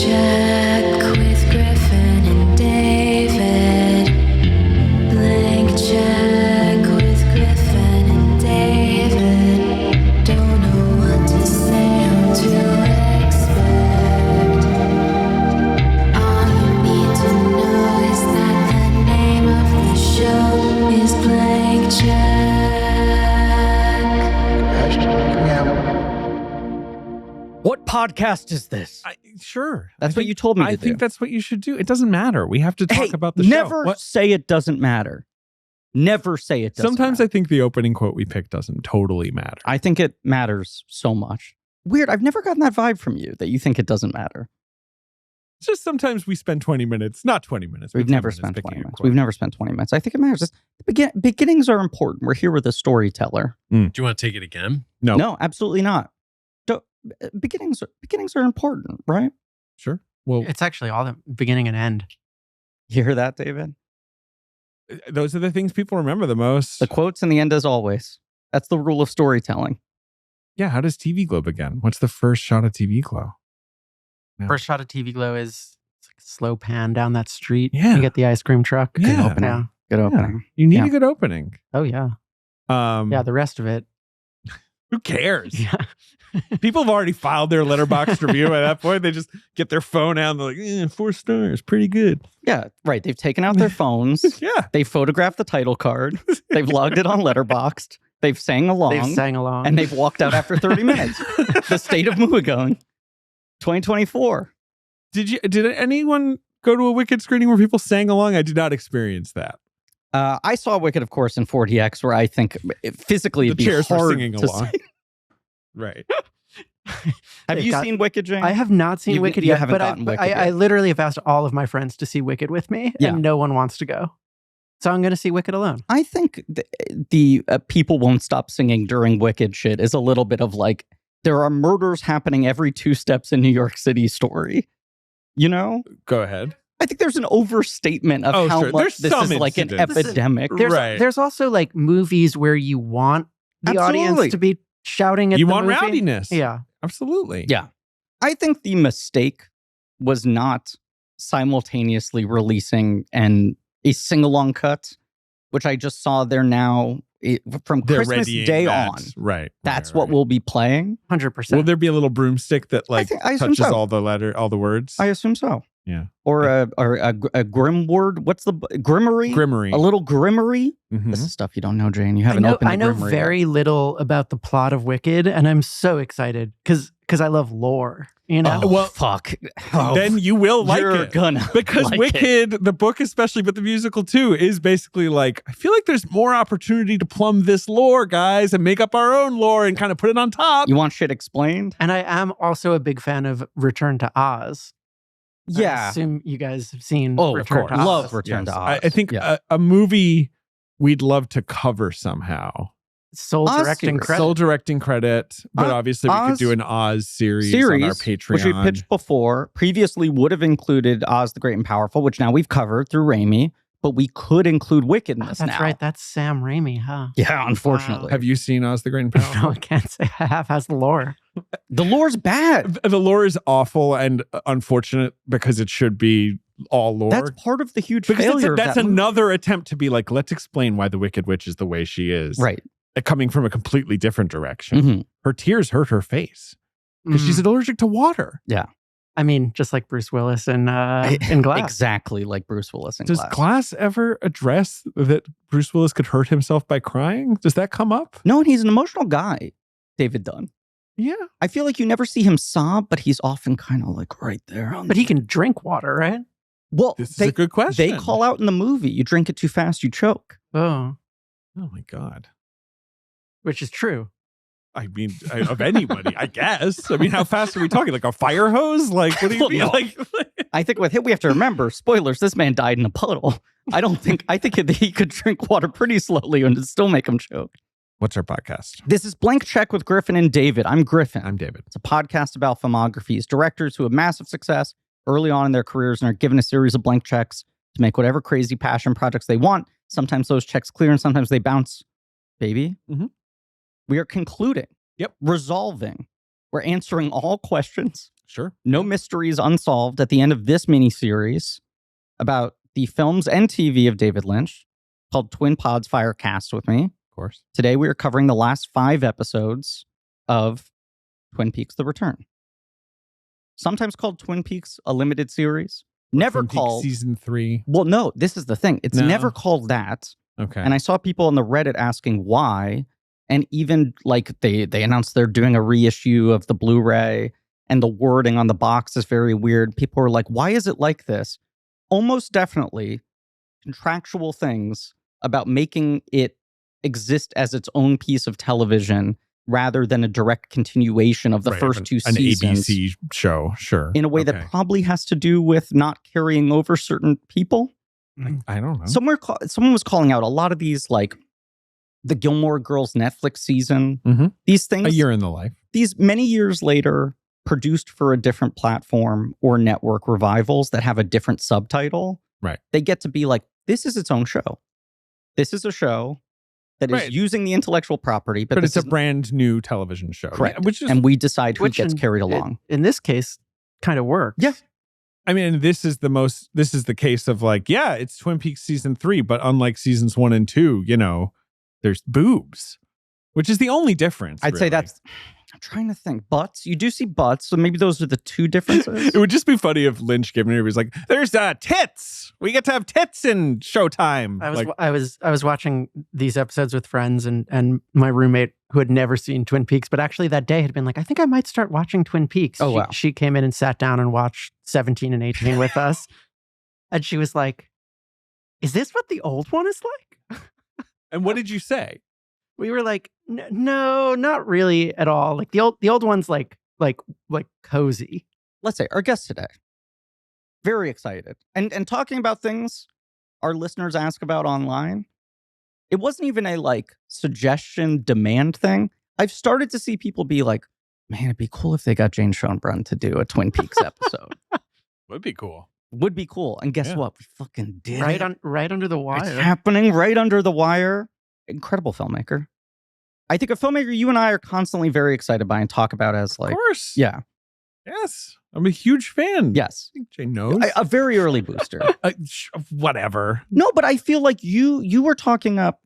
check with Griffin and David. Blank check with Griffin and David. Don't know what to say or to expect. All you need to know is that the name of the show is Blank Check. What podcast is this? Sure. That's what you told me to I do. think that's what you should do. It doesn't matter. We have to talk about the never show. What? say it doesn't matter. Never say it doesn't Sometimes matter. I think the opening quote we picked doesn't totally matter. I think it matters so much. Weird. I've never gotten that vibe from you that you think it doesn't matter. It's just sometimes we spend 20 minutes, not 20 minutes. We've never spent 20 minutes. We've never spent 20 minutes. I think it matters. Beginnings are important. We're here with a storyteller. Do you want to take it again? No, absolutely not. Beginnings are important, right? Sure. Well, It's actually all the beginning and end. You hear that, David? those are the things people remember the most. The quotes in the end as always. That's the rule of storytelling. Yeah. How does TV glow begin? What's the first shot of TV glow? Yeah. First shot of TV glow is it's like a slow pan down that street. Yeah. You get the ice cream truck. Yeah. Good opening. Yeah. Good Yeah. opening. You need Yeah. a good opening. Oh, yeah. Yeah, the rest of it. Who cares? Yeah. People have already filed their letterbox review at that point. They just get their phone out and they're like, 4 stars, pretty good. Yeah, right. They've taken out their phones. Yeah. They've photographed the title card. They've logged it on Letterboxd. They've sang along. They've sang along. And they've walked out after 30 minutes. The state of Muagon, 2024. Did anyone go to a Wicked screening where people sang along? I did not experience that. I saw Wicked, of course, in 4DX, where I think physically it'd The be chairs were hard singing to along. sing. Right. Have They've you got- seen Wicked, James? I have not seen You- Wicked you yet, haven't but gotten Wicked I yet. literally have asked all of my friends to see Wicked with me, Yeah. and no one wants to go. So I'm going to see Wicked alone. I think the people won't stop singing during Wicked shit is a little bit of like, there are murders happening every 2 steps in New York City story. You know? Go ahead. I think there's an overstatement of how sure. much There's this some is like an incidents. epidemic. Right. There's also like movies where you want the Absolutely. audience to be shouting at You the want movie. rowdiness. Yeah. Absolutely. Yeah. I think the mistake was not simultaneously releasing a sing-along cut, which I just saw there now from They're Christmas readying Day that. on. Right. That's right, what we'll be playing. 100%. Will there be a little broomstick that like I assume touches so. all the words? I assume so. Yeah. Or a grim word. What's the grimmery? Grimmery. A little grimmery. Mhm. This is stuff you don't know, Jane. You haven't opened I a know grimmery very little about the plot of Wicked, and I'm so excited because I love lore. You know, Oh, Well, fuck. Oh, Then you will like you're it. gonna Because like it. Wicked, the book especially, but the musical too, is basically like, I feel like there's more opportunity to plumb this lore, guys, and make up our own lore and kind of put it on top. You want shit explained? and I am also a big fan of Return to Oz. I Yeah. assume you guys have seen Oh, of Return course. to Oz. Love Return Yes. to Oz. I think Yeah. a movie we'd love to cover somehow. Sole Oz directing series. credit. Sole directing credit, but obviously we could Oz do an Oz series on our Patreon. which we pitched before, previously would have included Oz the Great and Powerful, which now we've covered through Raimi, but we could include Wicked in Oh, this that's now. right. That's Sam Raimi, huh? Yeah, unfortunately. Have you seen Oz the Great and Powerful? No, I can't say I have. How's the lore? The lore's bad. The lore is awful and unfortunate because it should be all lore. That's part of the huge because failure. that's of that movie. another attempt to be like, let's explain why the Wicked Witch is the way she is. Right. Coming from a completely different direction. Mhm. Her tears hurt her face because she's allergic to water. I mean, just like Bruce Willis in Glass. Exactly like Bruce Willis in Does Glass. Glass ever address that Bruce Willis could hurt himself by crying? Does that come up? No, and he's an emotional guy, David Dunn. Yeah. I feel like you never see him sob, but he's often kind of like right there. On But he can drink water, right? Well, This is a good question. they call out in the movie, you drink it too fast, you choke. Oh, Oh my God. which is true. I mean, of anybody, I guess. I mean, how fast are we talking? Like a fire hose? Like, what do you Well, mean? no. Like, I think with him, we have to remember, spoilers, this man died in a puddle. I think he could drink water pretty slowly and it'd still make him choke. what's our podcast? This is Blank Check with Griffin and David. I'm Griffin. I'm David. It's a podcast about filmographies, directors who have massive success early on in their careers and are given a series of blank checks to make whatever crazy passion projects they want. Sometimes those checks clear and sometimes they bounce. Baby, Mhm. We are concluding. Yep. Resolving. We're answering all questions Sure. No mysteries unsolved at the end of this miniseries about the films and TV of David Lynch called Twin Pods Firecast with me. Of course. Today we are covering the last 5 episodes of Twin Peaks The Return. Sometimes called Twin Peaks, a limited series. Never Twin Peaks called season 3. Well, no, this is the thing. It's No. never called that. Okay. And I saw people on the Reddit asking why. And even like they announced they're doing a reissue of the Blu-ray and the wording on the box is very weird. People were like, why is it like this? Almost definitely contractual things about making it exist as its own piece of television rather than a direct continuation of the first 2 seasons. An ABC show, sure. In a way that probably has to do with not carrying over certain people. I don't know. Someone was calling out a lot of these, like the Gilmore Girls Netflix season. Mhm. These things, A Year in the Life. these many years later, produced for a different platform or network revivals that have a different subtitle. Right. They get to be like, this is its own show. This is a show that is Right. using the intellectual property, but It's this a is brand new television show. correct. Yeah, which is, and we decide who Which gets in- carried along. In this case, kind of works. Yeah. I mean, this is the case of like, yeah, it's Twin Peaks season 3, but unlike seasons 1 and 2, there's boobs, which is the only difference. I'd say really. that's. I'm trying to think. Butts. You do see butts, so maybe those are the 2 differences. It would just be funny if Lynch gave me, he was like, there's tits. We get to have tits in Showtime. I was watching these episodes with friends and my roommate who had never seen Twin Peaks, but actually that day had been like, I think I might start watching Twin Peaks. Oh, wow. She came in and sat down and watched 17 and 18 with us. And she was like, is this what the old one is like? And what did you say? We were like, no, not really at all. Like the old one's like cozy. Let's say our guest today, very excited and talking about things our listeners ask about online. It wasn't even a like suggestion demand thing. I've started to see people be like, man, it'd be cool if they got Jane Schoenbrun to do a Twin Peaks episode. Would be cool. Would be cool. And guess Yeah. what? We fucking did Right it. right under the wire. It's happening right under the wire. Incredible filmmaker. I think a filmmaker you and I are constantly very excited by and talk about as like, Of course. yeah, Yes. I'm a huge fan. yes. I think Jane knows. A very early booster. Whatever. No, but I feel like you were talking up.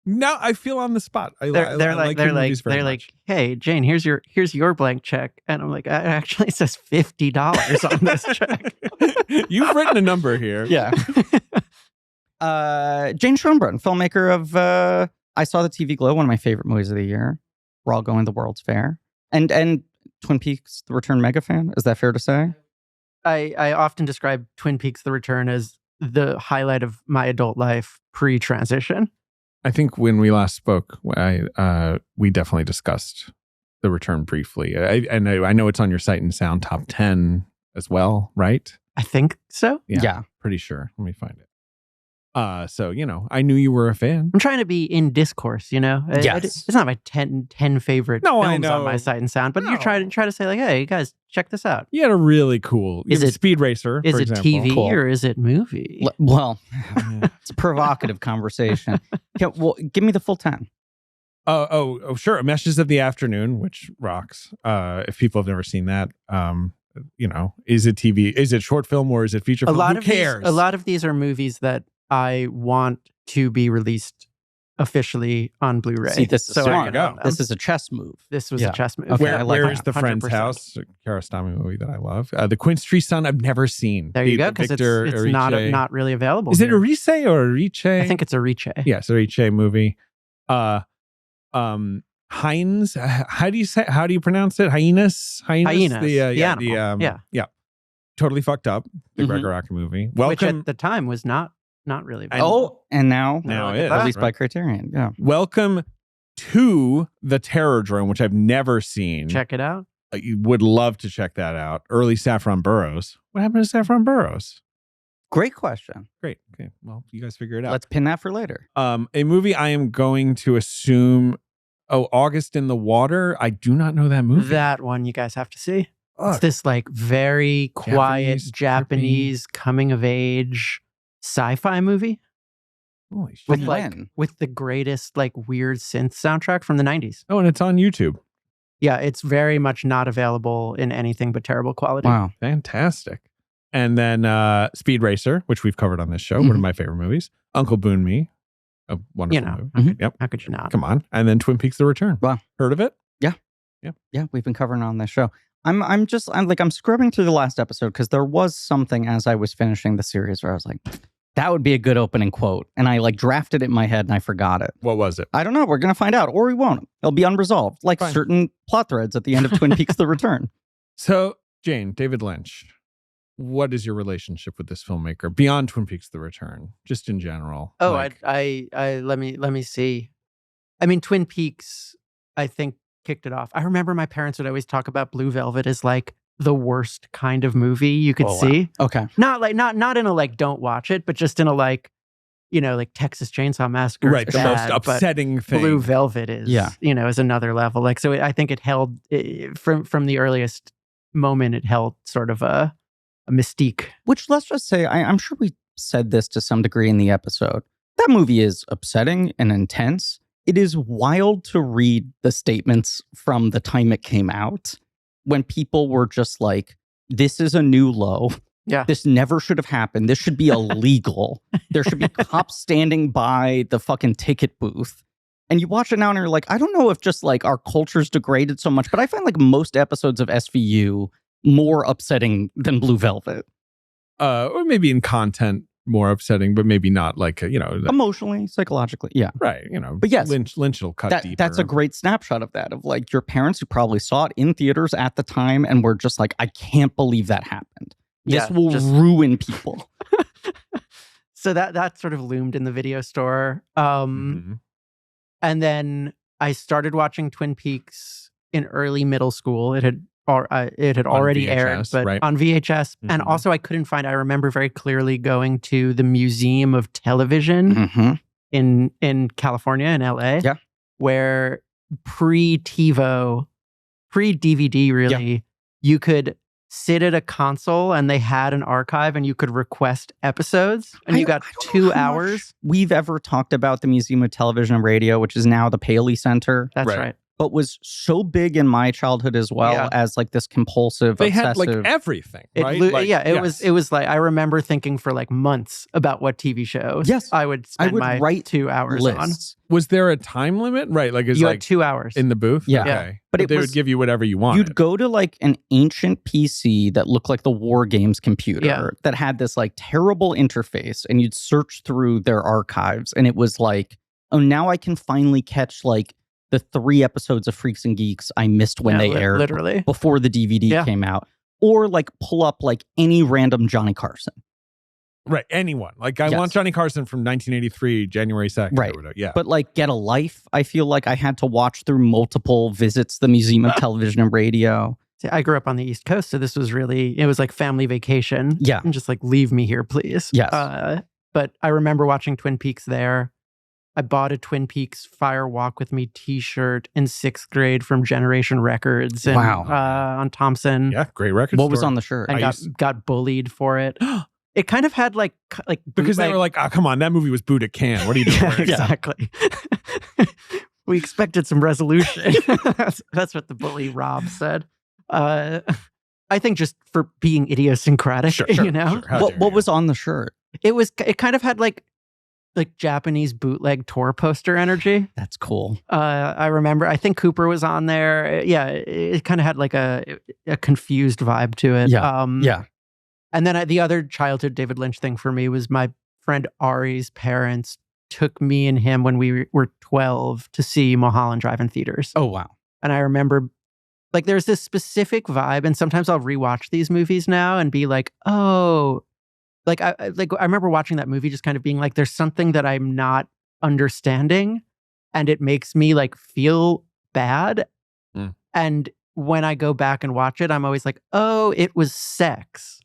No, I feel on the spot. I They're like your movies very like, much. hey, Jane, here's your blank check. And I'm like, it actually says $50 on this check. You've written a number here. Yeah. Jane Schoenbrun, filmmaker of I Saw the TV Glow, one of my favorite movies of the year. We're all going to the World's Fair. And Twin Peaks, The Return mega fan. Is that fair to say? I often describe Twin Peaks: The Return as the highlight of my adult life pre-transition. I think when we last spoke, we definitely discussed The Return briefly. I know it's on your Sight and Sound top 10 as well, right? I think so. Yeah. Pretty sure. Let me find it. So, I knew you were a fan. I'm trying to be in discourse, Yes. It's not my 10 favorite No, I films on know. my Sight and Sound, but No. you're trying to say like, hey, you guys, check this out. You had a really cool Is it- Speed Racer, Is for it example. TV Cool. or is it movie? Well, it's a provocative conversation. Okay, well, give me the full 10. Oh, sure. Meshes of the Afternoon, which rocks. If people have never seen that, is it TV? Is it short film or is it feature film? Who cares? A lot of these are movies that I want to be released officially on Blu-ray. See, this is so I smart. can There you own go. them. This is a chess move. This was Yeah. a chess move. Okay, Where, I like where that. is the Friend's 100%. House? A Kiarostami movie that I love. The Quince Tree Sun, I've never seen. There you The go, because Victor it's Erice. not really available. Is it here. Erice or Erice? I think it's a Riche. Yes, Erice movie. Heinz. How do you pronounce it? Hyenas. Hyenas, The animal. Yeah. Totally fucked up. The Mhm. Gregor Rocky movie. Which Welcome. at the time was not really available. Oh, and now Now it it is, is. released by Criterion. Yeah. Welcome to the Terror Drone, which I've never seen. Check it out. You would love to check that out. Early Saffron Burrows. What happened to Saffron Burrows? Great question. Great. Okay. Well, you guys figure it out. Let's pin that for later. A movie I am going to assume. Oh, August in the Water. I do not know that movie. That one you guys have to see. It's Ugh. this like very quiet Japanese, Japanese coming of age sci-fi movie Holy shit. with From like when? with the greatest like weird synth soundtrack from the 90s. Oh, and it's on YouTube. Yeah, it's very much not available in anything but terrible quality. Wow. Fantastic. And then Speed Racer, which we've covered on this show, one of my favorite movies. Uncle Boon Me, a wonderful movie. How could you not? Come on. And then Twin Peaks: The Return. Wow. Heard of it? Yeah, we've been covering it on this show. I'm scrubbing through the last episode because there was something as I was finishing the series where I was like, that would be a good opening quote. And I like drafted it in my head and I forgot it. What was it? I don't know. We're going to find out, or we won't. It'll be unresolved, like Fine. certain plot threads at the end of Twin Peaks: The Return. So, Jane, David Lynch, what is your relationship with this filmmaker beyond Twin Peaks: The Return, just in general? Oh, Like, I let me see. I mean, Twin Peaks, I think, kicked it off. I remember my parents would always talk about Blue Velvet as like the worst kind of movie you could see. Okay. Not in a like don't watch it, but just in a like, like Texas Chainsaw Massacre. is right, the bad, most but upsetting thing. Blue Velvet is, is another level. Like, so I think it held from the earliest moment. It held sort of a mystique. Which, let's just say, I'm sure we said this to some degree in the episode. That movie is upsetting and intense. It is wild to read the statements from the time it came out when people were just like, this is a new low. Yeah. This never should have happened. This should be illegal. There should be cops standing by the fucking ticket booth. And you watch it now and you're like, I don't know if just like our culture's degraded so much, but I find like most episodes of SVU more upsetting than Blue Velvet. Or maybe in content more upsetting, but maybe not like, Emotionally, psychologically, yeah. right, But yes, Lynch will cut deeper. That's a great snapshot of that, of like your parents who probably saw it in theaters at the time and were just like, I can't believe that happened. This will ruin people. So that sort of loomed in the video store. Mhm. And then I started watching Twin Peaks in early middle school. It had already aired, VHS, but right. on VHS. And Mhm. also I remember very clearly going to the Museum of Television Mm-hmm. in California, in LA. Yeah. Where pre-TiVo, pre-DVD really, you could sit at a console and they had an archive and you could request episodes and you got I don't know 2 how much hours. We've ever talked about the Museum of Television and Radio, which is now the Paley Center, That's Right. right. but was so big in my childhood as well Yeah. as like this compulsive, They had obsessive. like everything, It right? lo- Like, yeah, it yes. was like I remember thinking for like months about what TV shows Yes. I would spend my write 2 hours on. lists. Was there a time limit? Right, like it's You like had 2 hours. in the booth. Yeah. Okay. But it they was- would give you whatever you wanted. You'd go to like an ancient PC that looked like the War Games computer Yeah. that had this like terrible interface, and you'd search through their archives, and it was like, oh, now I can finally catch like the 3 episodes of Freaks and Geeks I missed when they aired literally. before the DVD Yeah. came out, or like pull up like any random Johnny Carson. Right, anyone. Like I Yes. want Johnny Carson from 1983, January 2nd. Right. Or whatever. Yeah. But like Get a Life, I feel like I had to watch through multiple visits to the Museum of Television and Radio. See, I grew up on the East Coast, so this was it was like family vacation. Yeah. And just like, leave me here, please. Yes. But I remember watching Twin Peaks there. I bought a Twin Peaks Fire Walk With Me t-shirt in 6th grade from Generation Records and, Wow. on Thompson. Yeah, great record What was store. on the shirt? And I got bullied for it. It kind of had like Because they were like, oh, come on, that movie was booed at Cannes. What are you doing? yeah, exactly. We expected some resolution. That's what the bully Rob said. I think just for being idiosyncratic, Sure, you know. sure. How dare What you. was on the shirt? It kind of had like Japanese bootleg tour poster energy. That's cool. I remember. I think Cooper was on there. Yeah, it kind of had like a confused vibe to it. Yeah, yeah. And then the other childhood David Lynch thing for me was my friend Ari's parents took me and him when we were 12 to see Mulholland Drive in theaters. Oh, wow. And I remember like there's this specific vibe, and sometimes I'll rewatch these movies now and be like, oh, like I remember watching that movie just kind of being like, there's something that I'm not understanding, and it makes me like feel bad. Mm. And when I go back and watch it, I'm always like, oh, it was sex.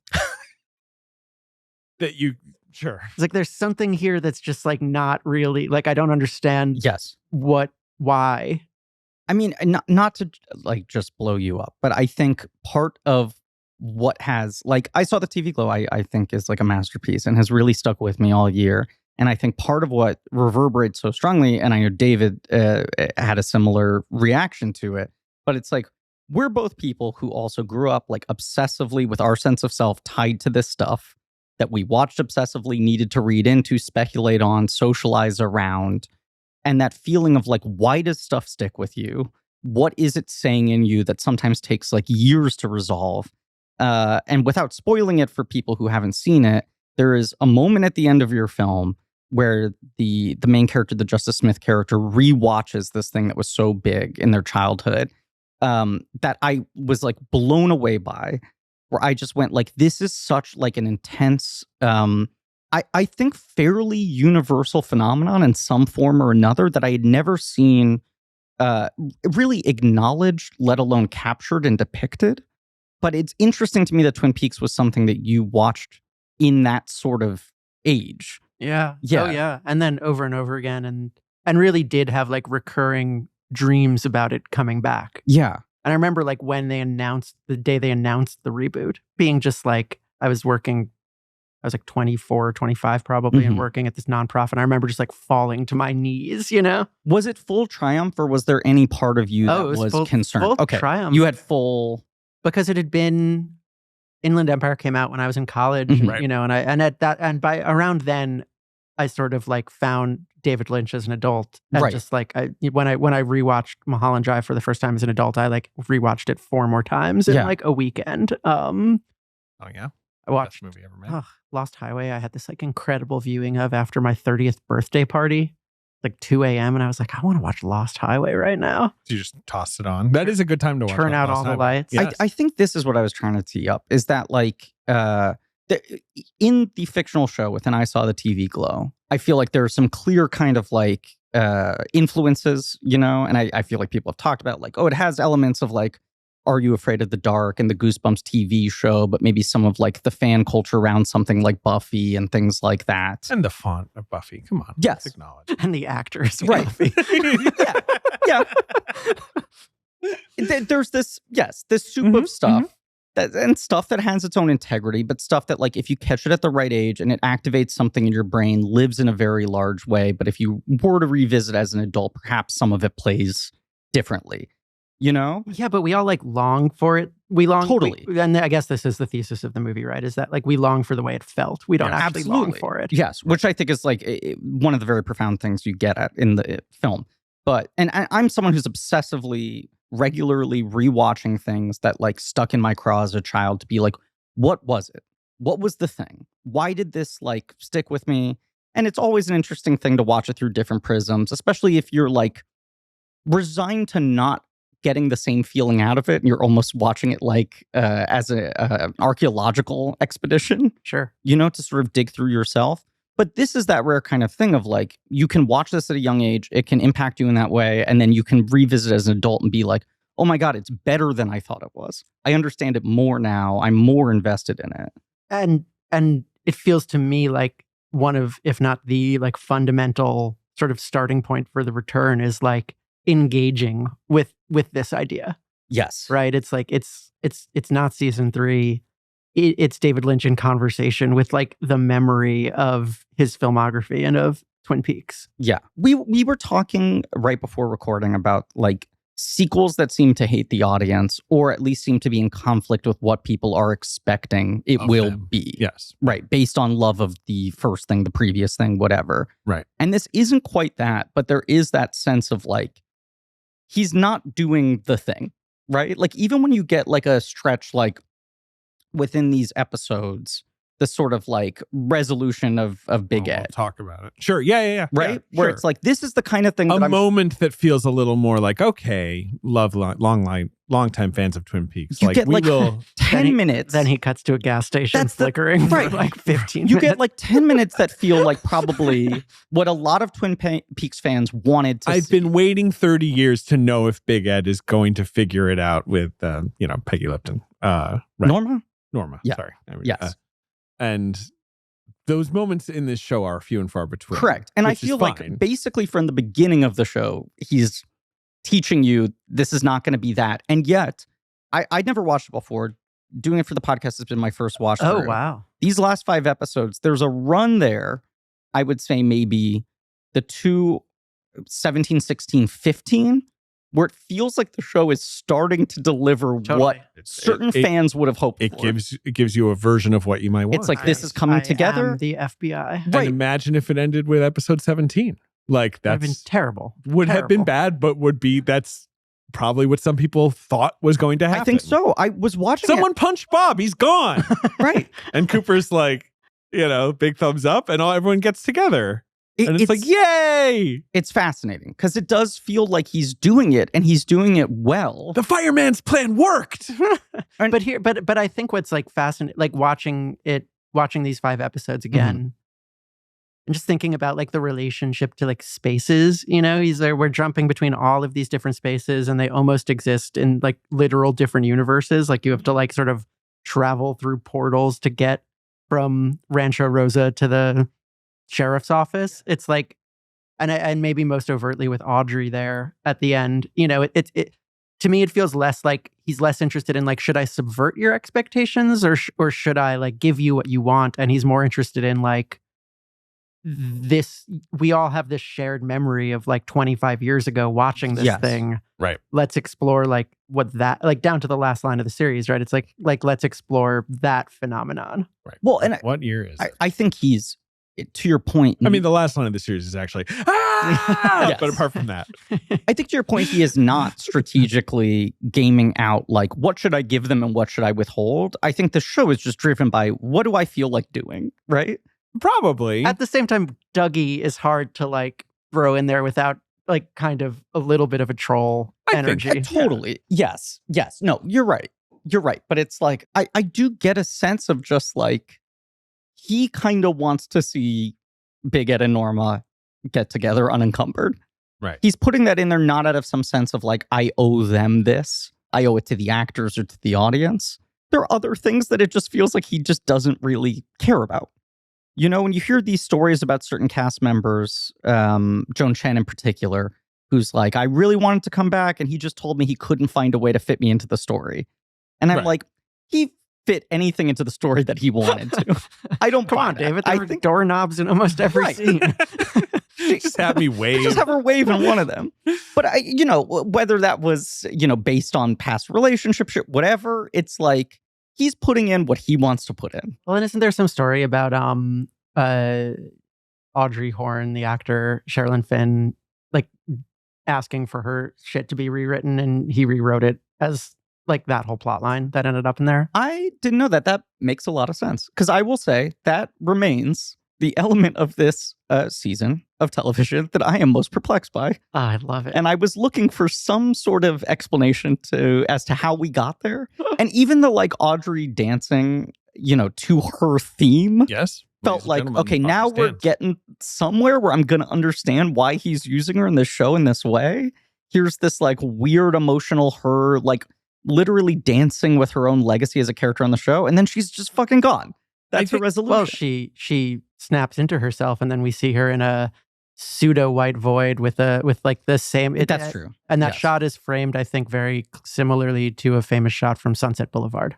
That you, sure. It's like there's something here that's just like not really like I don't understand Yes. why. I mean, not to like just blow you up, but I think part of what has like I saw the TV Glow, I think is like a masterpiece and has really stuck with me all year. And I think part of what reverberates so strongly, and I know David had a similar reaction to it, But it's like, we're both people who also grew up like obsessively with our sense of self tied to this stuff that we watched obsessively, needed to read into, speculate on, socialize around. And that feeling of like, why does stuff stick with you? What is it saying in you that sometimes takes like years to resolve? And without spoiling it for people who haven't seen it, there is a moment at the end of your film where the main character, the Justice Smith character, rewatches this thing that was so big in their childhood that I was like blown away by, where I just went like, this is such like an intense, I think fairly universal phenomenon in some form or another that I had never seen really acknowledged, let alone captured and depicted. But it's interesting to me that Twin Peaks was something that you watched in that sort of age. Yeah. Yeah. Oh, yeah. And then over and over again, and really did have like recurring dreams about it coming back. Yeah. And I remember like when the day they announced the reboot, being just like, I was like 24, 25 probably, and working at this nonprofit. And I remember just like falling to my knees, you know? Was it full triumph, or was there any part of you that it was concerned? full Okay. triumph. You had full... Because it had been... Inland Empire came out when I was in college, Mhm. you know, and by around then, I sort of like found David Lynch as an adult, and Right. just like when I rewatched Mulholland Drive for the first time as an adult, I like rewatched it 4 more times in Yeah. like a weekend. Oh yeah, I watched best movie ever made. Lost Highway. I had this like incredible viewing of after my 30th birthday party, like 2 a.m. And I was like, I want to watch Lost Highway right now. So you just tossed it on. That is a good time to watch. Turn out Lost all the Highway. lights. Yes. I think this is what I was trying to tee up, is that like in the fictional show with And I Saw the TV Glow, I feel like there are some clear kind of like influences, you know, and I feel like people have talked about like, oh, it has elements of like Are You Afraid of the Dark and the Goosebumps TV show, but maybe some of like the fan culture around something like Buffy and things like that. And the font of Buffy. Come on. Yes. Let's acknowledge. And the actors. of Right. Buffy. Yeah. There's this soup of stuff and stuff that has its own integrity, but stuff that like if you catch it at the right age and it activates something in your brain, lives in a very large way. But if you were to revisit as an adult, perhaps some of it plays differently, you know? Yeah, but we all like long for it. We long Totally. And I guess this is the thesis of the movie, right? Is that like we long for the way it felt. We don't actually long for it. Yes, which I think is like one of the very profound things you get at in the film. But and I'm someone who's obsessively, regularly rewatching things that like stuck in my craw as a child to be like, what was it? What was the thing? Why did this like stick with me? And it's always an interesting thing to watch it through different prisms, especially if you're like resigned to not getting the same feeling out of it and you're almost watching it like as an archaeological expedition, Sure. you know, to sort of dig through yourself. But this is that rare kind of thing of like, you can watch this at a young age, it can impact you in that way, and then you can revisit as an adult and be like, oh my God, it's better than I thought it was. I understand it more now. I'm more invested in it. And it feels to me like one of, if not the like fundamental sort of starting point for the return is like engaging with this idea. Yes. Right? It's like it's not season 3. It's David Lynch in conversation with like the memory of his filmography and of Twin Peaks. Yeah. We were talking right before recording about like sequels that seem to hate the audience, or at least seem to be in conflict with what people are expecting it Of will them. be. Yes. Right. Based on love of the first thing, the previous thing, whatever. Right. And this isn't quite that, but there is that sense of like, he's not doing the thing, right? Like even when you get like a stretch, like within these episodes, the sort of like resolution of Big We'll Ed, talk about it. Sure. Yeah. right? Yeah, Where sure. it's like, this is the kind of thing that a I'm moment that feels a little more like, okay, long-time fans of Twin Peaks. You Like get we like will 10 minutes. Then he cuts to a gas station That's the- flickering right. for like 15 You minutes. get like 10 minutes that feel like probably what a lot of Twin Peaks fans wanted to I've see. been waiting 30 years to know if Big Ed is going to figure it out with, Peggy Lipton. Right. Norma? Norma. Yeah. Sorry. Yes. And those moments in this show are few and far between. Correct. And I which is feel fine. like basically from the beginning of the show, he's teaching you this is not going to be that. And yet, I'd never watched it before. Doing it for the podcast has been my first watch through. Oh, wow. These last 5 episodes, there's a run there, I would say maybe the 17, 16, 15, where it feels like the show is starting to deliver Totally. what certain fans would have hoped for. It gives you a version of what you might want. It's like, this is coming together. I am the FBI. And imagine if it ended with episode 17. Like, Would have been that's terrible. would have been Terrible. bad, but that's probably what some people thought was going to happen. I think so. I was watching Someone punched Bob. He's gone. right. And Cooper's like, big thumbs up, and everyone gets together. And it's like, yay! It's fascinating because it does feel like he's doing it, and he's doing it well. The fireman's plan worked. But I think what's like fascinating, like watching these 5 episodes again, and just thinking about like the relationship to like spaces. He's there. We're jumping between all of these different spaces, and they almost exist in like literal different universes. Like you have to like sort of travel through portals to get from Rancho Rosa to the sheriff's office. It's like, and maybe most overtly with Audrey there at the end. It to me, it feels less like he's less interested in like, should I subvert your expectations or should I like give you what you want? And he's more interested in like, this, we all have this shared memory of like 25 years ago watching this thing. Right. Let's explore like what that, like down to the last line of the series, right? It's like let's explore that phenomenon. Right. Well, and what year is it? I think he's, to your point. I mean, the last line of the series is actually, yes. But apart from that. I think to your point, he is not strategically gaming out like, what should I give them and what should I withhold? I think the show is just driven by, what do I feel like doing, right? Probably. At the same time, Dougie is hard to like throw in there without like kind of a little bit of a troll energy. Totally. Yes. No, you're right. But it's like, I do get a sense of just like, he kind of wants to see Big Ed and Norma get together unencumbered. Right. He's putting that in there not out of some sense of like, I owe them this. I owe it to the actors or to the audience. There are other things that it just feels like he just doesn't really care about. When you hear these stories about certain cast members, Joan Chen in particular, who's like, I really wanted to come back and he just told me he couldn't find a way to fit me into the story. And I'm like, he fit anything into the story that he wanted to. I don't Come on, David. There were doorknobs in almost every scene. Just have me wave. Just have her wave in one of them. But whether that was, based on past relationships, whatever, it's like, he's putting in what he wants to put in. Well, and isn't there some story about Audrey Horne, the actor, Sherilyn Fenn, like asking for her shit to be rewritten, and he rewrote it as like that whole plot line that ended up in there? I didn't know that. That makes a lot of sense. Because I will say that remains the element of this season of television that I am most perplexed by. Oh, I love it. And I was looking for some sort of explanation as to how we got there. And even the like Audrey dancing, to her theme. Yes. Felt like, okay, now we're getting somewhere where I'm going to understand why he's using her in this show in this way. Here's this like weird emotional her like literally dancing with her own legacy as a character on the show. And then she's just fucking gone. That's her resolution. Well, she snaps into herself, and then we see her in a pseudo white void with like the same. That's true. And that shot is framed, I think, very similarly to a famous shot from Sunset Boulevard.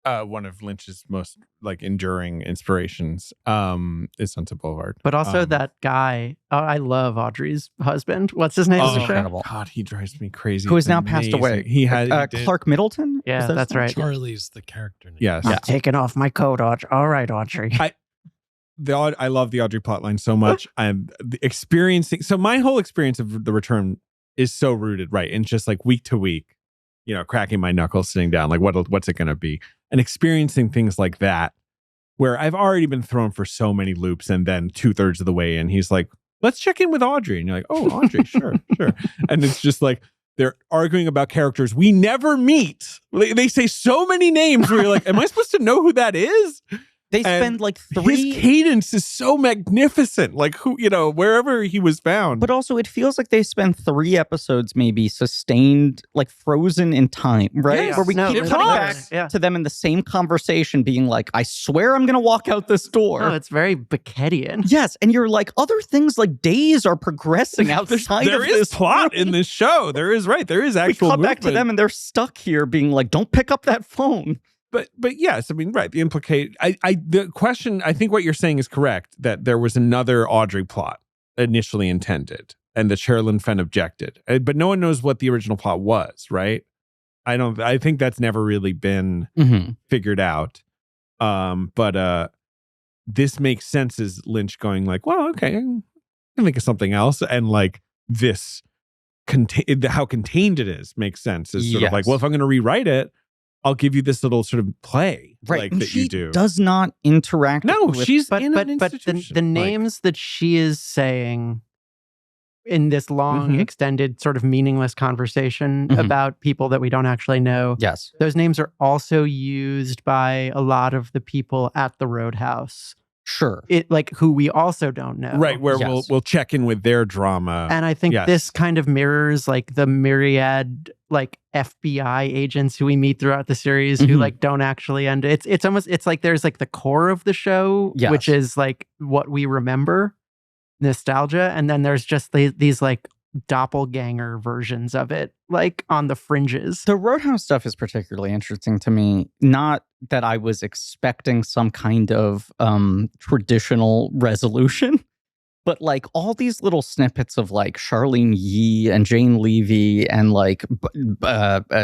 One of Lynch's most like enduring inspirations is Sunset Boulevard. But also that guy, I love Audrey's husband. What's his name? Oh, incredible. God, he drives me crazy. Who has now passed away. He had Clark Middleton? Yeah, that's right. Charlie's the character name. Yes. I'm taking off my coat, Audrey. All right, Audrey. I love the Audrey plotline so much. I'm experiencing. So my whole experience of The Return is so rooted, right, in just like week to week, cracking my knuckles, sitting down, like what's it going to be, and experiencing things like that, where I've already been thrown for so many loops, and then 2/3 of the way in, he's like, "Let's check in with Audrey," and you're like, "Oh, Audrey, sure." And it's just like they're arguing about characters we never meet. They say so many names where you're like, "Am I supposed to know who that is?" They spend like 3... His cadence is so magnificent. Like wherever he was found. But also it feels like they spend 3 episodes maybe sustained, like frozen in time, right? Yes. Where we keep cutting back to them in the same conversation being like, I swear I'm going to walk out this door. Oh, it's very Beckettian. Yes. And you're like, other things like days are progressing outside there of is this plot in this show. There is actual We come back to movement. them and they're stuck here being like, don't pick up that phone. But yes, I mean, right. The question, I think what you're saying is correct, that there was another Audrey plot initially intended. and the Sherilyn Fenn objected. But no one knows what the original plot was, right? I think that's never really been figured out. But this makes sense as Lynch going like, well, okay, I can think of something else. And like this, how contained it is makes sense. Is sort of like, well, if I'm going to rewrite it, I'll give you this little sort of play like and that she you do. does not interact. No, with, she's But in an the institution. names that she is saying in this long, extended, sort of meaningless conversation about people that we don't actually know. Yes. Those names are also used by a lot of the people at the Roadhouse. Sure. It like who we also don't know. Right, where Yes. we'll check in with their drama. And I think Yes. this kind of mirrors like the myriad like FBI agents who we meet throughout the series who like don't actually end. It's almost it's like there's like the core of the show, Yes. which is like what we remember, nostalgia, and then there's just these like doppelganger versions of it, like on the fringes. The Roadhouse stuff is particularly interesting to me. Not that I was expecting some kind of traditional resolution, but like all these little snippets of like Charlene Yee and Jane Levy and like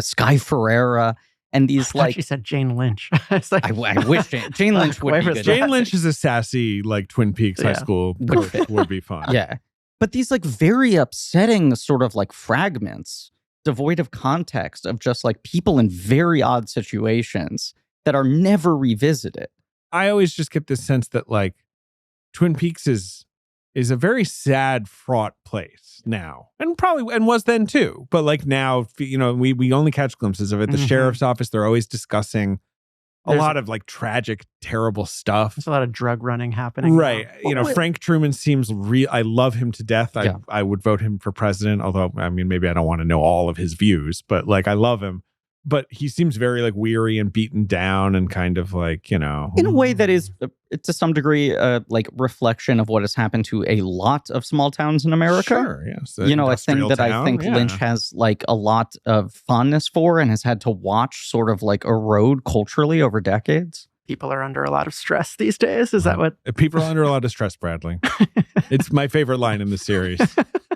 Sky Ferreira and I these thought like she said Jane Lynch. It's like, I wish Jane Lynch would be Whoever's good. Jane Lynch is a sassy like Twin Peaks high Yeah. school would be fun. Yeah. But these like very upsetting sort of like fragments, devoid of context, of just like people in very odd situations that are never revisited. I always just get this sense that like Twin Peaks is a very sad, fraught place now, and probably and was then too. But like now, you know, we only catch glimpses of it. The sheriff's office, they're always discussing a lot of like tragic, terrible stuff. there's a lot of drug running happening. Right. now. You know, Frank Truman seems real. I love him to death. Yeah. I would vote him for president, although, I mean, maybe I don't want to know all of his views, but like, I love him. But he seems very like weary and beaten down and kind of like, you know. In a way that is, to some degree, like reflection of what has happened to a lot of small towns in America. Sure, yes. You know, a thing that I think Lynch has like a lot of fondness for and has had to watch sort of like erode culturally over decades. People are under a lot of stress these days. Is that what? People are under a lot of stress, Bradley. It's my favorite line in the series.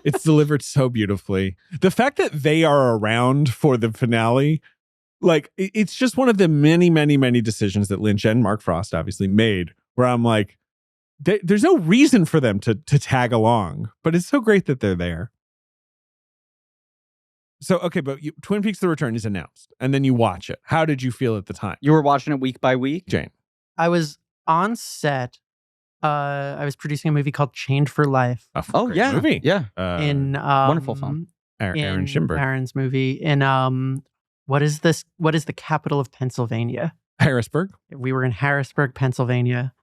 It's delivered so beautifully. The fact that they are around for the finale, like, it's just one of the many, many, many decisions that Lynch and Mark Frost obviously made where I'm like, there's no reason for them to tag along, but it's so great that they're there. So, okay, but Twin Peaks: The Return is announced, and then you watch it. How did you feel at the time, You were watching it week by week? Jane? I was on set. I was producing a movie called Chained for Life Oh, Great yeah. movie. Yeah. in wonderful film. Aaron in Schimberg, Aaron's movie in what is this? What is the capital of Pennsylvania? Harrisburg. We were in Harrisburg, Pennsylvania,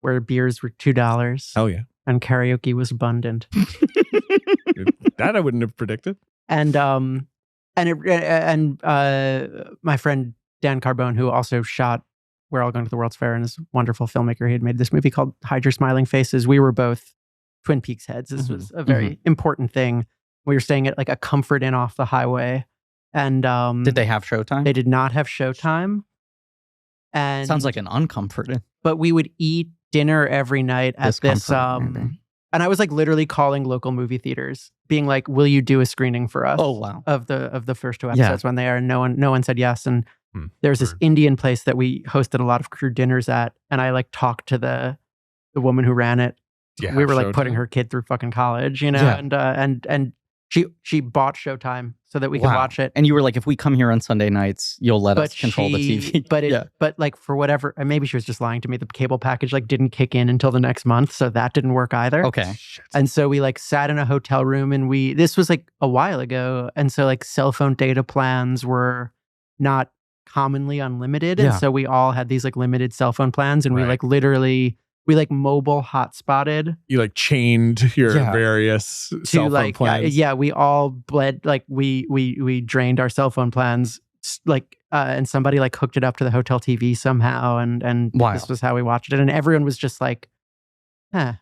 where beers were $2 Hell yeah, and karaoke was abundant. that I wouldn't have predicted. And my friend Dan Carbone, who also shot We're All Going to the World's Fair and is a wonderful filmmaker, he had made this movie called Hide Your Smiling Faces. We were both Twin Peaks heads. This was a very important thing. We were staying at like a Comfort Inn off the highway. And Did they have Showtime? they did not have Showtime. And Sounds like an uncomforted. but we would eat dinner every night at this Discomfort, maybe. and I was like literally calling local movie theaters, being like, "Will you do a screening for us?" Oh, wow. Of the first two Yeah. episodes when they are. And no one said yes. And there's this Indian place that we hosted a lot of crew dinners at, and I like talked to the woman who ran it. Yeah, we were like Showtime. putting her kid through fucking college, you know, Yeah. and she bought Showtime so that we could Wow. watch it. And you were like, if we come here on Sunday nights, you'll let us control the TV. But like for whatever, and maybe she was just lying to me. The cable package like didn't kick in until the next month, so that didn't work either. Okay. And so we like sat in a hotel room, and this was like a while ago, and so like cell phone data plans were not commonly unlimited, and Yeah. so we all had these like limited cell phone plans, and we Right. like literally mobile hotspotted You like chained your Yeah. various to cell phone like plans. we all bled like we drained our cell phone plans and somebody like hooked it up to the hotel TV somehow, and Wow. this was how we watched it, and everyone was just like, huh.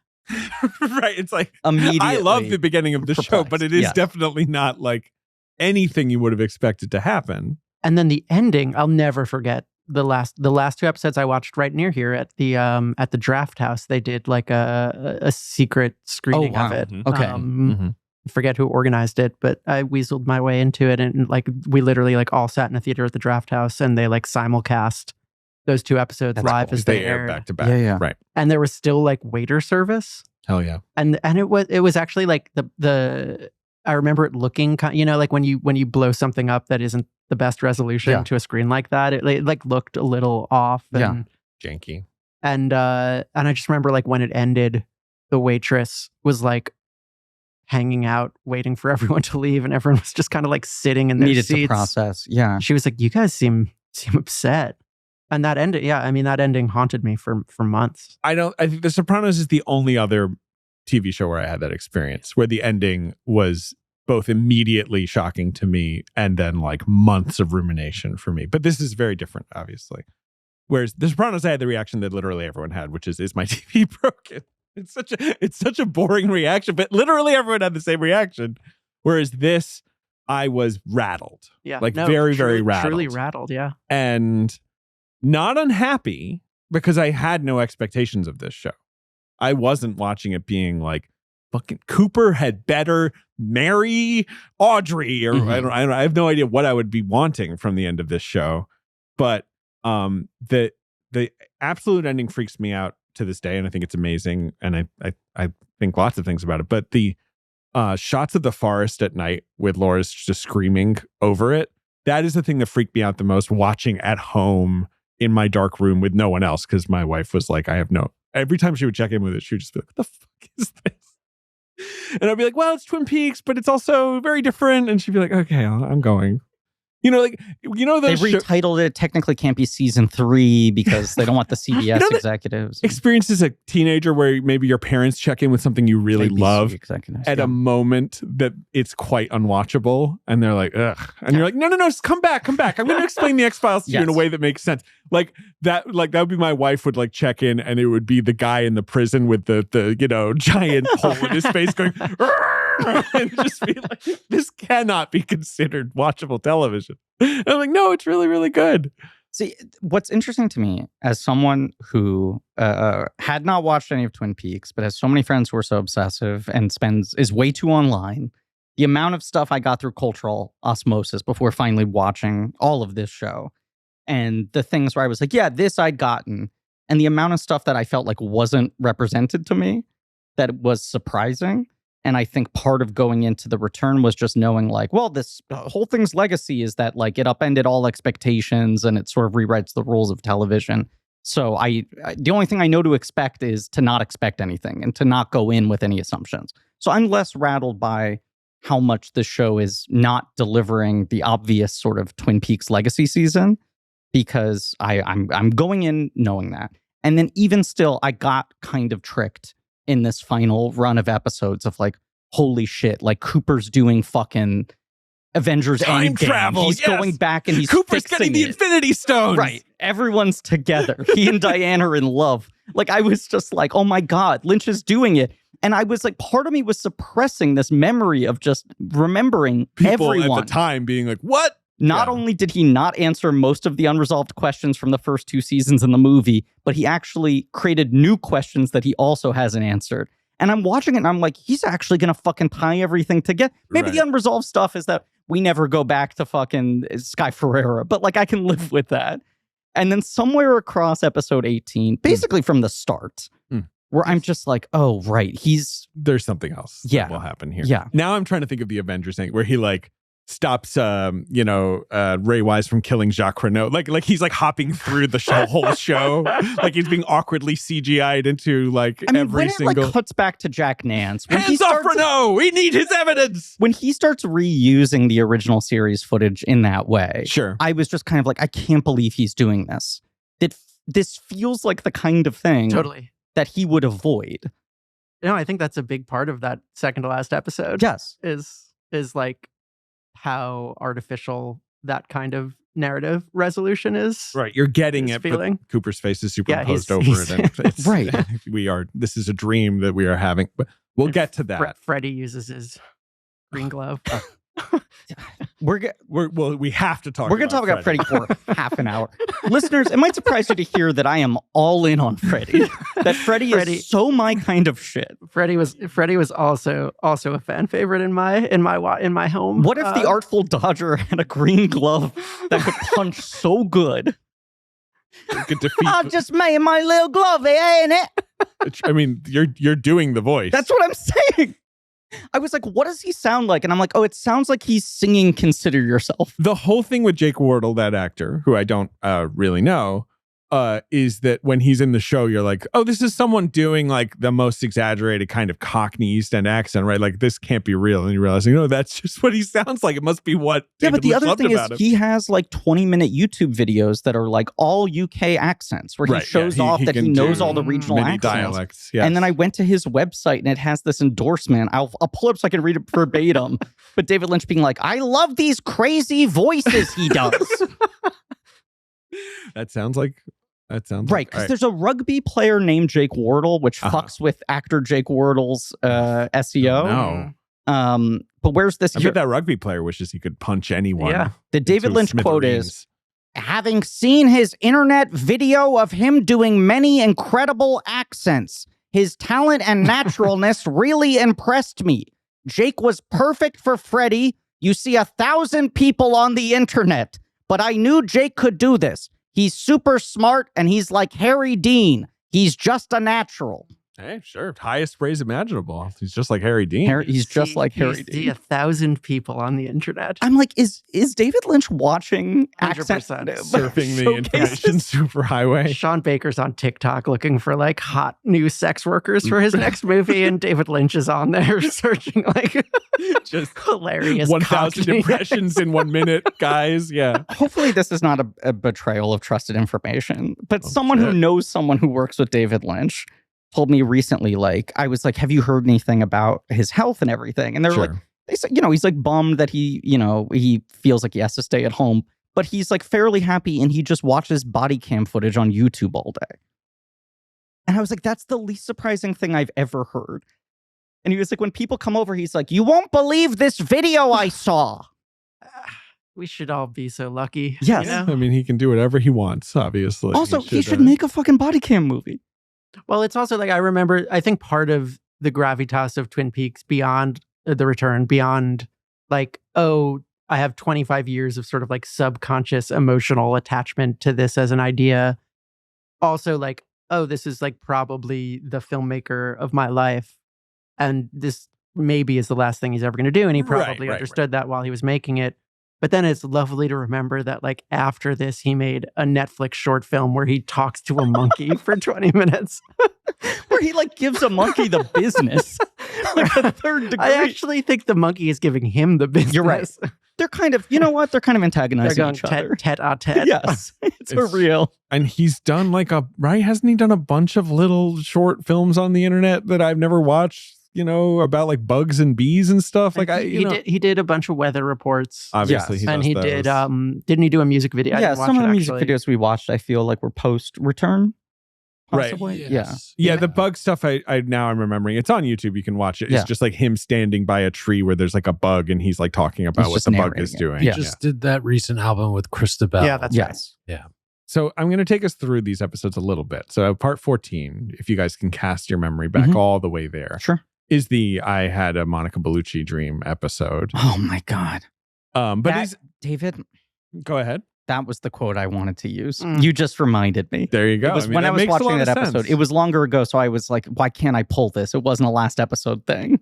Right. It's like Immediately I love the beginning of the show, but it is Yes. definitely not like anything you would have expected to happen. And then the ending, I'll never forget. The last two episodes I watched right near here at the Draft House, they did like a secret screening wow. of it. Mhm. Okay. Mhm. forget who organized it, but I weaseled my way into it, and like we literally like all sat in a theater at the Draft House, and they like simulcast those 2 episodes That's live cool. as They they air aired. back to back. Yeah. Right. And there was still like waiter service, Hell yeah. and it was actually like the I remember it looking like when you blow something up that isn't the best resolution to a screen like that, it like looked a little off. And, Janky. And I just remember like when it ended, the waitress was like hanging out, waiting for everyone to leave, and everyone was just kind of like sitting in their Needed seats. to process. Yeah. She was like, "You guys seem upset," and that ended. Yeah, I mean that ending haunted me for months. I think The Sopranos is the only other TV show where I had that experience, where the ending was both immediately shocking to me and then like months of rumination for me. But this is very different, obviously. Whereas The Sopranos, I had the reaction that literally everyone had, which is my TV broken? It's such a boring reaction, but literally everyone had the same reaction. Whereas this, I was rattled. Yeah, like very, very rattled. Truly rattled. Yeah, and not unhappy because I had no expectations of this show. I wasn't watching it being like, fucking Cooper had better marry Audrey, or I have no idea what I would be wanting from the end of this show. But the absolute ending freaks me out to this day, and I think it's amazing, and I think lots of things about it. But the shots of the forest at night with Laura's just screaming over it, that is the thing that freaked me out the most, watching at home in my dark room with no one else, because my wife was like, every time she would check in with it, she would just be like, what the fuck is this? And I'd be like, well, it's Twin Peaks, but it's also very different. And she'd be like, okay, I'm going. They retitled it. Technically can't be season 3 because they don't want the CBS executives. Experience as a teenager where maybe your parents check in with something you really ABC love executives, at a moment that it's quite unwatchable, and they're like, ugh. And you're like, no, just come back. I'm going to explain the X-Files to you in a way that makes sense. That would be my wife would like check in, and it would be the guy in the prison with the giant hole in his face going, and just be like, this cannot be considered watchable television. And I'm like, no, it's really, really good. See, what's interesting to me as someone who had not watched any of Twin Peaks, but has so many friends who are so obsessive and is way too online, the amount of stuff I got through cultural osmosis before finally watching all of this show, and the things where I was like, yeah, this I'd gotten, and the amount of stuff that I felt like wasn't represented to me, that was surprising. And I think part of going into The Return was just knowing like, well, this whole thing's legacy is that like it upended all expectations and it sort of rewrites the rules of television. So the only thing I know to expect is to not expect anything and to not go in with any assumptions. So I'm less rattled by how much the show is not delivering the obvious sort of Twin Peaks legacy season, because I'm going in knowing that. And then even still, I got kind of tricked in this final run of episodes of like, holy shit, like Cooper's doing fucking Avengers Time Endgame. travel, He's going back and he's Cooper's fixing getting the it. Infinity Stones. Right. Everyone's together. He and Diane are in love. Like, I was just like, oh my God, Lynch is doing it. And I was like, part of me was suppressing this memory of just remembering People everyone. at the time being like, what? Not only did he not answer most of the unresolved questions from the first 2 seasons in the movie, but he actually created new questions that he also hasn't answered. And I'm watching it and I'm like, he's actually going to fucking tie everything together. Maybe the unresolved stuff is that we never go back to fucking Sky Ferreira, but like I can live with that. And then somewhere across episode 18, basically from the start, where I'm just like, oh, right, there's something else that will happen here. Yeah. Now I'm trying to think of the Avengers thing where he like stops Ray Wise from killing Jacques Renault. Like he's like hopping through the whole show. Like he's being awkwardly CGI'd into like every single. Like cuts back to Jack Nance. When Hands off Renault! We need his evidence! When he starts reusing the original series footage in that way, sure, I was just kind of like, I can't believe he's doing this. This feels like the kind of thing that he would avoid. No, I think that's a big part of that second to last episode. Yes. Is like how artificial that kind of narrative resolution is. Right. You're getting it, feeling. But Cooper's face is superimposed over it. And it's, right. This is a dream that we are having. But we'll get to that. Freddie uses his green glove. we have to talk. We're going to talk about Freddie for half an hour. Listeners, it might surprise you to hear that I am all in on Freddie. That Freddie is so my kind of shit. Freddie was also a fan favorite in my home. What if the Artful Dodger had a green glove that could punch so good? Could defeat I just made my little glove, ain't it? I mean, you're doing the voice. That's what I'm saying. I was like, what does he sound like? And I'm like, oh, it sounds like he's singing Consider Yourself. The whole thing with Jake Wardle, that actor, who I don't really know, is that when he's in the show, you're like, oh, this is someone doing like the most exaggerated kind of Cockney East End accent, right? Like, this can't be real. And you realize, no, that's just what he sounds like. It must be what Yeah, David but the Lynch other thing loved about is him. he has like 20-minute YouTube videos that are like all UK accents where he shows off that he knows all the regional many accents. dialects. Yes. And then I went to his website and it has this endorsement. I'll pull it up so I can read it verbatim. But David Lynch being like, I love these crazy voices he does. That sounds right. Because there's a rugby player named Jake Wardle, which fucks with actor Jake Wardle's SEO. No. But where's this? I bet that rugby player wishes he could punch anyone. Yeah. The David into Lynch quote smithereens. is, having seen his internet video of him doing many incredible accents, his talent and naturalness really impressed me. Jake was perfect for Freddie. You see 1,000 people on the internet, but I knew Jake could do this. He's super smart and he's like Harry Dean. He's just a natural. Hey, sure. Highest praise imaginable. He's just like Harry Dean. He's just like Harry See Dean. 1,000 people on the internet. I'm like, is David Lynch watching 100%. Surfing the information superhighway. Sean Baker's on TikTok looking for like hot new sex workers for his next movie, and David Lynch is on there searching like Just hilarious 1,000 Cockney impressions in 1 minute, guys. Yeah. Hopefully this is not a betrayal of trusted information, but someone who shit. knows someone who works with David Lynch told me recently, like, I was like, have you heard anything about his health and everything? And they're like, they said, he's like bummed that he feels like he has to stay at home, but he's like fairly happy and he just watches body cam footage on YouTube all day. And I was like, that's the least surprising thing I've ever heard. And he was like, when people come over, he's like, you won't believe this video I saw. We should all be so lucky. Yes. You know? I mean, he can do whatever he wants, obviously. Also, he should make a fucking body cam movie. Well, it's also like, I think part of the gravitas of Twin Peaks beyond The Return, beyond like, oh, I have 25 years of sort of like subconscious emotional attachment to this as an idea. Also like, oh, this is like probably the filmmaker of my life. And this maybe is the last thing he's ever going to do. And he probably understood that while he was making it. But then it's lovely to remember that, like, after this, he made a Netflix short film where he talks to a monkey for 20 minutes. Where he, like, gives a monkey the business. Like a third degree. I actually think the monkey is giving him the business. You're right. They're kind of, you know what? They're kind of antagonizing They're going each other. tete-a-tete. Yes. It's a real. And he's done like hasn't he done a bunch of little short films on the internet that I've never watched? About like bugs and bees and stuff. Like he did a bunch of weather reports. Obviously, Yes. he and does he those. did. Didn't he do a music video? I Yeah, didn't watch some of it, the music actually. videos we watched, I feel like were post-return. Right. Possibly. Yeah, the bug stuff I'm remembering. It's on YouTube. You can watch it. It's Yeah. just like him standing by a tree where there's like a bug and he's like talking about He's what just the bug narrating is it. doing. Yeah. Just did that recent album with Christabel. Yeah, that's right. Yes. So I'm going to take us through these episodes a little bit. So part 14, if you guys can cast your memory back Mhm. all the way there, Sure. is the I had a Monica Bellucci dream episode. Oh, my God. But David, go ahead. that was the quote I wanted to use. Mm. You just reminded me. There you go. It was I mean, when that I was makes a watching lot that of episode. sense. It was longer ago, so I was like, why can't I pull this? It wasn't a last episode thing.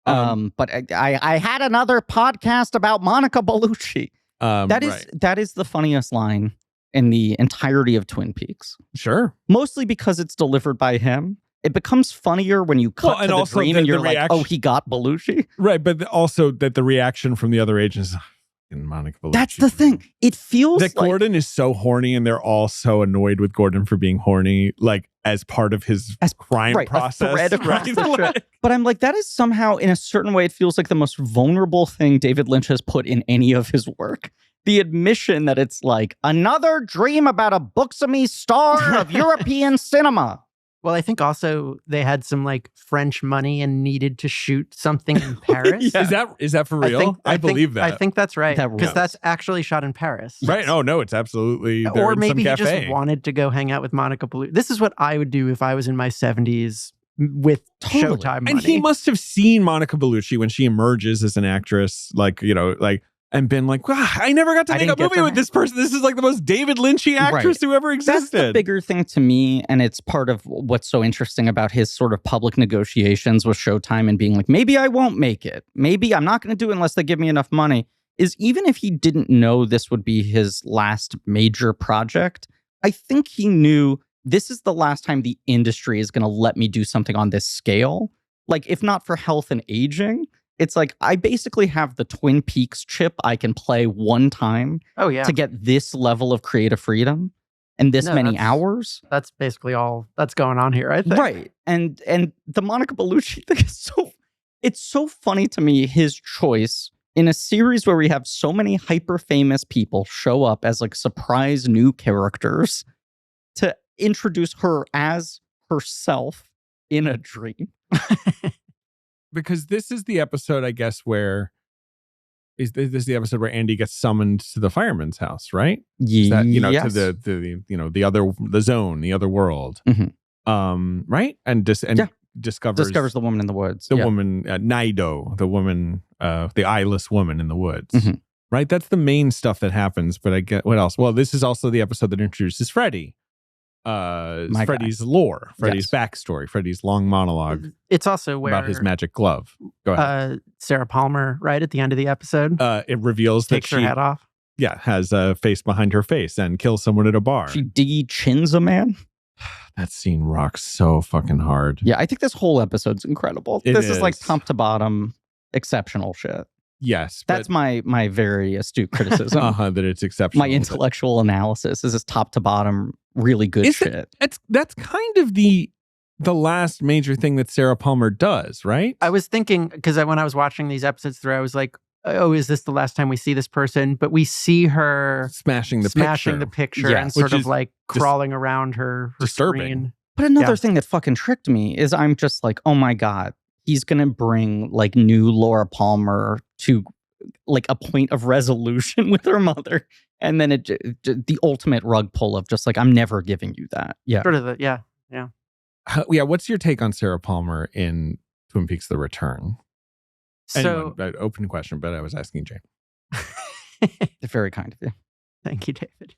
But I had another podcast about Monica Bellucci. That is the funniest line in the entirety of Twin Peaks. Sure. Mostly because it's delivered by him. It becomes funnier when you cut Well, and to the also dream the and you're like, reaction- oh, he got Belushi. Right. But also that the reaction from the other agents is Monica Bellucci. That's the thing. It feels That like Gordon is so horny and they're all so annoyed with Gordon for being horny, like as part of his crime right, a process. thread across right? the show. Like- But I'm like, that is somehow, in a certain way, it feels like the most vulnerable thing David Lynch has put in any of his work. The admission that it's like another dream about a booksome star of European cinema. Well, I think also they had some like French money and needed to shoot something in Paris. Yeah. Is that for real? I believe that. I think that's right. That Because rules. that's actually shot in Paris. Right? Oh no, it's absolutely. They're Or in maybe some he cafe. just wanted to go hang out with Monica Bellucci. This is what I would do if I was in my 70s with Totally. Showtime money. And he must have seen Monica Bellucci when she emerges as an actress, like, and been like, "Wow, I never got to I make a didn't get movie to with this person. This is like the most David Lynchy actress who ever That's the existed." bigger thing to me, and it's part of what's so interesting about his sort of public negotiations with Showtime and being like, maybe I won't make it. Maybe I'm not going to do it unless they give me enough money. Is even if he didn't know this would be his last major project, I think he knew this is the last time the industry is going to let me do something on this scale. Like, if not for health and aging, it's like I basically have the Twin Peaks chip I can play one time Oh, yeah. to get this level of creative freedom and this No, many that's- hours. That's basically all that's going on here, I think. Right. And the Monica Bellucci thing is it's so funny to me, his choice in a series where we have so many hyper famous people show up as like surprise new characters to introduce her as herself in a dream. Because this is the episode, I guess, where this is the episode where Andy gets summoned to the fireman's house, right? Is that, Yes. to the zone, the other world. Mhm. Right? And Yeah. discovers the woman in the woods. the Yeah. woman, Nido, the woman, the eyeless woman in the woods. Mhm. Right? That's the main stuff that happens. But I get what else? Well, this is also the episode that introduces Freddie. My Freddie's lore, Freddie's Yes. backstory, Freddie's long monologue It's also where about his magic glove. Go ahead. Sarah Palmer, right at the end of the episode, It reveals that takes her she head off. has a face behind her face and kills someone at a bar. She de-chins a man. That scene rocks so fucking hard. Yeah, I think this whole episode's incredible. It This is like is. top to bottom exceptional shit. Yes. That's my very astute criticism. that it's exceptional. My intellectual analysis is this top to bottom really good Is shit. That's kind of the last major thing that Sarah Palmer does, right? I was thinking, because when I was watching these episodes through, I was like, oh, is this the last time we see this person? But we see her Smashing the picture Yes. and sort Which of is like crawling around her disturbing. screen. But another Yeah. thing that fucking tricked me is I'm just like, oh my God, he's going to bring like new Laura Palmer to like a point of resolution with her mother. And then the ultimate rug pull of just like, I'm never giving you that. Yeah. Sort of the, yeah. Yeah. What's your take on Sarah Palmer in Twin Peaks: The Return? So, Anyone, open question, but I was asking Jane. Very kind of you. thank you, David.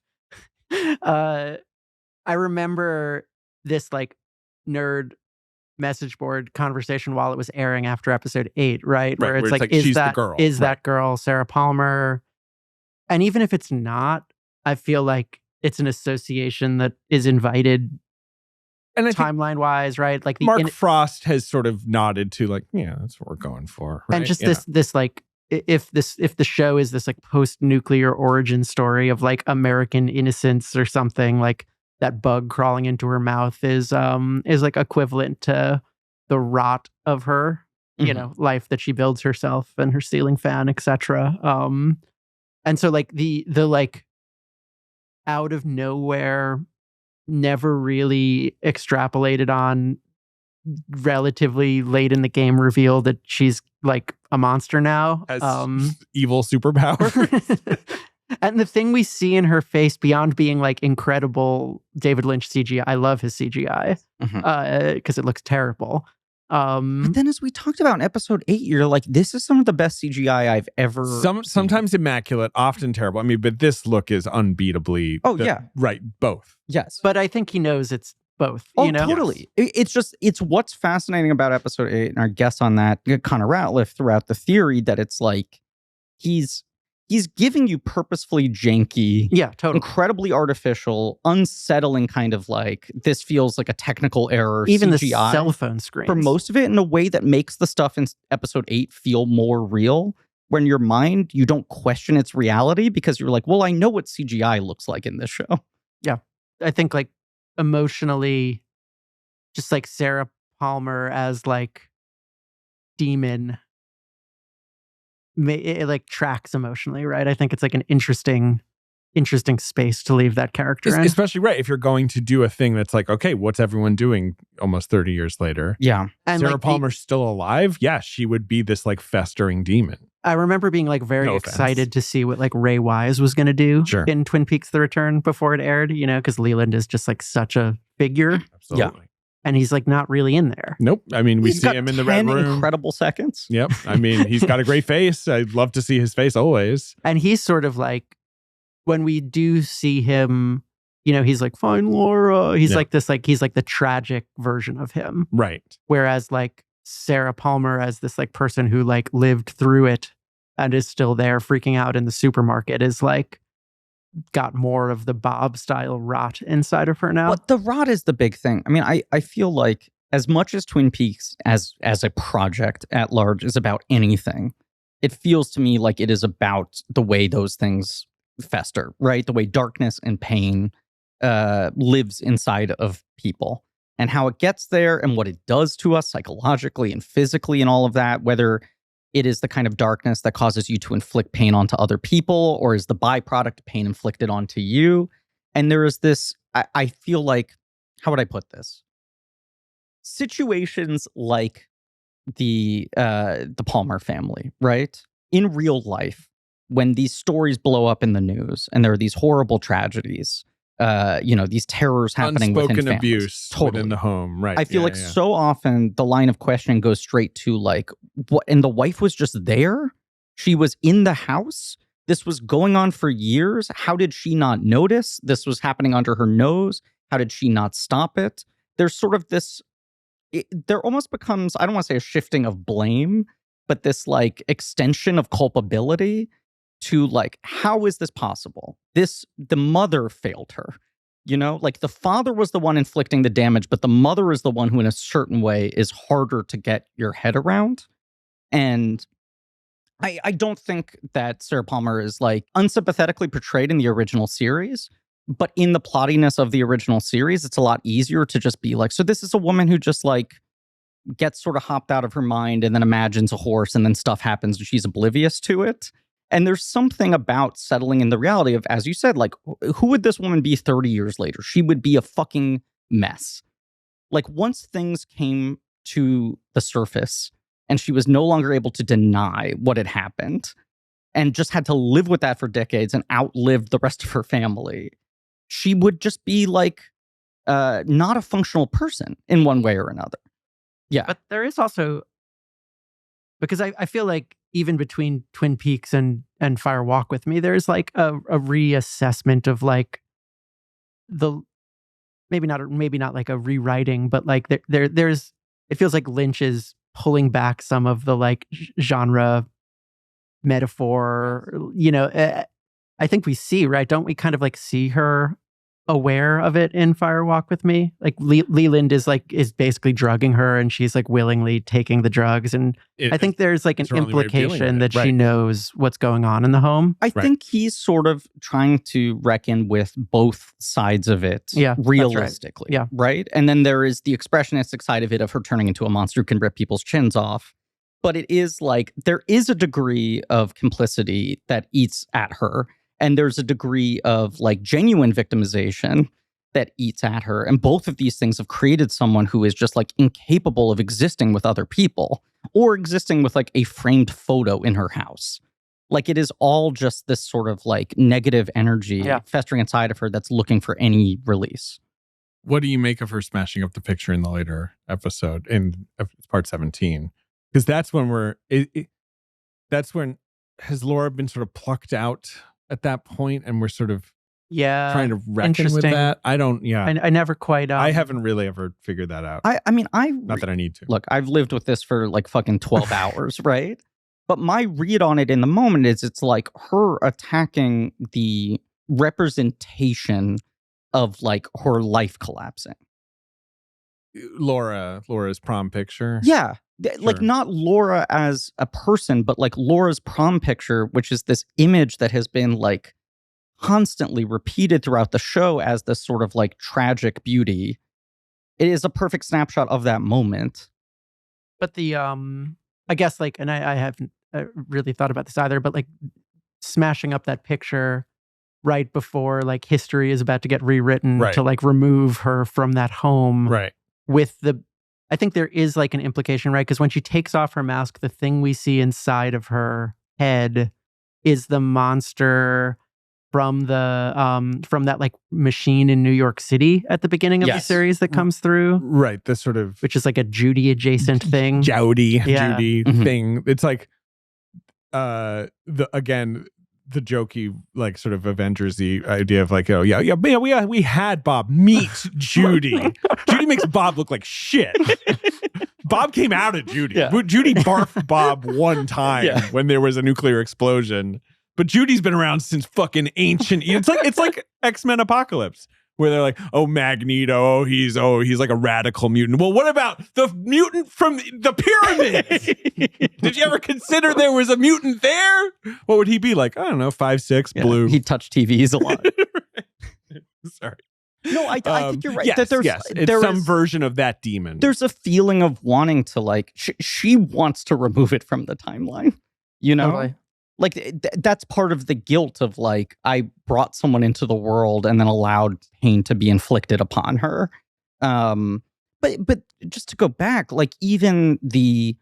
I remember this like nerd message board conversation while it was airing after episode 8, right? Where it's like, she's the girl. is Right. that girl Sarah Palmer? And even if it's not, I feel like it's an association that is invited And I think timeline wise, right? Like Mark Frost has sort of nodded to like, yeah, that's what we're going for. Right? and just Yeah. this like if the show is this like post-nuclear origin story of like American innocence or something, like that bug crawling into her mouth is like equivalent to the rot of her Mhm. life that she builds herself and her ceiling fan, etc. And so like the like out of nowhere, never really extrapolated on, relatively late in the game reveal that she's like a monster now. Has evil superpower. And the thing we see in her face beyond being like incredible David Lynch CGI, I love his CGI because it looks terrible. But then, as we talked about in episode 8, you're like, this is some of the best CGI I've ever seen. Sometimes immaculate, often terrible. I mean, but this look is unbeatably. Oh, yeah. Right. Both. Yes. But I think he knows it's both. Oh, you know? totally. It's what's fascinating about episode 8, and our guess on that, Connor Ratliff, throughout the theory that it's like he's giving you purposefully janky, Yeah, totally. incredibly artificial, unsettling kind of like, this feels like a technical error Even CGI the cell phone screen. for most of it in a way that makes the stuff in episode 8 feel more real. When your mind, you don't question its reality because you're like, well, I know what CGI looks like in this show. I think like emotionally, just like Sarah Palmer as like demon, it like tracks emotionally, right? I think it's like an interesting interesting space to leave that character in. Especially, right, if you're going to do a thing that's like, okay, what's everyone doing almost 30 years later? Yeah. And Sarah like, Palmer's still alive? Yeah, she would be this like festering demon. I remember being like very No offense. excited to see what like Ray Wise was going to do Sure. in Twin Peaks: The Return before it aired, you know, because Leland is just like such a figure Absolutely. and he's like not really in there. Nope. I mean, we He's see got him in the 10 red room. incredible seconds. Yep. I mean, he's got a great face. I'd love to see his face always. And he's sort of like, when we do see him, you know, he's like, "Fine, Laura." He's Yeah. like this, like, he's like the tragic version of him. Right. Whereas like Sarah Palmer as this like person who like lived through it and is still there freaking out in the supermarket is like got more of the Bob style rot inside of her now. But the rot is the big thing. I mean, I feel like as much as Twin Peaks as a project at large is about anything, it feels to me like it is about the way those things fester, right? The way darkness and pain lives inside of people and how it gets there and what it does to us psychologically and physically and all of that, whether it is the kind of darkness that causes you to inflict pain onto other people or is the byproduct of pain inflicted onto you. And there is this, I feel like, how would I put this? Situations like the Palmer family, right? In real life, when these stories blow up in the news and there are these horrible tragedies, you know, these terrors happening within Unspoken families. abuse within the home. Right. I feel like so often the line of questioning goes straight to like, what? And the wife was just there? She was in the house? This was going on for years? How did she not notice? This was happening under her nose? How did she not stop it? There's sort of this, there almost becomes, I don't want to say a shifting of blame, but this like extension of culpability to like, how is this possible? The mother failed her, you know, like the father was the one inflicting the damage, but the mother is the one who in a certain way is harder to get your head around. And I don't think that Sarah Palmer is like unsympathetically portrayed in the original series, but in the plottiness of the original series, it's a lot easier to just be like, so this is a woman who just like gets sort of hopped out of her mind and then imagines a horse and then stuff happens and she's oblivious to it. And there's something about settling in the reality of, as you said, like, who would this woman be 30 years later? She would be a fucking mess. Like, once things came to the surface and she was no longer able to deny what had happened and just had to live with that for decades and outlived the rest of her family, she would just be like not a functional person in one way or another. Yeah. But there is also, because I feel like even between Twin Peaks and Fire Walk with Me, there's like a reassessment of like the maybe not like a rewriting, but like there's it feels like Lynch is pulling back some of the like genre metaphor, you know. I think we see, right? Don't we kind of like see her aware of it in Fire Walk with Me? Like Leland is basically drugging her and she's like willingly taking the drugs. And I think there's like an implication that she knows what's going on in the home. I think he's sort of trying to reckon with both sides of it realistically. Yeah. Right. And then there is the expressionistic side of it of her turning into a monster who can rip people's chins off. But it is like there is a degree of complicity that eats at her. And there's a degree of like genuine victimization that eats at her. And both of these things have created someone who is just like incapable of existing with other people or existing with like a framed photo in her house. Like it is all just this sort of like negative energy festering inside of her that's looking for any release. What do you make of her smashing up the picture in the later episode in part 17? Because that's when that's when has Laura been sort of plucked out at that point, and we're sort of trying to reckon with that. I don't. Yeah, I never quite. I haven't really ever figured that out. I mean, not that I need to. Look, I've lived with this for like fucking 12 hours, right? But my read on it in the moment is it's like her attacking the representation of like her life collapsing. Laura's prom picture. Yeah. Like not Laura as a person, but like Laura's prom picture, which is this image that has been like constantly repeated throughout the show as this sort of like tragic beauty. It is a perfect snapshot of that moment. But the, I guess like, and I haven't really thought about this either, but like smashing up that picture right before like history is about to get rewritten Right. to like remove her from that home Right. with I think there is like an implication, right? Because when she takes off her mask, the thing we see inside of her head is the monster from that like machine in New York City at the beginning of the Yes. series that comes through, Right. The sort of which is like a Judy adjacent thing. Jowdy Yeah. Judy Mhm. thing. It's like the jokey like sort of Avengers-y idea of like, oh yeah, we had Bob meet Judy. Judy makes Bob look like shit. Bob came out of Judy. Yeah. Judy barfed Bob one time Yeah. when there was a nuclear explosion. But Judy's been around since fucking ancient. It's like X-Men Apocalypse, where they're like, oh, Magneto, he's like a radical mutant. Well, what about the mutant from the pyramids? Did you ever consider there was a mutant there? What would he be like? I don't know, 5'6", Yeah, blue. He touched TVs a lot. Sorry. No, I think you're right. Yes, that there's it's some version of that demon. There's a feeling of wanting to like she wants to remove it from the timeline. You know, Totally. like that's part of the guilt of like I brought someone into the world and then allowed pain to be inflicted upon her. But just to go back, like even the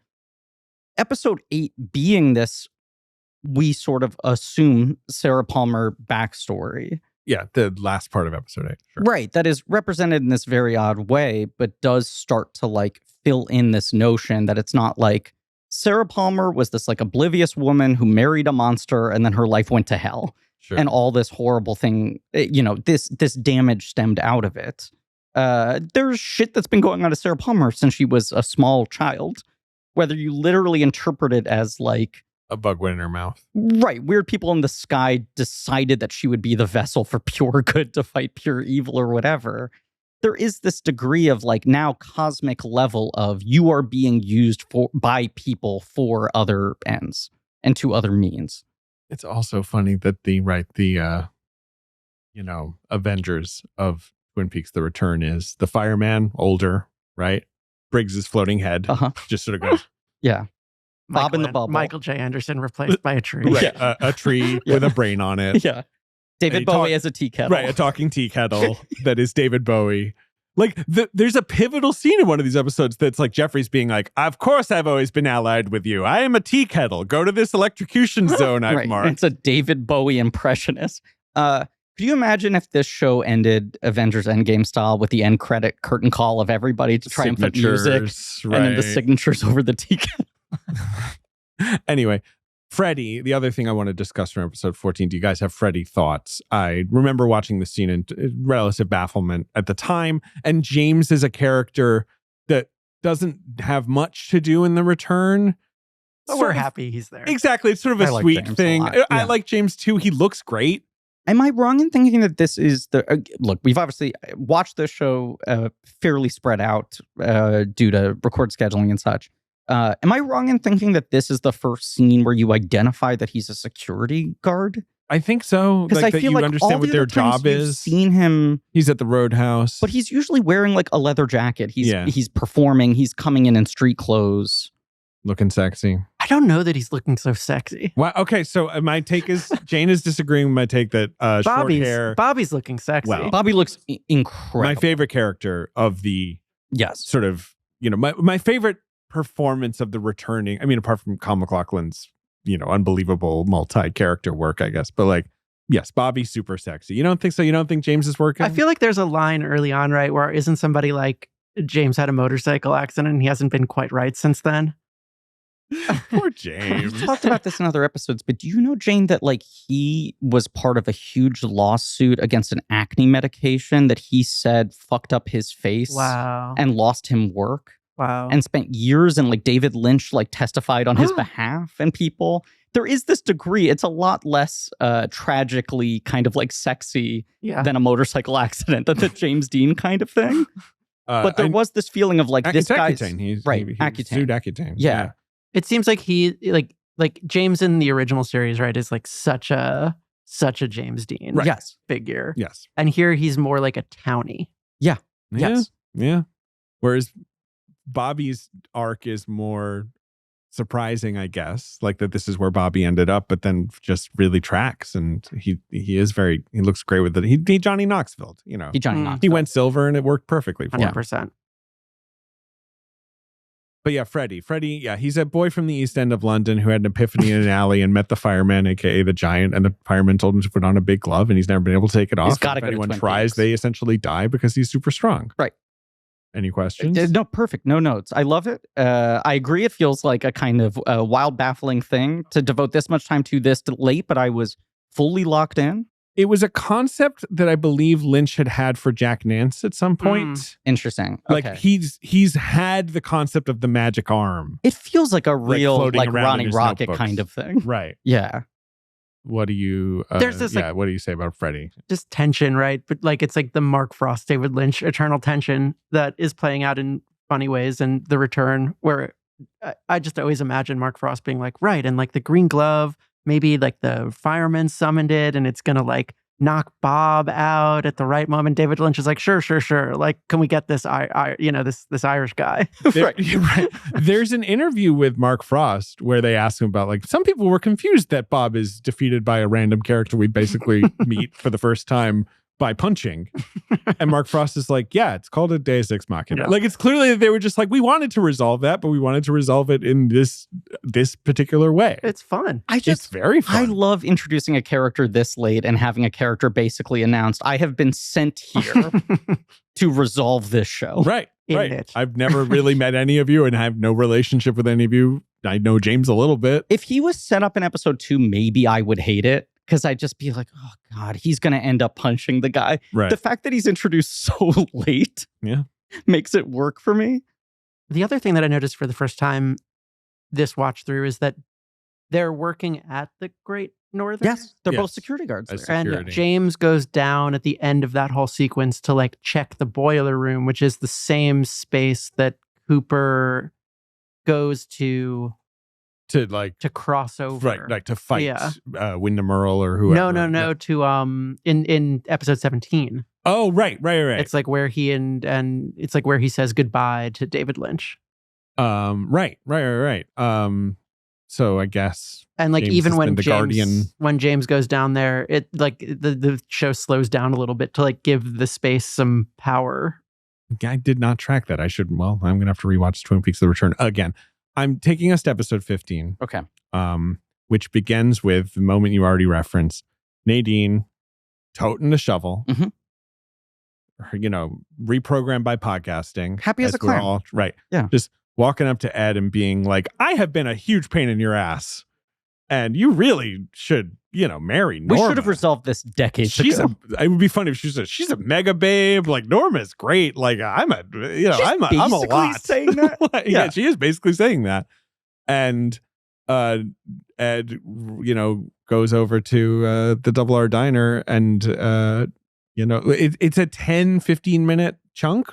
episode 8 being this, we sort of assume Sarah Palmer backstory. Yeah, the last part of episode 8. Sure. Right. That is represented in this very odd way, but does start to like fill in this notion that it's not like Sarah Palmer was this like oblivious woman who married a monster and then her life went to hell. Sure. And all this horrible thing, this damage stemmed out of it. There's shit that's been going on to Sarah Palmer since she was a small child, whether you literally interpret it as like, a bug went in her mouth. right, weird people in the sky decided that she would be the vessel for pure good to fight pure evil or whatever. There is this degree of like now cosmic level of you are being used by people for other ends and to other means. It's also funny that the Avengers of Twin Peaks: The Return is the fireman, older, right? Briggs's floating head just sort of goes, Yeah. Bob in the bubble. Michael J. Anderson replaced by a tree. right, a tree with a brain on it. Yeah. David Bowie as a tea kettle. Right, a talking tea kettle that is David Bowie. Like, there's a pivotal scene in one of these episodes that's like Jeffrey's being like, of course I've always been allied with you. I am a tea kettle. Go to this electrocution zone I've Right. marked. It's a David Bowie impressionist. Could you imagine if this show ended Avengers Endgame style with the end credit curtain call of everybody to triumphant music right. and then the signatures over the tea kettle? Anyway, Freddie, the other thing I want to discuss from episode 14, do you guys have Freddie thoughts? I remember watching the scene in relative bafflement at the time, and James is a character that doesn't have much to do in The Return. But we're happy he's there. Exactly. It's sort of a I like sweet James a thing. lot. I Yeah. like James too. He looks great. Am I wrong in thinking that this is the look? We've obviously watched this show fairly spread out due to record scheduling and such. Am I wrong in thinking that this is the first scene where you identify that he's a security guard? I think so. Because Like I that feel you like understand all what the their other times job you've is. seen him, He's at the Roadhouse. but he's usually wearing like a leather jacket. He's performing. He's coming in street clothes. looking sexy. I don't know that he's looking so sexy. Wow. Okay, so my take is Jane is disagreeing with my take that short hair. Bobby's looking sexy. Wow. Bobby looks incredible. My favorite character of the Yes. sort of, my favorite performance of the returning, I mean, apart from Kyle MacLachlan's, unbelievable multi-character work, I guess. But like, yes, Bobby's super sexy. You don't think so? You don't think James is working? I feel like there's a line early on, right, where isn't somebody like, James had a motorcycle accident and he hasn't been quite right since then? Poor We James. talked about this in other episodes, but do you know, Jane, that like he was part of a huge lawsuit against an acne medication that he said fucked up his face Wow. and lost him work Wow. and spent years and like David Lynch like testified on his behalf and people. There is this degree. It's a lot less tragically kind of like sexy yeah. than a motorcycle accident than the James Dean kind of thing. But there was this feeling of like this it's guy's Accutane. right, He Accutane. sued Accutane. Yeah. It seems like he like James in the original series, right, is like such a James Dean Right. Yes. figure. Yes. And here he's more like a townie. Yes. Yeah. Whereas Bobby's arc is more surprising, I guess, like that this is where Bobby ended up, but then just really tracks, and he looks great with it. He Johnny Knoxville, you know. He Johnny Mm. Knoxville. He went silver and it worked perfectly for him. 100%. But yeah, Freddie, yeah, he's a boy from the East End of London who had an epiphany in an alley and met the fireman, aka the Giant, and the fireman told him to put on a big glove, and he's never been able to take it off. He's gotta If go to anyone Twin tries, Peaks. they essentially die because he's super strong. Right. Any questions? No, perfect. No notes. I love it. I agree. It feels like a kind of wild, baffling thing to devote this much time to this late, but I was fully locked in. It was a concept that I believe Lynch had for Jack Nance at some point. Interesting. Like Okay. he's had the concept of the magic arm. It feels like a real, floating like around in Ronnie his Rocket notebooks. kind of thing. Right. Yeah. What do you There's this, like- what do you say about Freddie? Just tension, right? But like it's like the Mark Frost, David Lynch eternal tension that is playing out in funny ways, and The Return, where I just always imagine Mark Frost being like, right, and like the green glove, maybe like the fireman summoned it and it's gonna like knock Bob out at the right moment. David Lynch is like, sure. Like, can we get this this Irish guy? Right. There's an interview with Mark Frost where they ask him about, like, some people were confused that Bob is defeated by a random character we basically meet for the first time by punching. And Mark Frost is like, yeah, it's called a Deus Ex Machina. Yeah. Like, it's clearly that they were just like, we wanted to resolve that, but we wanted to resolve it in this particular way. It's fun. It's very fun. I love introducing a character this late and having a character basically announced, I have been sent here to resolve this show. Right. In Right. it. I've never really met any of you and have no relationship with any of you. I know James a little bit. If he was set up in episode 2, maybe I would hate it because I'd just be like, oh God, he's going to end up punching the guy. Right. The fact that he's introduced so late makes it work for me. The other thing that I noticed for the first time this watch through is that they're working at the Great Northern. Yes, they're both Yes. security guards. As there. And security. James goes down at the end of that whole sequence to like check the boiler room, which is the same space that Cooper goes to to cross over. right, like to fight Yeah. Wyndham Earl or whoever. No, to in episode 17. Oh, right. It's like where he and it's like where he says goodbye to David Lynch. Right. So I guess And like James even has when been the guardian. when James goes down there, it like the show slows down a little bit to like give the space some power. I did not track that. I'm gonna have to rewatch Twin Peaks: The Return again. I'm taking us to episode 15. Okay. Which begins with the moment you already referenced, Nadine toting the shovel. Mhm. Reprogrammed by podcasting. Happy as a we're clam. all- right. Yeah. Just walking up to Ed and being like, I have been a huge pain in your ass. And you really should, marry Norma. We should have resolved this decades ago. It would be funny if she's a mega babe. Like, Norma's great. Like, I'm a basically lot. saying that. yeah, Yeah. she is basically saying that. And Ed, goes over to the Double R Diner and, it's a 10 minute chunk,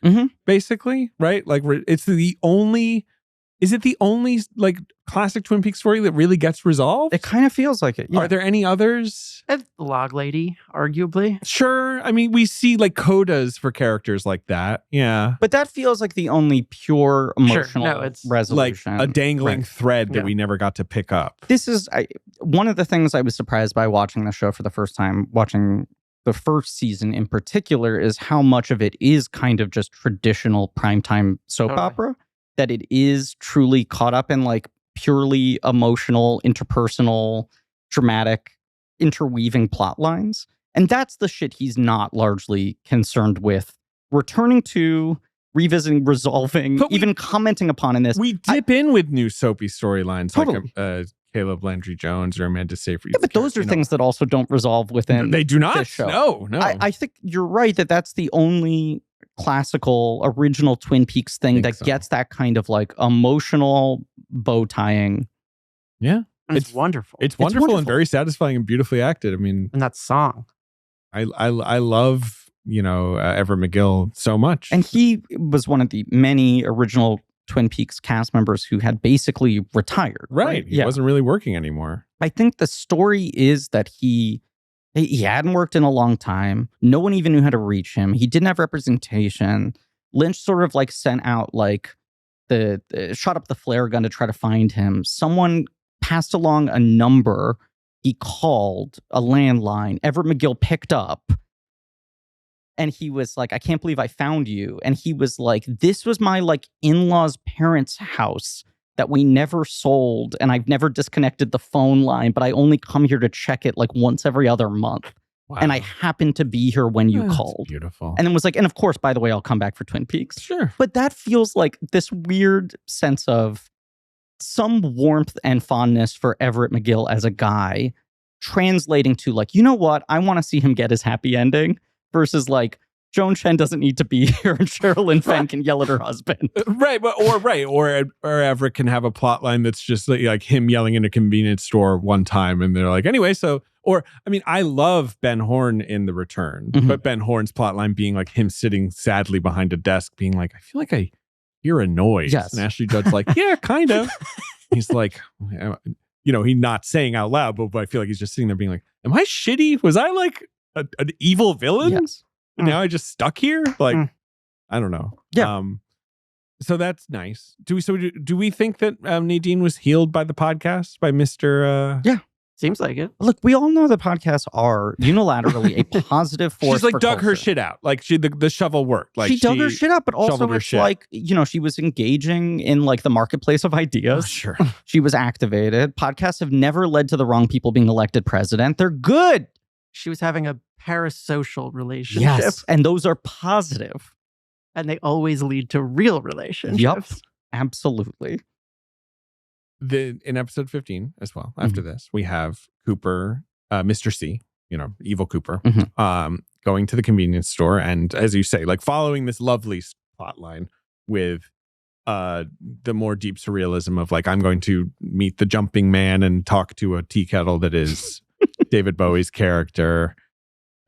Mhm. basically, right? Like, is it the only like classic Twin Peaks story that really gets resolved? It kind of feels like it. Yeah. Are there any others? And the Log Lady, arguably. Sure. I mean, we see like codas for characters like that. Yeah. But that feels like the only pure emotional No, it's Like resolution. a dangling Right. thread that Yeah. we never got to pick up. This is one of the things I was surprised by watching the show for the first time, watching the first season in particular, is how much of it is kind of just traditional primetime soap Totally. opera, that it is truly caught up in like purely emotional, interpersonal, dramatic, interweaving plot lines. And that's the shit he's not largely concerned with returning to, revisiting, resolving, But even commenting upon in this. We dip in with new soapy storylines Totally. like Caleb Landry Jones or Amanda Seyfried. Yeah, but those are things that also don't resolve within they do not. this show. No. I think you're right that's the only classical original Twin Peaks thing Think that so. gets that kind of like emotional bow tying. Yeah. And it's It's- wonderful. It's wonderful, wonderful. and very satisfying and beautifully acted. I mean, and that song. I love, Everett McGill so much. And he was one of the many original Twin Peaks cast members who had basically retired. right. He Yeah. wasn't really working anymore. I think the story is that he hadn't worked in a long time. No one even knew how to reach him. He didn't have representation. Lynch sort of like sent out like shot up the flare gun to try to find him. Someone passed along a number. He called a landline. Everett McGill picked up. And he was like, I can't believe I found you. And he was like, this was my like in-laws' parents' house that we never sold. And I've never disconnected the phone line, but I only come here to check it like once every other month. Wow. And I happened to be here when you That's called. Beautiful. And then was like, and of course, by the way, I'll come back for Twin Peaks. Sure. But that feels like this weird sense of some warmth and fondness for Everett McGill as a guy translating to like, you know what? I want to see him get his happy ending versus like, Joan Chen doesn't need to be here and Sherilyn Fenn can yell at her husband. Right, or Everett can have a plot line that's just like him yelling in a convenience store one time, and they're like, anyway, so. Or I mean, I love Ben Horne in The Return, but Ben Horne's plot line being like him sitting sadly behind a desk, being like, I feel like I hear a noise. Yes. And Ashley Judd's like, yeah, kind of. He's like, you know, he's not saying out loud, but I feel like he's just sitting there being like, am I shitty? Was I like an evil villain? Yes. And now I just stuck here? Like, I don't know. Yeah. So that's nice. Do we think that Nadine was healed by the podcast, by Mr. Yeah. Seems like it. Look, we all know that podcasts are unilaterally a positive force. She's like for dug her culture. shit out. Like the shovel worked. Like she dug her shit out, but also shoveled her it's shit. like, you know, she was engaging in like the marketplace of ideas. Oh, sure. She was activated. Podcasts have never led to the wrong people being elected president. They're good. She was having a parasocial relationship. Yes. And those are positive. And they always lead to real relationships. Yup. Absolutely. In episode 15 as well, after this, we have Cooper, Mr. C, you know, evil Cooper, going to the convenience store. And as you say, like following this lovely plot line with the more deep surrealism of like, I'm going to meet the jumping man and talk to a tea kettle that is David Bowie's character.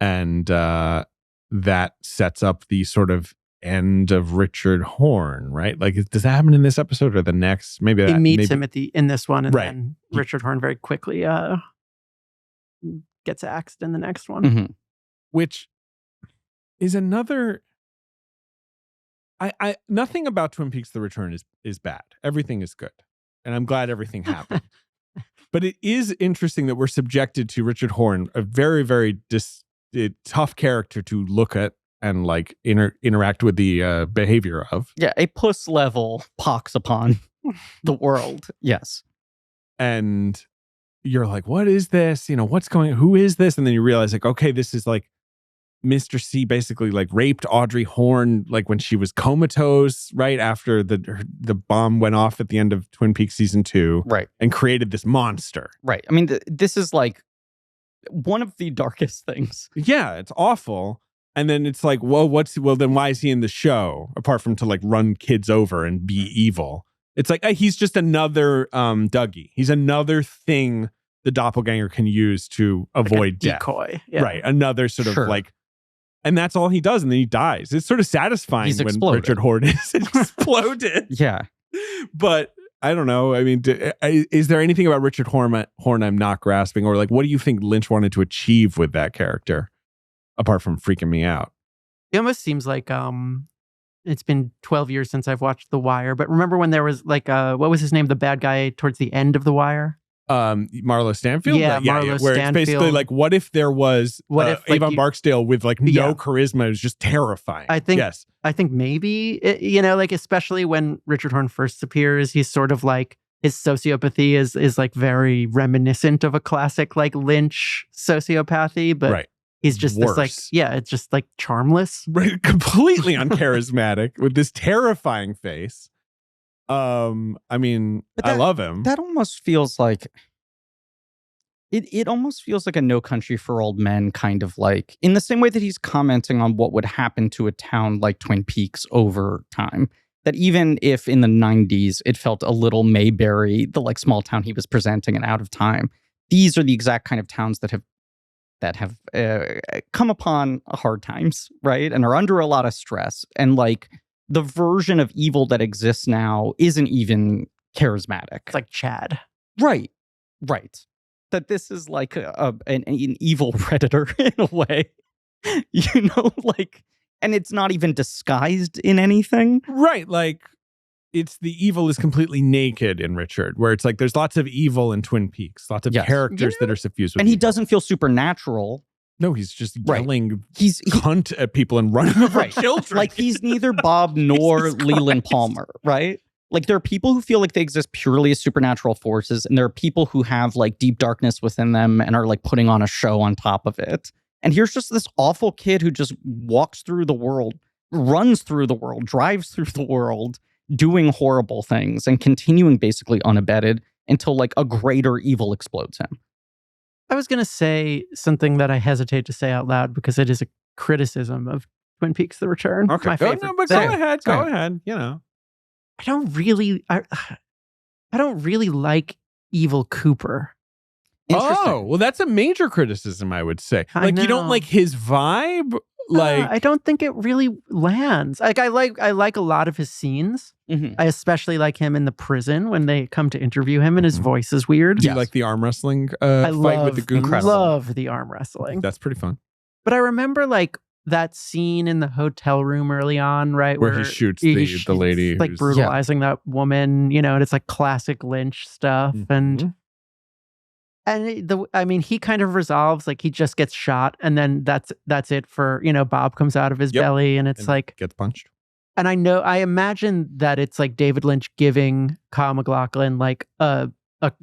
And that sets up the sort of end of Richard Horne, right? Like, does that happen in this episode or the next? Maybe He that, meets him in this one, and Right. then Richard Horne very quickly gets axed in the next one. which is another. I nothing about Twin Peaks: The Return is bad. Everything is good, and I'm glad everything happened. But it is interesting that we're subjected to Richard Horne, a very, very tough character to look at and like interact with the behavior of. Yeah, a puss level pox upon the world. Yes. And you're like, what is this? You know, who is this? And then you realize like, okay, this is like Mr. C basically like raped Audrey Horne like when she was comatose right after the bomb went off at the end of Twin Peaks season 2. Right. And created this monster. Right. I mean, this is like one of the darkest things. Yeah, it's awful. And then it's like, well, then why is he in the show apart from to like run kids over and be evil? It's like he's just another Dougie. He's another thing the doppelganger can use to avoid like a death. decoy. Yeah. Right. Another sort of like, and that's all he does. And then he dies. It's sort of satisfying He's when exploded. Richard Horne is exploded. Yeah. But I don't know. I mean, is there anything about Richard Horne I'm not grasping? Or like, what do you think Lynch wanted to achieve with that character? Apart from freaking me out. It almost seems like it's been 12 years since I've watched The Wire. But remember when there was like, what was his name? The bad guy towards the end of The Wire? Marlo Stanfield? Yeah, Marlo where it's basically Stanfield. like, what if there was Avon Barksdale with like no charisma? It was just terrifying. I think, yes. I think maybe, you know, like especially when Richard Horne first appears, he's sort of like, his sociopathy is like very reminiscent of a classic like Lynch sociopathy, but right. He's just Worse. this like, yeah, it's just like charmless. Right, completely uncharismatic with this terrifying face. I mean, I love him. That almost feels like it almost feels like a No Country for Old Men kind of like, in the same way that he's commenting on what would happen to a town like Twin Peaks over time. That even if in the 90s it felt a little Mayberry, the like small town he was presenting and out of time, these are the exact kind of towns that have come upon hard times, right? And are under a lot of stress. And like the version of evil that exists now isn't even charismatic. It's like Chad. Right. That this is like an evil predator in a way, you know, like, and it's not even disguised in anything. Right. Like it's the evil is completely naked in Richard, where it's like there's lots of evil in Twin Peaks, lots of Yes. characters that are suffused with And he evil. doesn't feel supernatural. No, he's just Right. yelling He's cunt at people and running over Right. children. like he's neither Bob nor Jesus Leland Christ. Palmer, right? Like there are people who feel like they exist purely as supernatural forces, and there are people who have like deep darkness within them and are like putting on a show on top of it. And here's just this awful kid who just walks through the world, runs through the world, drives through the world, doing horrible things and continuing basically unabated until like a greater evil explodes him. I was going to say something that I hesitate to say out loud because it is a criticism of Twin Peaks: The Return. Okay, My favorite. no, but Say go it. ahead. Say Go it. ahead. You know, I don't really like Evil Cooper. oh, well, that's a major criticism, I would say. I Like, you don't know. like his vibe? Like, I don't think it really lands. Like I like a lot of his scenes. Mhm. I especially like him in the prison when they come to interview him and his voice is weird. do you Yes. like the arm wrestling I fight love, with the goons? Incredible. love the arm wrestling. That's pretty fun. But I remember like that scene in the hotel room early on, right? Where he shoots the lady like who's- brutalizing that woman, you know, and it's like classic Lynch stuff. Mhm. And he kind of resolves, like he just gets shot and then that's it for, you know, Bob comes out of his Yep. belly and it's And like, gets punched. and I imagine that it's like David Lynch giving Kyle MacLachlan like a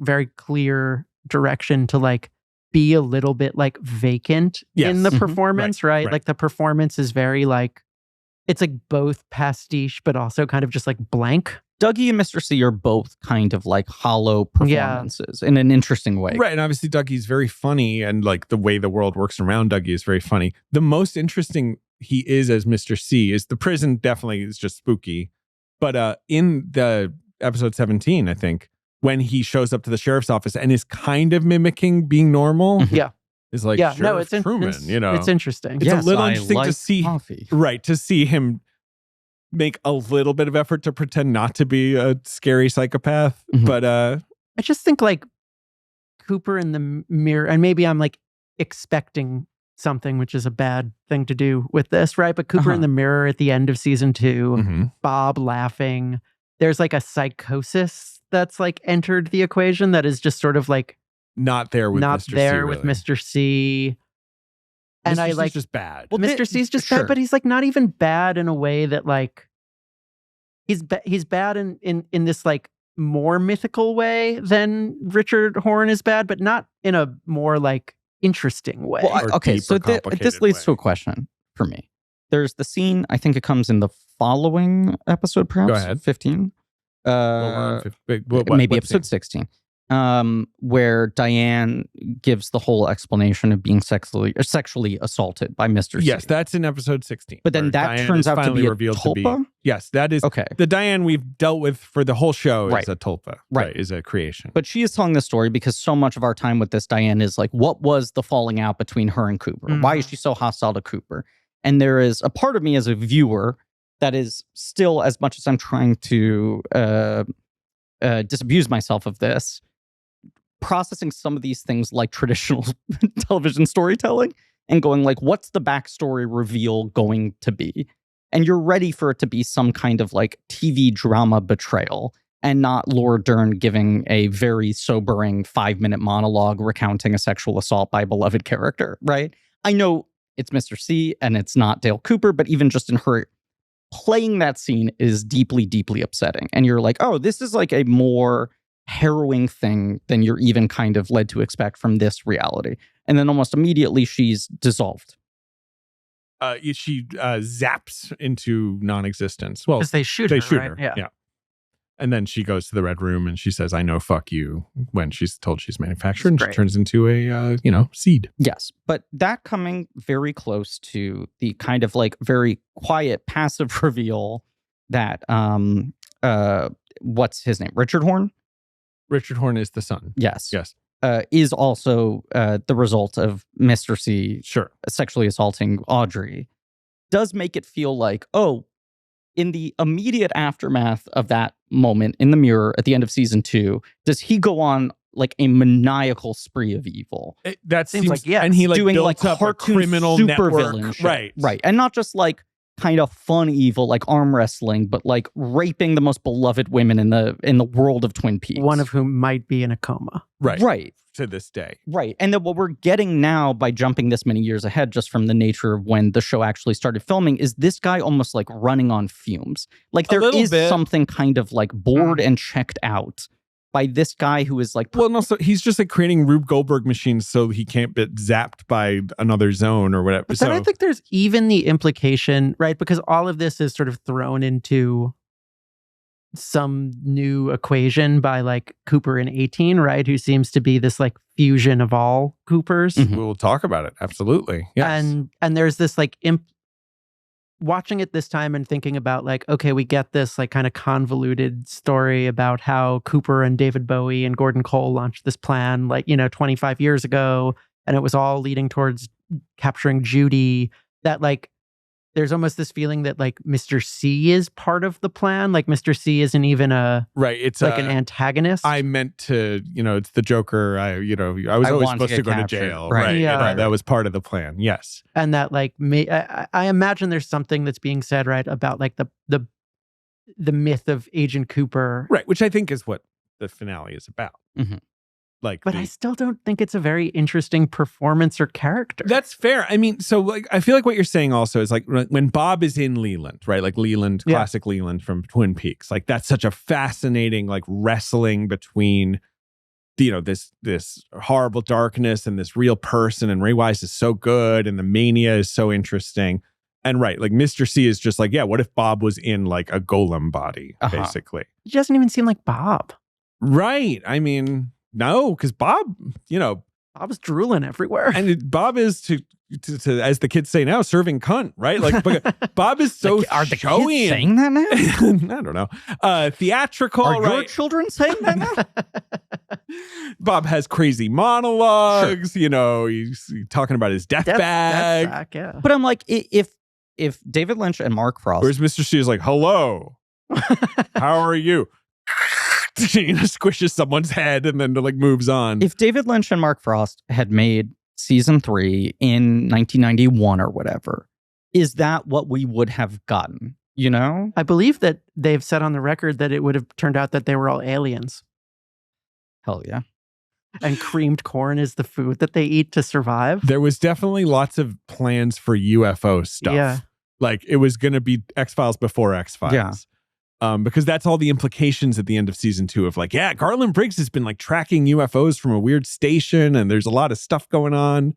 very clear direction to like be a little bit like vacant in the Yes. Mhm. performance, right? right. Like the performance is very like, it's like both pastiche, but also kind of just like blank. Dougie and Mr. C are both kind of like hollow Yeah. performances in an interesting way. Right. And obviously, Dougie's very funny. And like the way the world works around Dougie is very funny. The most interesting he is as Mr. C is the prison definitely is just spooky. But in the episode 17, I think, when he shows up to the sheriff's office and is kind of mimicking being normal. Mhm. Yeah. Is like, yeah, Sheriff no, it's Truman, you know. it's interesting. It's a little interesting to see- Coffee. Right. To see him make a little bit of effort to pretend not to be a scary psychopath. Mhm. But I just think like Cooper in the mirror, and maybe I'm like expecting something, which is a bad thing to do with this, right? But Cooper in Uh-huh. the mirror at the end of season 2, mhm. Bob laughing. There's like a psychosis that's like entered the equation that is just sort of like Not there with not Mr. there C, with really. Mr. C. And Mr. I C's like just bad. Well, Mr. C's just sure. bad, but he's like not even bad in a way that like he's bad in this like more mythical way than Richard Horn is bad, but not in a more like interesting way. Well, Or okay, deep so or this complicated leads way. to a question for me. There's the scene, I think it comes in the following episode, perhaps. Go ahead. 15. Well, we're on what Maybe scene? episode 16. Where Diane gives the whole explanation of being sexually assaulted by Mr. Yes, C. that's in episode 16. But then where that Diane turns is out to finally be a revealed to be. tulpa? Yes, that is Okay. the Diane we've dealt with for the whole show Right. is a tulpa. Right. Is a creation. But she is telling the story because so much of our time with this Diane is like, what was the falling out between her and Cooper? Why is she so hostile to Cooper? And there is a part of me as a viewer that is still, as much as I'm trying to disabuse myself of this, processing some of these things like traditional television storytelling and going like, what's the backstory reveal going to be? And you're ready for it to be some kind of like TV drama betrayal and not Laura Dern giving a very sobering 5-minute monologue recounting a sexual assault by a beloved character, right? I know it's Mr. C and it's not Dale Cooper, but even just in her playing that scene is deeply, deeply upsetting. And you're like, oh, this is like a more harrowing thing than you're even kind of led to expect from this reality. And then almost immediately she's dissolved. She zaps into non-existence. Well, Because they shoot they her, shoot right? her. Yeah. And then she goes to the Red Room and she says, I know, fuck you, when she's told she's manufactured. And she Great. turns into a, seed. Yes. But that coming very close to the kind of like very quiet, passive reveal that, what's his name? Richard Horn? Richard Horn is the son. Yes. Yes. Is also the result of Mr. C Sure. sexually assaulting Audrey, does make it feel like, oh, in the immediate aftermath of that moment in the mirror at the end of season 2, does he go on like a maniacal spree of evil? That Seems seems like, yes. and he like doing built like up a cartoon criminal super network. villain shit. Right. Right. And not just like kind of fun evil, like arm wrestling, but like raping the most beloved women in the world of Twin Peaks. One of whom might be in a coma. Right. To this day. Right. And then what we're getting now by jumping this many years ahead, just from the nature of when the show actually started filming, is this guy almost like running on fumes. Like there is something kind of like bored and checked out by this guy who is like... Well, and also he's just like creating Rube Goldberg machines so he can't get zapped by another zone or whatever. But then I think there's even the implication, right? Because all of this is sort of thrown into some new equation by like Cooper in 18, right? Who seems to be this like fusion of all Coopers. We'll talk about it. Absolutely. Yes. And there's this like watching it this time and thinking about like, okay, we get this like kind of convoluted story about how Cooper and David Bowie and Gordon Cole launched this plan like, 25 years ago. And it was all leading towards capturing Judy. That like, there's almost this feeling that like Mr. C is part of the plan. Like Mr. C isn't even it's like an antagonist. I meant to, it's the Joker. I was always supposed to go to jail. Right. Yeah. Right. That was part of the plan. Yes. And that like, I imagine there's something that's being said, right, about like the myth of Agent Cooper. Right. Which I think is what the finale is about. Mm-hmm. But I still don't think it's a very interesting performance or character. That's fair. I mean, so like, I feel like what you're saying also is like when Bob is in Leland, right? Like Leland, classic Leland from Twin Peaks. Like that's such a fascinating like wrestling between, this horrible darkness and this real person. And Ray Wise is so good, and the mania is so interesting. And right, like Mr. C is just like, yeah, what if Bob was in like a golem body, basically? He doesn't even seem like Bob. Right. I mean. No, because Bob, Bob's drooling everywhere. And Bob is to as the kids say now, serving cunt, right? Like Bob is so are the showy. Kids saying that now? I don't know. Theatrical. Are right? your children saying that now? Bob has crazy monologues. Sure. He's talking about his death bag. Yeah. But I'm like, if David Lynch and Mark Frost, whereas Mr. C is like, hello, how are you? Squishes someone's head and then like moves on. If David Lynch and Mark Frost had made season 3 in 1991 or whatever, is that what we would have gotten? I believe that they've said on the record that it would have turned out that they were all aliens. Hell yeah. And creamed corn is the food that they eat to survive. There was definitely lots of plans for UFO stuff. Yeah. Like it was going to be X-Files before X-Files. Yeah. Because that's all the implications at the end of season 2 of like, yeah, Garland Briggs has been like tracking UFOs from a weird station and there's a lot of stuff going on.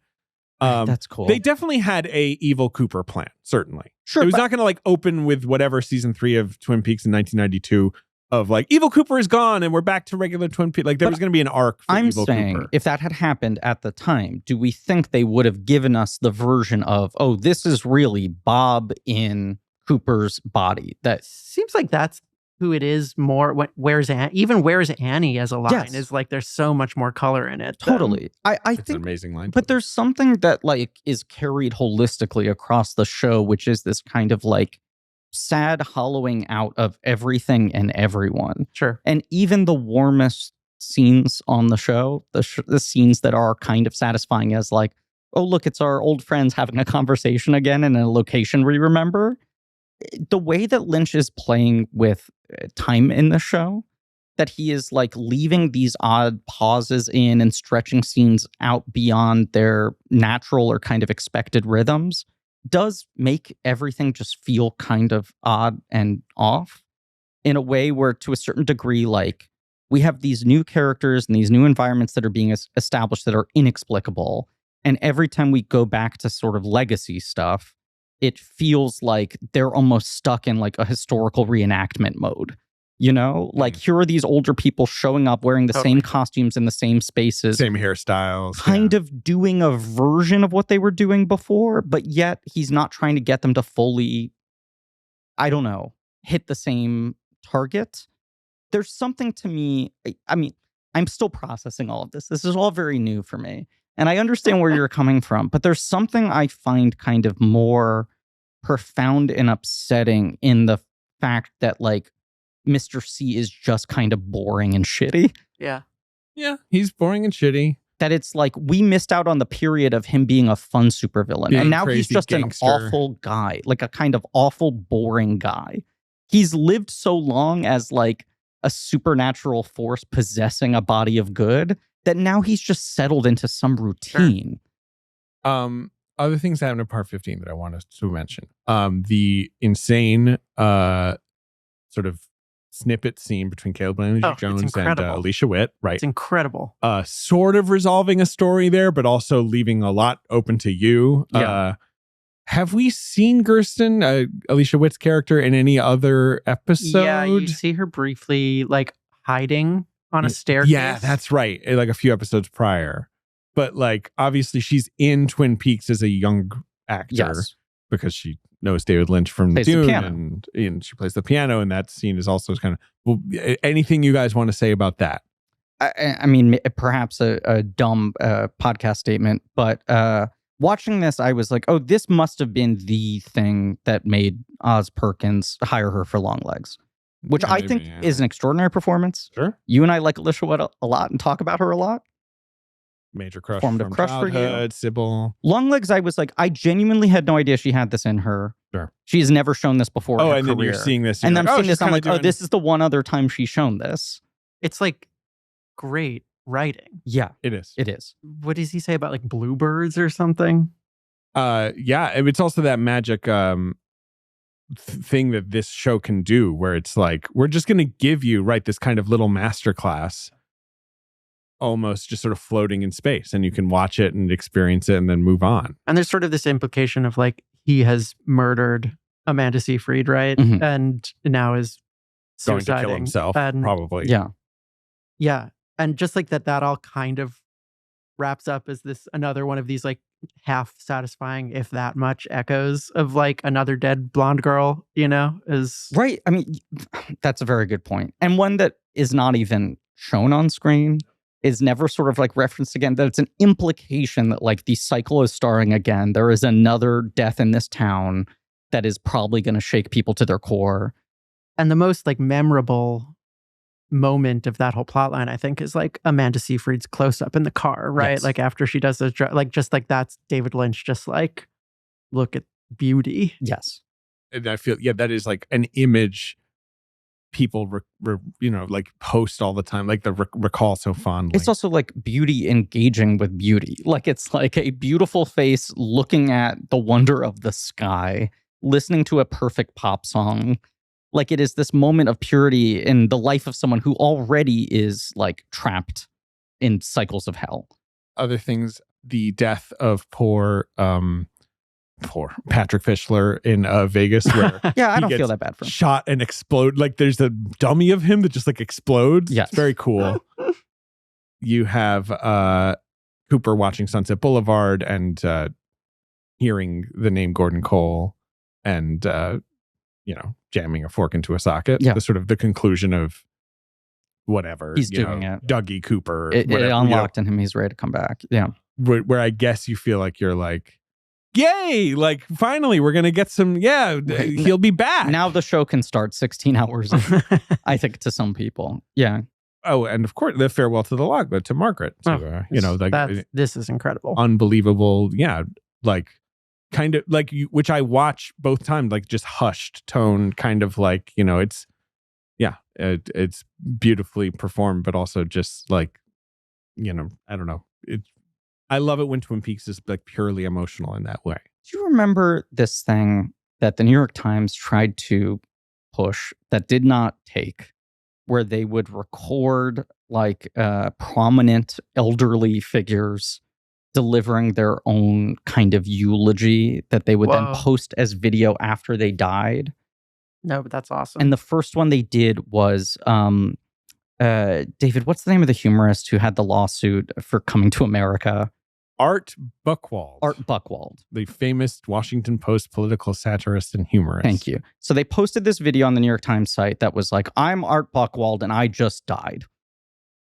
That's cool. They definitely had a evil Cooper plan, certainly. Sure. It was not going to like open with whatever season 3 of Twin Peaks in 1992 of like, evil Cooper is gone and we're back to regular Twin Peaks. Like there was going to be an arc for evil Cooper. If that had happened at the time, do we think they would have given us the version of, oh, this is really Bob in Cooper's body? That seems like that's who it is more. Where's Annie as a line is like there's so much more color in it. Totally. I it's think an amazing line. But there's something that like is carried holistically across the show, which is this kind of like sad hollowing out of everything and everyone. Sure. And even the warmest scenes on the show, the scenes that are kind of satisfying as like, oh, look, it's our old friends having a conversation again in a location we remember. The way that Lynch is playing with time in the show, that he is like leaving these odd pauses in and stretching scenes out beyond their natural or kind of expected rhythms, does make everything just feel kind of odd and off in a way where, to a certain degree, like we have these new characters and these new environments that are being established that are inexplicable. And every time we go back to sort of legacy stuff, it feels like they're almost stuck in like a historical reenactment mode. Like here are these older people showing up wearing the same costumes in the same spaces, same hairstyles, kind of doing a version of what they were doing before, but yet he's not trying to get them to fully, I don't know, hit the same target. There's something to me. I mean, I'm still processing all of this. This is all very new for me. And I understand where you're coming from, but there's something I find kind of more profound and upsetting in the fact that like Mr. C is just kind of boring and shitty. Yeah. Yeah, he's boring and shitty. that it's like we missed out on the period of him being a fun supervillain. Being And now he's crazy just gangster. an awful guy, like a kind of awful, boring guy. He's lived so long as like a supernatural force possessing a body of good that now he's just settled into some routine. Other things that happened in part 15 that I wanted to mention. The insane sort of snippet scene between Caleb Blaney Oh, it's Jones and incredible. Alicia Witt, right? It's incredible. Sort of resolving a story there, but also leaving a lot open to you. Yeah. Have we seen Gersten, Alicia Witt's character, in any other episode? Yeah, you see her briefly like hiding on a staircase. Yeah, that's right. Like a few episodes prior. But like, obviously she's in Twin Peaks as a young actor Yes. because she knows David Lynch from Plays the Dune piano. and she plays the piano. And that scene is also kind of, well, anything you guys want to say about that? I mean, perhaps a dumb podcast statement, but watching this, I was like, oh, this must have been the thing that made Oz Perkins hire her for Long Legs, which Yeah, I maybe, think yeah. is an extraordinary performance. Sure. You and I like Alicia Witt a lot and talk about her a lot. Major crush Formative from crush for you. childhood, Sybil. Long Legs, I was like, I genuinely had no idea she had this in her. Sure. She's never shown this before. Oh, in her and then you're career. seeing this. And you're I'm like, seeing she's this. I'm kinda like, oh, doing- this is the one other time she's shown this. It's like great writing. Yeah, It is. it is. What does he say about like bluebirds or something? Yeah, and it's also that magic thing that this show can do where it's like, we're just going to give you, right, this kind of little masterclass almost just sort of floating in space, and you can watch it and experience it and then move on. And there's sort of this implication of like he has murdered Amanda Seyfried, right? Mhm. And now is Going to kill suiciding. himself, And probably. Yeah. yeah, and just like that all kind of wraps up as this another one of these like half satisfying, if that much, echoes of like another dead blonde girl. You know, is Right. I mean, that's a very good point. And one that is not even shown on screen, is never sort of like referenced again, that it's an implication that like the cycle is starring again. There is another death in this town that is probably going to shake people to their core. And the most like memorable moment of that whole plot line, I think, is like Amanda Seyfried's close up in the car, right? Yes. Like after she does those, like just like that's David Lynch, just like look at beauty. Yes. And I feel, yeah, that is like an image people, like post all the time, like the recall so fondly. It's also like beauty engaging with beauty. Like it's like a beautiful face looking at the wonder of the sky, listening to a perfect pop song. Like it is this moment of purity in the life of someone who already is like trapped in cycles of hell. Other things, the death of poor Patrick Fischler in Vegas, where Yeah, I he don't feel gets that bad for him. shot and explode. Like there's a dummy of him that just like explodes. Yes. It's very cool. You have Cooper watching Sunset Boulevard and hearing the name Gordon Cole and jamming a fork into a socket. Yeah. The sort of the conclusion of whatever He's doing it. Dougie Cooper. It whatever, unlocked in him. He's ready to come back. Yeah. where I guess you feel like you're like, yay, like finally we're gonna get some, he'll be back. Now the show can start 16 hours, I think, to some people. Yeah. Oh, and of course the farewell to the log, but to Margaret. So, This is incredible. Unbelievable. Yeah. Like kind of like which I watch both times, like just hushed tone, kind of like, it's beautifully performed, but also just like, I don't know. I love it when Twin Peaks is like purely emotional in that way. Do you remember this thing that the New York Times tried to push that did not take, where they would record like prominent elderly figures delivering their own kind of eulogy that they would then Whoa. post as video after they died? No, but that's awesome. And the first one they did was David, what's the name of the humorist who had the lawsuit for Coming to America? Art Buchwald. Art Buchwald. The famous Washington Post political satirist and humorist. Thank you. So they posted this video on the New York Times site that was like, I'm Art Buchwald and I just died.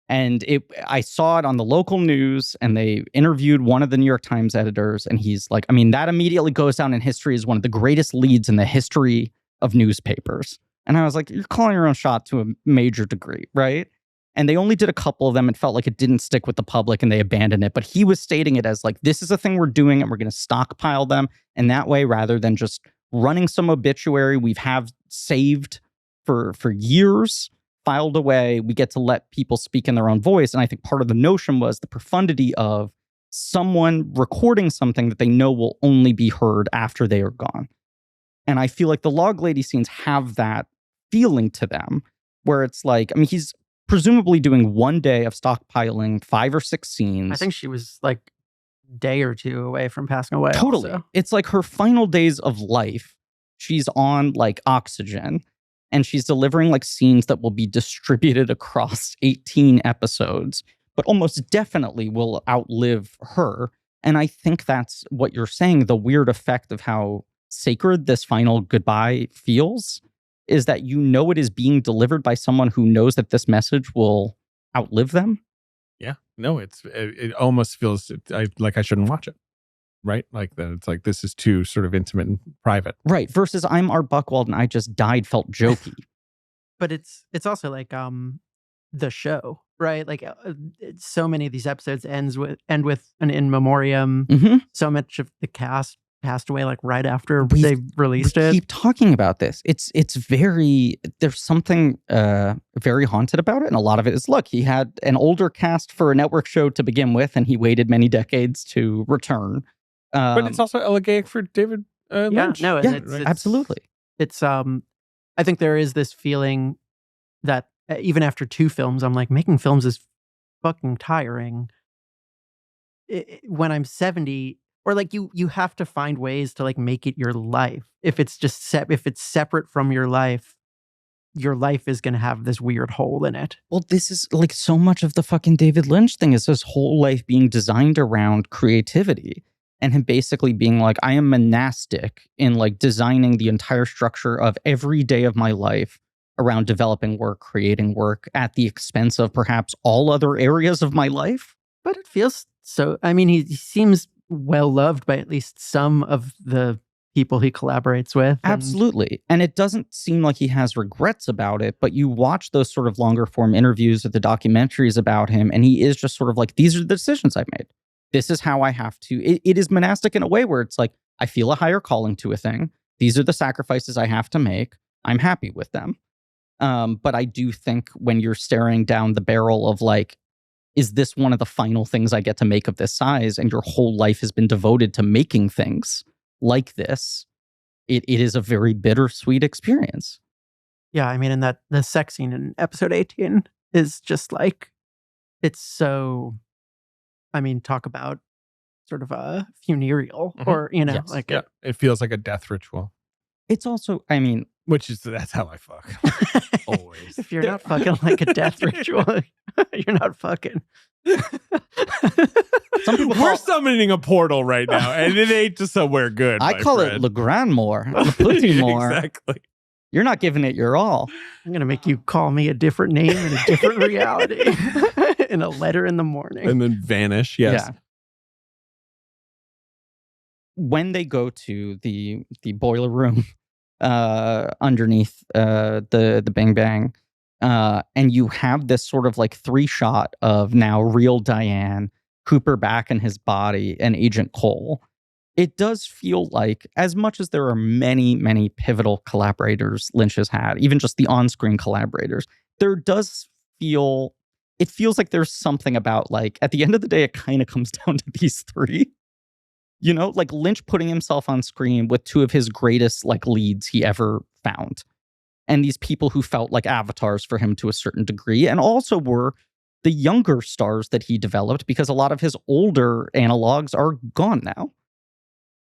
And I saw it on the local news and they interviewed one of the New York Times editors. And he's like, I mean, that immediately goes down in history as one of the greatest leads in the history of newspapers. And I was like, you're calling your own shot to a major degree, right? And they only did a couple of them. It felt like it didn't stick with the public and they abandoned it. But he was stating it as like, this is a thing we're doing and we're going to stockpile them. And that way, rather than just running some obituary we've have saved for years, filed away, we get to let people speak in their own voice. And I think part of the notion was the profundity of someone recording something that they know will only be heard after they are gone. And I feel like the Log Lady scenes have that feeling to them, where it's like, I mean, he's presumably doing one day of stockpiling 5 or 6 scenes. I think she was like a day or two away from passing away. Totally. Also. It's like her final days of life. She's on like oxygen and she's delivering like scenes that will be distributed across 18 episodes, but almost definitely will outlive her. And I think that's what you're saying. The weird effect of how sacred this final goodbye feels is that you know it is being delivered by someone who knows that this message will outlive them. Yeah, no, it almost feels like I shouldn't watch it, right? Like that, it's like this is too sort of intimate and private, right? Versus I'm Art Buchwald and I just died felt jokey. But it's also like the show, right? Like so many of these episodes end with an in memoriam. Mm-hmm. So much of the cast passed away like right after they released it. Keep talking about this. It's very, there's something very haunted about it. And a lot of it is, look, he had an older cast for a network show to begin with, and he waited many decades to return. But it's also elegiac for David Lynch. No, yeah, it's absolutely. It's I think there is this feeling that even after 2 films, I'm like, making films is fucking tiring. When I'm 70, or like you have to find ways to like make it your life. If it's just if it's separate from your life is going to have this weird hole in it. Well, this is like so much of the fucking David Lynch thing is his whole life being designed around creativity and him basically being like, I am monastic in like designing the entire structure of every day of my life around developing work, creating work at the expense of perhaps all other areas of my life. But it feels so, I mean, he seems well loved by at least some of the people he collaborates with. Absolutely. And it doesn't seem like he has regrets about it, but you watch those sort of longer form interviews or the documentaries about him, and he is just sort of like, these are the decisions I've made. This is how I have to. It is monastic in a way where it's like, I feel a higher calling to a thing. These are the sacrifices I have to make. I'm happy with them. But I do think when you're staring down the barrel of like, is this one of the final things I get to make of this size? And your whole life has been devoted to making things like this. It is a very bittersweet experience. Yeah, I mean, and that the sex scene in episode 18 is just like, it's so, I mean, talk about sort of a funereal or, you know, Yes. like Yeah, it feels like a death ritual. It's also, I mean, That's how I fuck. Always. if you're not fucking like a death ritual, you're not fucking. some people We're summoning a portal right now, and it ain't to somewhere good. I my call friend. it Le Grand More, Le Petit More. Exactly. You're not giving it your all. I'm going to make you call me a different name in a different reality in a letter in the morning. And then vanish. Yes. Yeah. When they go to the boiler room underneath the Bang Bang, and you have this sort of like 3-shot of now real Diane, Cooper back in his body, and Agent Cole. It does feel like, as much as there are many, many pivotal collaborators Lynch has had, even just the on-screen collaborators, there does feel, it feels like there's something about like, at the end of the day, it kind of comes down to these 3. You know, like Lynch putting himself on screen with 2 of his greatest like leads he ever found. And these people who felt like avatars for him to a certain degree, and also were the younger stars that he developed because a lot of his older analogs are gone now.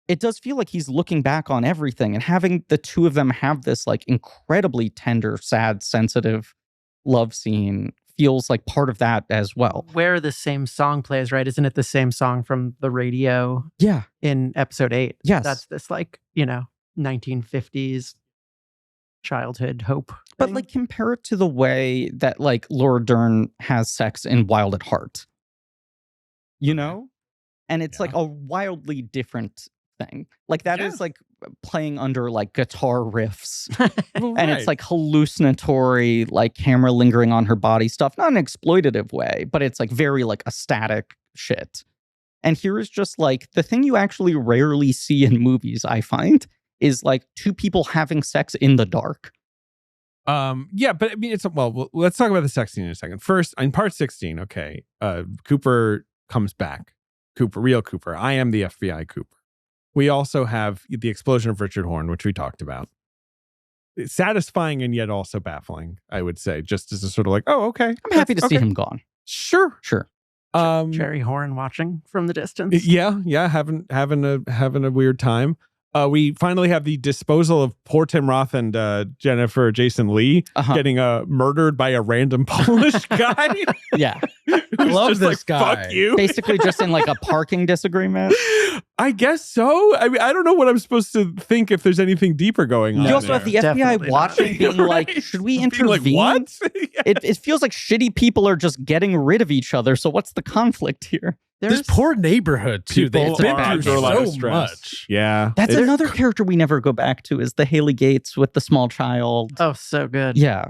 It does feel like he's looking back on everything, and having the 2 of them have this like incredibly tender, sad, sensitive love scene feels like part of that as well. Where the same song plays, right? Isn't it the same song from the radio? Yeah. In episode 8. Yes. That's this like, you know, 1950s childhood hope. But thing. like compare it to the way that like Laura Dern has sex in Wild at Heart. You know? And it's like a wildly different thing. Like that is like playing under like guitar riffs. Well, And it's like hallucinatory, like camera lingering on her body stuff, not in an exploitative way, but it's like very like a static shit. And here is just like the thing you actually rarely see in movies, I find, is like two people having sex in the dark. Yeah, but I mean, let's talk about the sex scene in a second. First, in part 16, okay, Cooper comes back. Real Cooper. I am the FBI Cooper. We also have the explosion of Richard Horne, which we talked about. It's satisfying and yet also baffling, I would say, just as a sort of like, oh, okay. I'm happy to see him gone. Sure. Jerry Horn watching from the distance. Yeah, having a weird time. We finally have the disposal of poor Tim Roth and Jennifer Jason Leigh getting murdered by a random Polish guy. Yeah. I love this guy. Fuck you. Basically just in like a parking disagreement. I guess so. I mean, I don't know what I'm supposed to think if there's anything deeper going on. You also have the FBI Definitely watching, not. being like, should we intervene? Like, what? It feels like shitty people are just getting rid of each other. So what's the conflict here? This poor neighborhood too. They've People been are through under a lot of so stress. much. Yeah. That's another character we never go back to is the Haley Gates with the small child. Oh, so good. Yeah.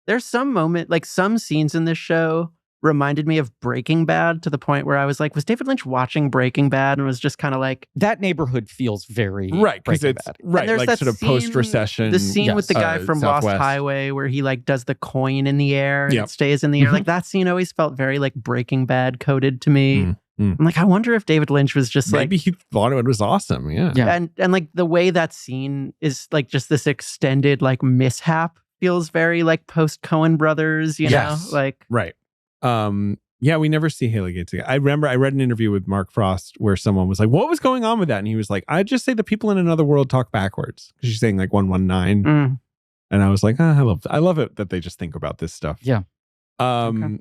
There's some moment, like some scenes in this show reminded me of Breaking Bad to the point where I was like, was David Lynch watching Breaking Bad and was just kind of like, That neighborhood feels very Right, because Breaking it's Bad. right, there's like that sort of scene- post-recession. the scene with the guy from Lost Southwest. Highway where he like does the coin in the air and Yep. it stays in the air. Like that scene always felt very like Breaking Bad coded to me. I'm like, I wonder if David Lynch was just Maybe like, he thought it was awesome. Yeah. Yeah. and like the way that scene is like just this extended like mishap feels very like post Coen Brothers, you Yes. know, like Right. Yeah, we never see Haley Gates again. I remember I read an interview with Mark Frost where someone was like, what was going on with that? And he was like, I just say the people in another world talk backwards. Because she's saying like 119. And I was like, I love it that they just think about this stuff. Yeah.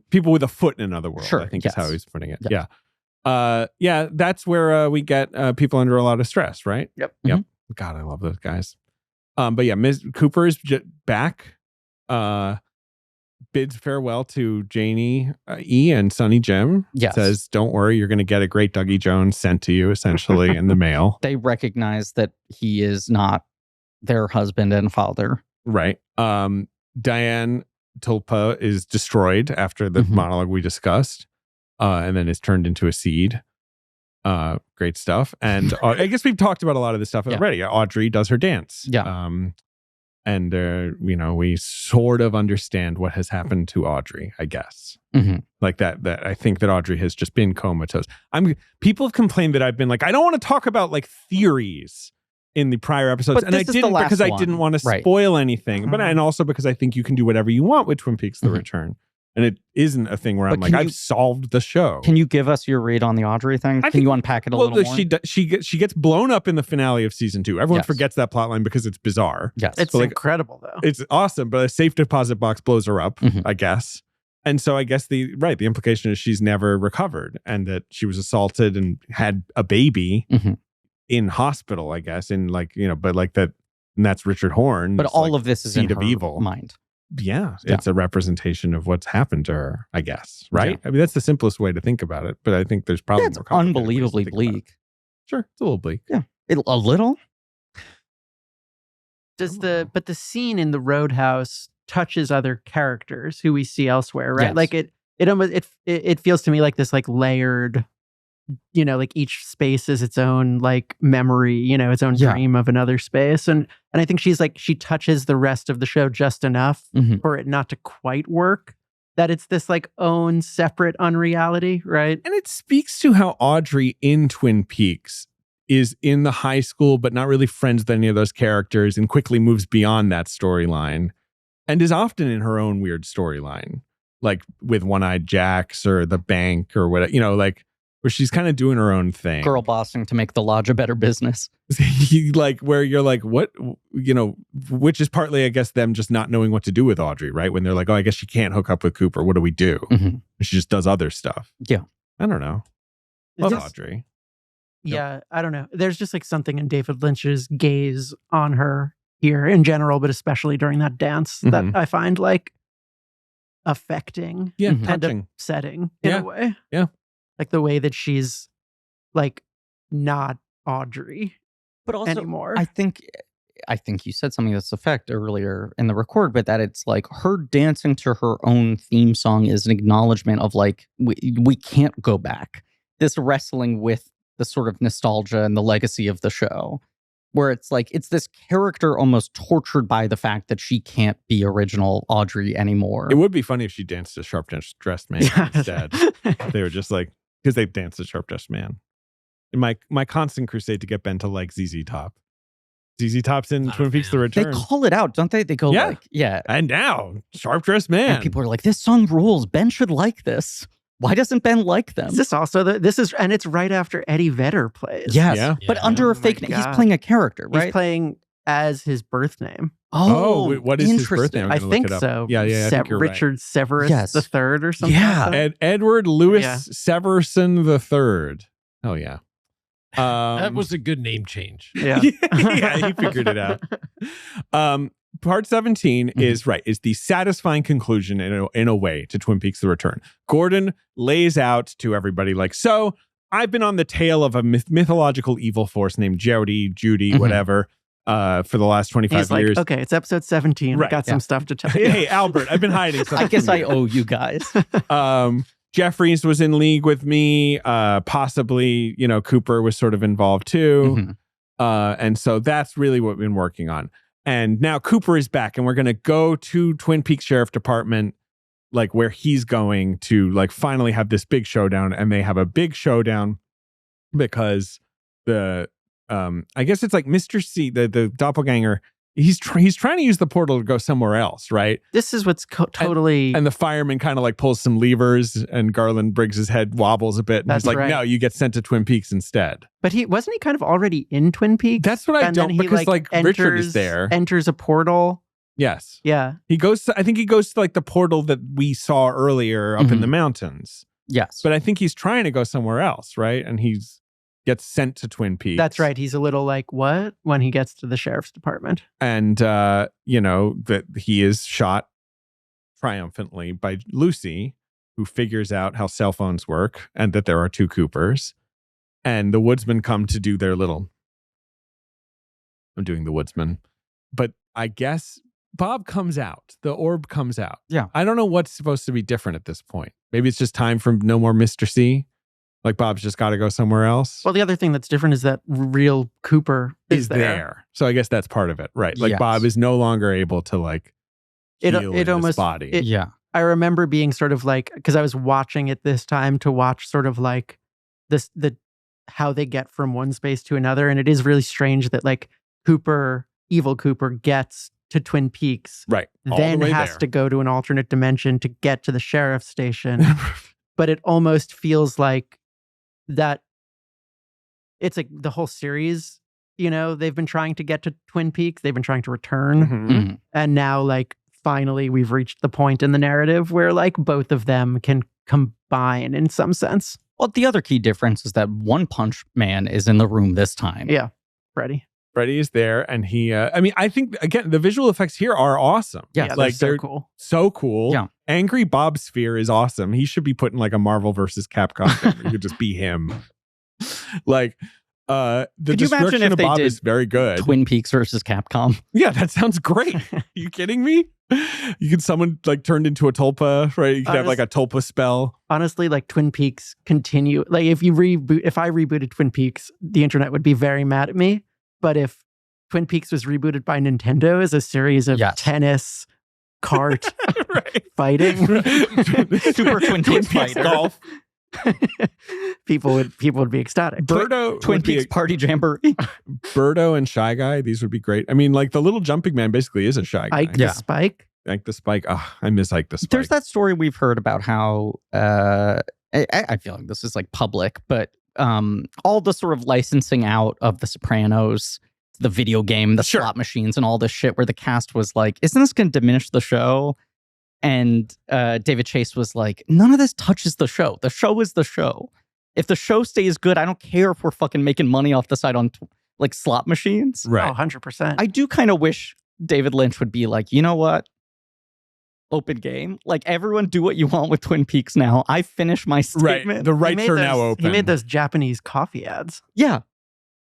People with a foot in another world, Sure, I think yes. is how he's putting it. Yeah. Yeah. That's where we get people under a lot of stress, right? Yep. God, I love those guys. But yeah, Ms. Cooper is back. Bids farewell to Janie E and Sonny Jim. Yes. Says, don't worry, you're going to get a great Dougie Jones sent to you, essentially, in the mail. They recognize that he is not their husband and father. Right. Diane Tulpa is destroyed after the monologue we discussed, and then is turned into a seed. Great stuff. And I guess we've talked about a lot of this stuff already. Audrey does her dance. Yeah. And we sort of understand what has happened to Audrey, I guess. Like that I think that Audrey has just been comatose. People have complained that I've been like, I don't want to talk about like theories in the prior episodes. But And I this is the didn't last because I one. didn't want to Right. spoil anything. And also because I think you can do whatever you want with Twin Peaks: The Return. And it isn't a thing where But I'm like, can you- I've solved the show. Can you give us your read on the Audrey thing? I Can think- you unpack it a little more? she gets blown up in the finale of season 2. Everyone Yes. forgets that plotline because it's bizarre. Yes. it's like- incredible though. It's awesome, but a safe deposit box blows her up, Mhm. I guess. And so I guess the implication is she's never recovered and that she was assaulted and had a baby Mhm. in hospital, I guess. And but like that, and that's Richard Horne. But It's all like of this is in seed of her evil. mind. Yeah, Yeah. it's a representation of what's happened to her, I guess. Right? Yeah. I mean, that's the simplest way to think about it. But I think there's probably Yeah, it's more complicated ways to unbelievably think about it. bleak. Sure, it's a little bleak. A little? But the scene in the Roadhouse touches other characters who we see elsewhere, right? Yes. Like it almost it feels to me like this like layered, like each space is its own like memory, its own Yeah. dream of another space. And I think she touches the rest of the show just enough Mhm. for it not to quite work. That it's this like own separate unreality, right? And it speaks to how Audrey in Twin Peaks is in the high school, but not really friends with any of those characters and quickly moves beyond that storyline and is often in her own weird storyline, like with One-Eyed Jacks or the bank or whatever, like where she's kind of doing her own thing. Girl bossing to make the lodge a better business. Where you're like, what, which is partly, I guess, them just not knowing what to do with Audrey, right? When they're like, oh, I guess she can't hook up with Cooper. What do we do? Mhm. She just does other stuff. Yeah. I don't know. Love Just- Audrey. Yeah, I don't know. There's just like something in David Lynch's gaze on her here in general, but especially during that dance Mhm. that I find like affecting Yeah, Mhm. and touching. upsetting in Yeah. a way. Yeah. Like the way that she's like not Audrey But also, anymore. I think you said something to this effect earlier in the record, but that it's like her dancing to her own theme song is an acknowledgement of like we can't go back. This wrestling with the sort of nostalgia and the legacy of the show, where it's like it's this character almost tortured by the fact that she can't be original Audrey anymore. It would be funny if she danced to Sharp Dressed Man instead. They were just like, because they've danced to Sharp Dressed Man. In my constant crusade to get Ben to like ZZ Top. ZZ Top's in Not a Twin Peaks: The fan. They Return. call it out, don't they? They go Yeah. like, yeah. And now, Sharp Dressed Man. And people are like, this song rules. Ben should like this. Why doesn't Ben like them? Is this also and it's right after Eddie Vedder plays. Yes, Yeah. but Yeah. under Oh a fake my name. He's God. playing a character, right? He's playing as his birth name. Oh, wait, what is his birth name? interesting. I'm I gonna look think it up. so. Yeah, I think you're right. Richard Severus Yes. the Third or something. Yeah. like that. Edward Louis Yeah. Severson the Third. Oh yeah. That was a good name change. Yeah. yeah, he figured it out. Part 17 is the satisfying conclusion in a way to Twin Peaks: The Return. Gordon lays out to everybody like, so I've been on the tail of a mythological evil force named Judy, Mhm. whatever, for the last 25 He's like, years. okay, it's episode 17. Right, I got yeah. some stuff to tell you. Hey, Albert, I've been hiding something. I guess from I you. owe you guys. Jeffries was in league with me. Possibly, Cooper was sort of involved too. Mhm. And so that's really what we've been working on. And now Cooper is back, and we're going to go to Twin Peaks Sheriff Department, like where he's going to like finally have this big showdown. And they have a big showdown because the I guess it's like Mr. C, the doppelganger. He's trying to use the portal to go somewhere else, right? This is what's totally. And the fireman kind of like pulls some levers, and Garland Briggs's head wobbles a bit. And That's he's like, right. no, you get sent to Twin Peaks instead. But wasn't he kind of already in Twin Peaks? That's what I And then don't, he, because like Richard is there. Enters a portal. Yes. Yeah. I think he goes to like the portal that we saw earlier up in Mhm. the mountains. Yes. But I think he's trying to go somewhere else, right? And gets sent to Twin Peaks. That's right. He's a little like, what? When he gets to the sheriff's department. And, that he is shot triumphantly by Lucy, who figures out how cell phones work and that there are two Coopers. And the woodsmen come to do their little. I'm doing the woodsman. But I guess Bob comes out. The orb comes out. Yeah. I don't know what's supposed to be different at this point. Maybe it's just time for no more Mr. C. Like Bob's just got to go somewhere else. Well, the other thing that's different is that real Cooper is there. So I guess that's part of it, right? Like Yes. Bob is no longer able to like It heal in his almost- body. yeah. I remember being sort of like, because I was watching it this time to watch sort of like how they get from one space to another. And it is really strange that like evil Cooper gets to Twin Peaks, Right. All then the way has there. to go to an alternate dimension to get to the sheriff's station. But it almost feels like that it's like the whole series, they've been trying to get to Twin Peaks. They've been trying to return. Mhm. Mhm. And now like finally we've reached the point in the narrative where like both of them can combine in some sense. Well, the other key difference is that One Punch Man is in the room this time. Yeah. Freddie. Freddie is there, and he. I think again the visual effects here are awesome. Yeah, Yeah, like they're so cool. So cool. Yeah. Angry Bob Sphere is awesome. He should be put in like a Marvel versus Capcom thing. Where he could just be him. Like the Could you imagine destruction if of they Bob did is very good. Twin Peaks versus Capcom. Yeah, that sounds great. You kidding me? You could someone like turned into a tulpa, right? You could have like a tulpa spell. Honestly, like Twin Peaks continue. Like if I rebooted Twin Peaks, the internet would be very mad at me. But if Twin Peaks was rebooted by Nintendo as a series of Yes. tennis, kart, Right. fighting, Super Twin Peaks fighter. golf. people would be ecstatic. Birdo Twin would be Peaks Party Jamboree. Birdo and Shy Guy. These would be great. I mean, like the little jumping man basically is a Shy Guy. Ike the Yeah. Spike. Ike the Spike. Oh, I miss Ike the Spike. There's that story we've heard about how I feel like this is like public, but all the sort of licensing out of The Sopranos, the video game, the Sure. slot machines, and all this shit, where the cast was like, "Isn't this going to diminish the show?" And David Chase was like, "None of this touches the show. The show is the show. If the show stays good, I don't care if we're fucking making money off the side on like slot machines." Right. Oh, 100%. I do kind of wish David Lynch would be like, you know what? Open game. Like everyone do what you want with Twin Peaks now. I finished my Right. statement. The He rights made are now those- open. He made those Japanese coffee ads. Yeah.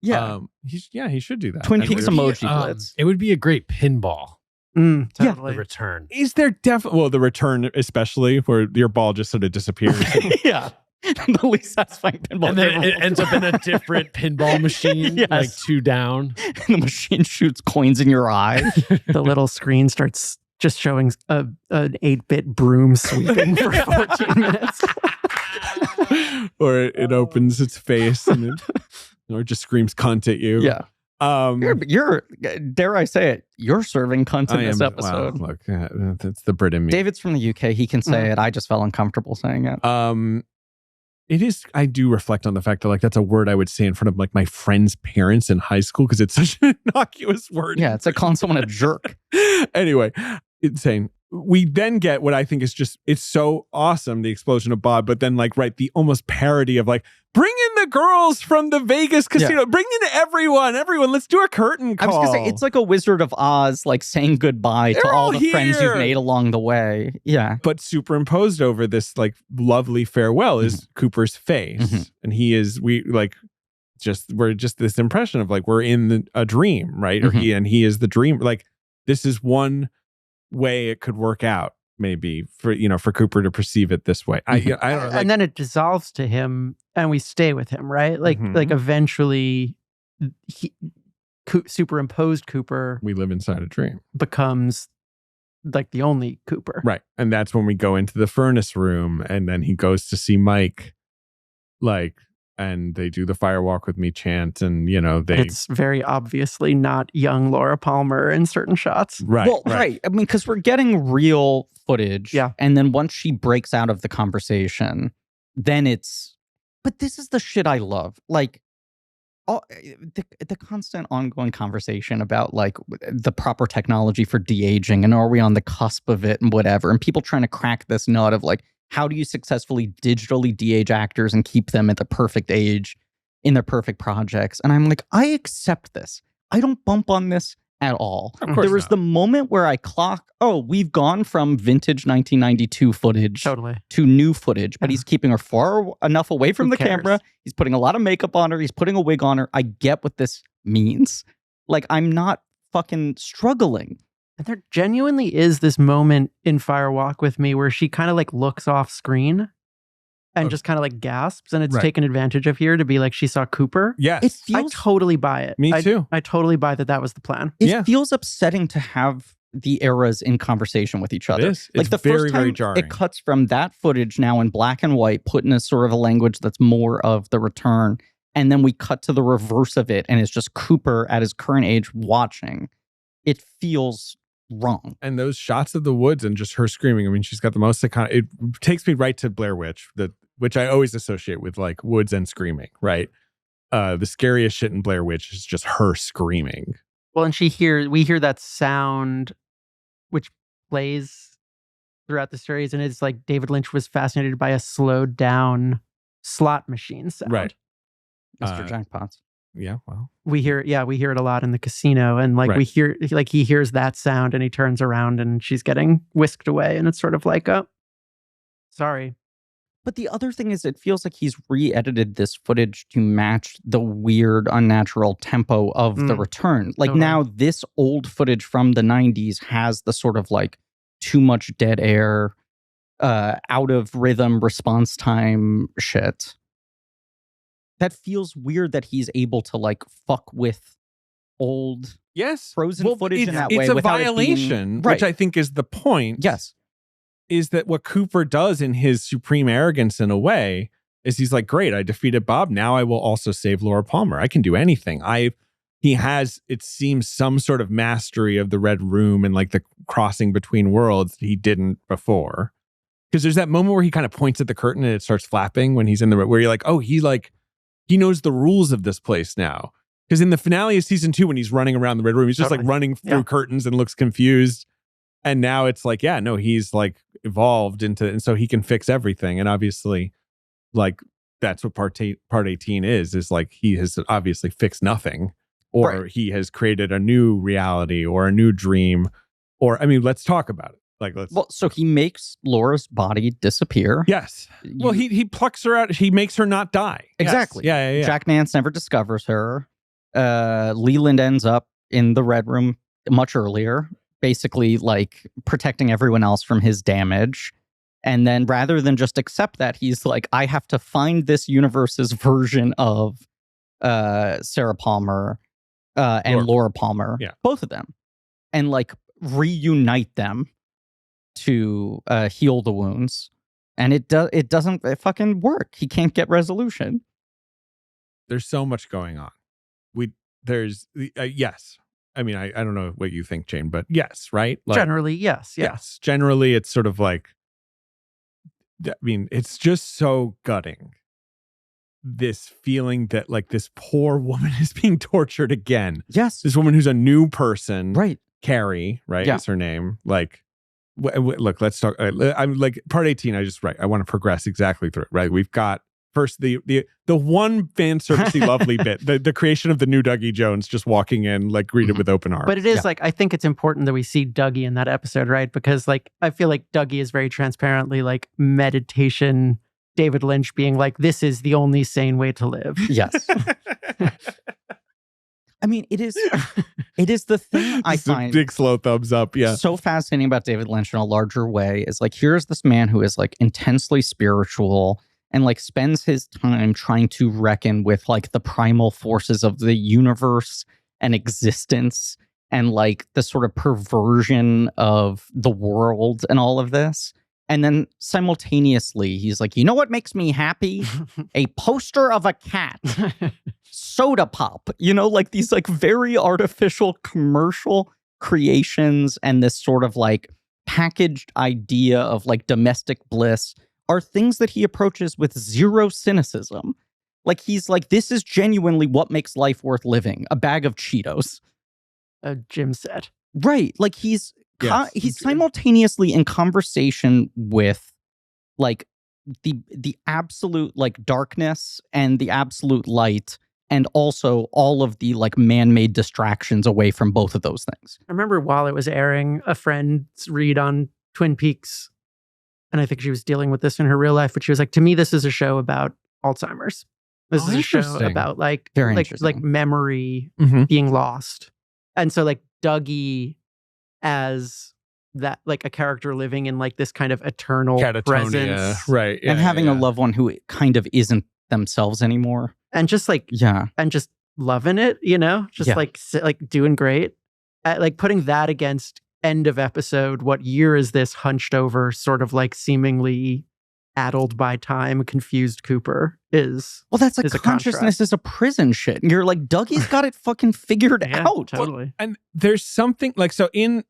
Yeah. He should do that. Twin I Peaks agree. emoji blitz. It would be a great pinball. Totally. The return. Is there definitely the return, especially where your ball just sort of disappears? Yeah. The least satisfying pinball. And then ever. it ends up in a different pinball machine, Yes. like 2 down. The machine shoots coins in your eye. The little screen starts just showing an 8-bit broom sweeping for 14 minutes. Or it opens its face and or just screams cunt at you. Yeah. You're dare I say it, you're serving cunt in this episode. Wow, look, that's the Brit in me. David's from the UK. He can say it. I just felt uncomfortable saying it. It is, I do reflect on the fact that like that's a word I would say in front of like my friends' parents in high school because it's such an innocuous word. Yeah, it's like calling someone a jerk. Anyway, insane. We then get what I think is just, it's so awesome, the explosion of Bob, but then like, right, the almost parody of like, bring in the girls from the Vegas casino, bring in everyone, let's do a curtain call. I was gonna say, it's like a Wizard of Oz, like saying goodbye to all the friends you've made along the way. Yeah. But superimposed over this like lovely farewell is Cooper's face. And we're just this impression of like, we're in a dream, right? Or he is the dream. Like, this is one way it could work out, maybe for Cooper to perceive it this way. I don't know. And then it dissolves to him, and we stay with him, right? Like eventually, superimposed Cooper. We live inside a dream. Becomes like the only Cooper, right? And that's when we go into the furnace room, and then he goes to see Mike, and they do the firewalk with me chant, and it's very obviously not young Laura Palmer in certain shots. Right. Well, right. I mean, because we're getting real footage. Yeah. And then once she breaks out of the conversation, then but this is the shit I love. Like, the constant ongoing conversation about like the proper technology for de-aging and are we on the cusp of it and whatever. And people trying to crack this nut of like, how do you successfully digitally de-age actors and keep them at the perfect age in their perfect projects? And I'm like, I accept this. I don't bump on this at all. Of course there was the moment where I clock, we've gone from vintage 1992 footage to new footage, but he's keeping her far enough away from the camera. He's putting a lot of makeup on her. He's putting a wig on her. I get what this means. Like, I'm not fucking struggling. And there genuinely is this moment in Firewalk with Me where she kind of like looks off screen and just kind of like gasps, and it's taken advantage of here to be like she saw Cooper. Yes. I totally buy it. Me too. I totally buy that was the plan. It feels upsetting to have the eras in conversation with each other. It is. Like it's the very, first time very jarring. it cuts from that footage now in black and white, put in a sort of a language that's more of the return. And then we cut to the reverse of it, and it's just Cooper at his current age watching. It feels wrong. And those shots of the woods and just her screaming. I mean, she's got the most iconic. It takes me right to Blair Witch, which I always associate with like woods and screaming, right? The scariest shit in Blair Witch is just her screaming. Well, and we hear that sound which plays throughout the series, and it's like David Lynch was fascinated by a slowed down slot machine sound. Right. Mr. Jackpots. Yeah, well. We hear it a lot in the casino, and like we hear, like he hears that sound and he turns around and she's getting whisked away, and it's sort of like, oh, sorry. But the other thing is, it feels like he's re-edited this footage to match the weird, unnatural tempo of the return. Like now, this old footage from the 90s has the sort of like too much dead air, out of rhythm response time shit. That feels weird that he's able to like fuck with old frozen footage in that way. It's a without violation, it being, which I think is the point. Yes. Is that what Cooper does in his supreme arrogance in a way is he's like, great, I defeated Bob. Now I will also save Laura Palmer. I can do anything. He has, it seems, some sort of mastery of the Red Room and like the crossing between worlds that he didn't before. Because there's that moment where he kind of points at the curtain and it starts flapping when he's in where you're like, oh, he knows the rules of this place now. Because in the finale of season 2, when he's running around the Red Room, he's just like running through curtains and looks confused. And now it's like, he's like evolved into, and so he can fix everything. And obviously, like, that's what part 18 is like, he has obviously fixed nothing, or he has created a new reality or a new dream, or, I mean, let's talk about it. Like, so he makes Laura's body disappear. Yes. Well, he plucks her out. He makes her not die. Exactly. Yes. Yeah. Jack Nance never discovers her. Leland ends up in the Red Room much earlier, basically like protecting everyone else from his damage. And then rather than just accept that, he's like, I have to find this universe's version of Sarah Palmer and Laura Palmer, both of them, and like reunite them to heal the wounds. And it doesn't fucking work. He can't get resolution. There's so much going on. Yes. I mean, I don't know what you think, Jane, but yes, right? Like, generally, yes. Generally, it's sort of like, I mean, it's just so gutting. This feeling that like this poor woman is being tortured again. Yes. This woman who's a new person. Right. Carrie, right? Yeah. Is her name. Like, look, let's talk. I'm like part 18. I want to progress exactly through it, right? We've got first the one fan servicey lovely bit, the creation of the new Dougie Jones just walking in like greeted with open arms. But it is like, I think it's important that we see Dougie in that episode, right? Because like, I feel like Dougie is very transparently like meditation, David Lynch being like, this is the only sane way to live. Yes. I mean, it is the thing I find big slow thumbs up. Yeah. So fascinating about David Lynch in a larger way is like, here's this man who is like intensely spiritual and like spends his time trying to reckon with like the primal forces of the universe and existence and like the sort of perversion of the world and all of this. And then simultaneously, he's like, you know what makes me happy? A poster of a cat. Soda pop. You know, like these like very artificial commercial creations and this sort of like packaged idea of like domestic bliss are things that he approaches with zero cynicism. Like he's like, this is genuinely what makes life worth living. A bag of Cheetos. A gym set. Right. Like he's simultaneously in conversation with like the absolute like darkness and the absolute light, and also all of the like man-made distractions away from both of those things. I remember while it was airing, a friend's read on Twin Peaks, and I think she was dealing with this in her real life, but she was like, to me, this is a show about Alzheimer's. This is a show about like memory being lost. And so like Dougie as that, like a character living in like this kind of eternal presence. Right. Yeah, and having a loved one who kind of isn't themselves anymore. And just like, and just loving it, you know, just like doing great. Like putting that against end of episode, what year is this hunched over, sort of like seemingly addled by time, confused Cooper is. Well, that's like consciousness is a prison shit. And you're like, Dougie's got it fucking figured out. Totally. And there's something like, so in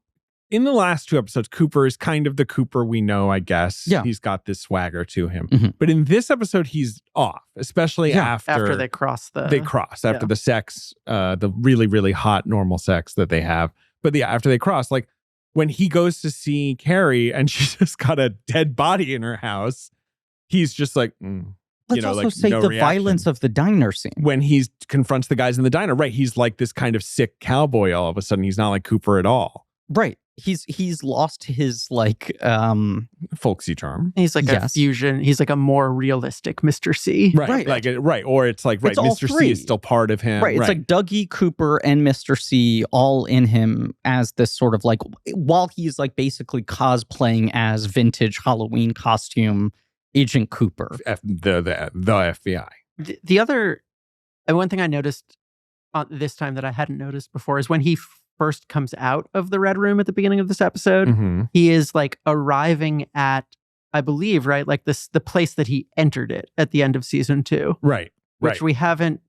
the last two episodes, Cooper is kind of the Cooper we know, I guess. Yeah. He's got this swagger to him. Mm-hmm. But in this episode, he's off, especially after they cross after the sex, the really, really hot normal sex that they have. But after they cross, like when he goes to see Carrie and she's just got a dead body in her house, he's just like, Let's also say the violence of the diner scene. When he confronts the guys in the diner, right? He's like this kind of sick cowboy all of a sudden. He's not like Cooper at all. Right. He's lost his like folksy charm. He's like a fusion. He's like a more realistic Mr. C. Right. Like or it's like it's Mr. C is still part of him. Right. It's like Dougie, Cooper, and Mr. C all in him as this sort of like, while he's like basically cosplaying as vintage Halloween costume Agent Cooper. The FBI. The other one thing I noticed this time that I hadn't noticed before is when he first comes out of the Red Room at the beginning of this episode, he is like arriving at, I believe, right, like the place that he entered it at the end of season 2. Right. Which we haven't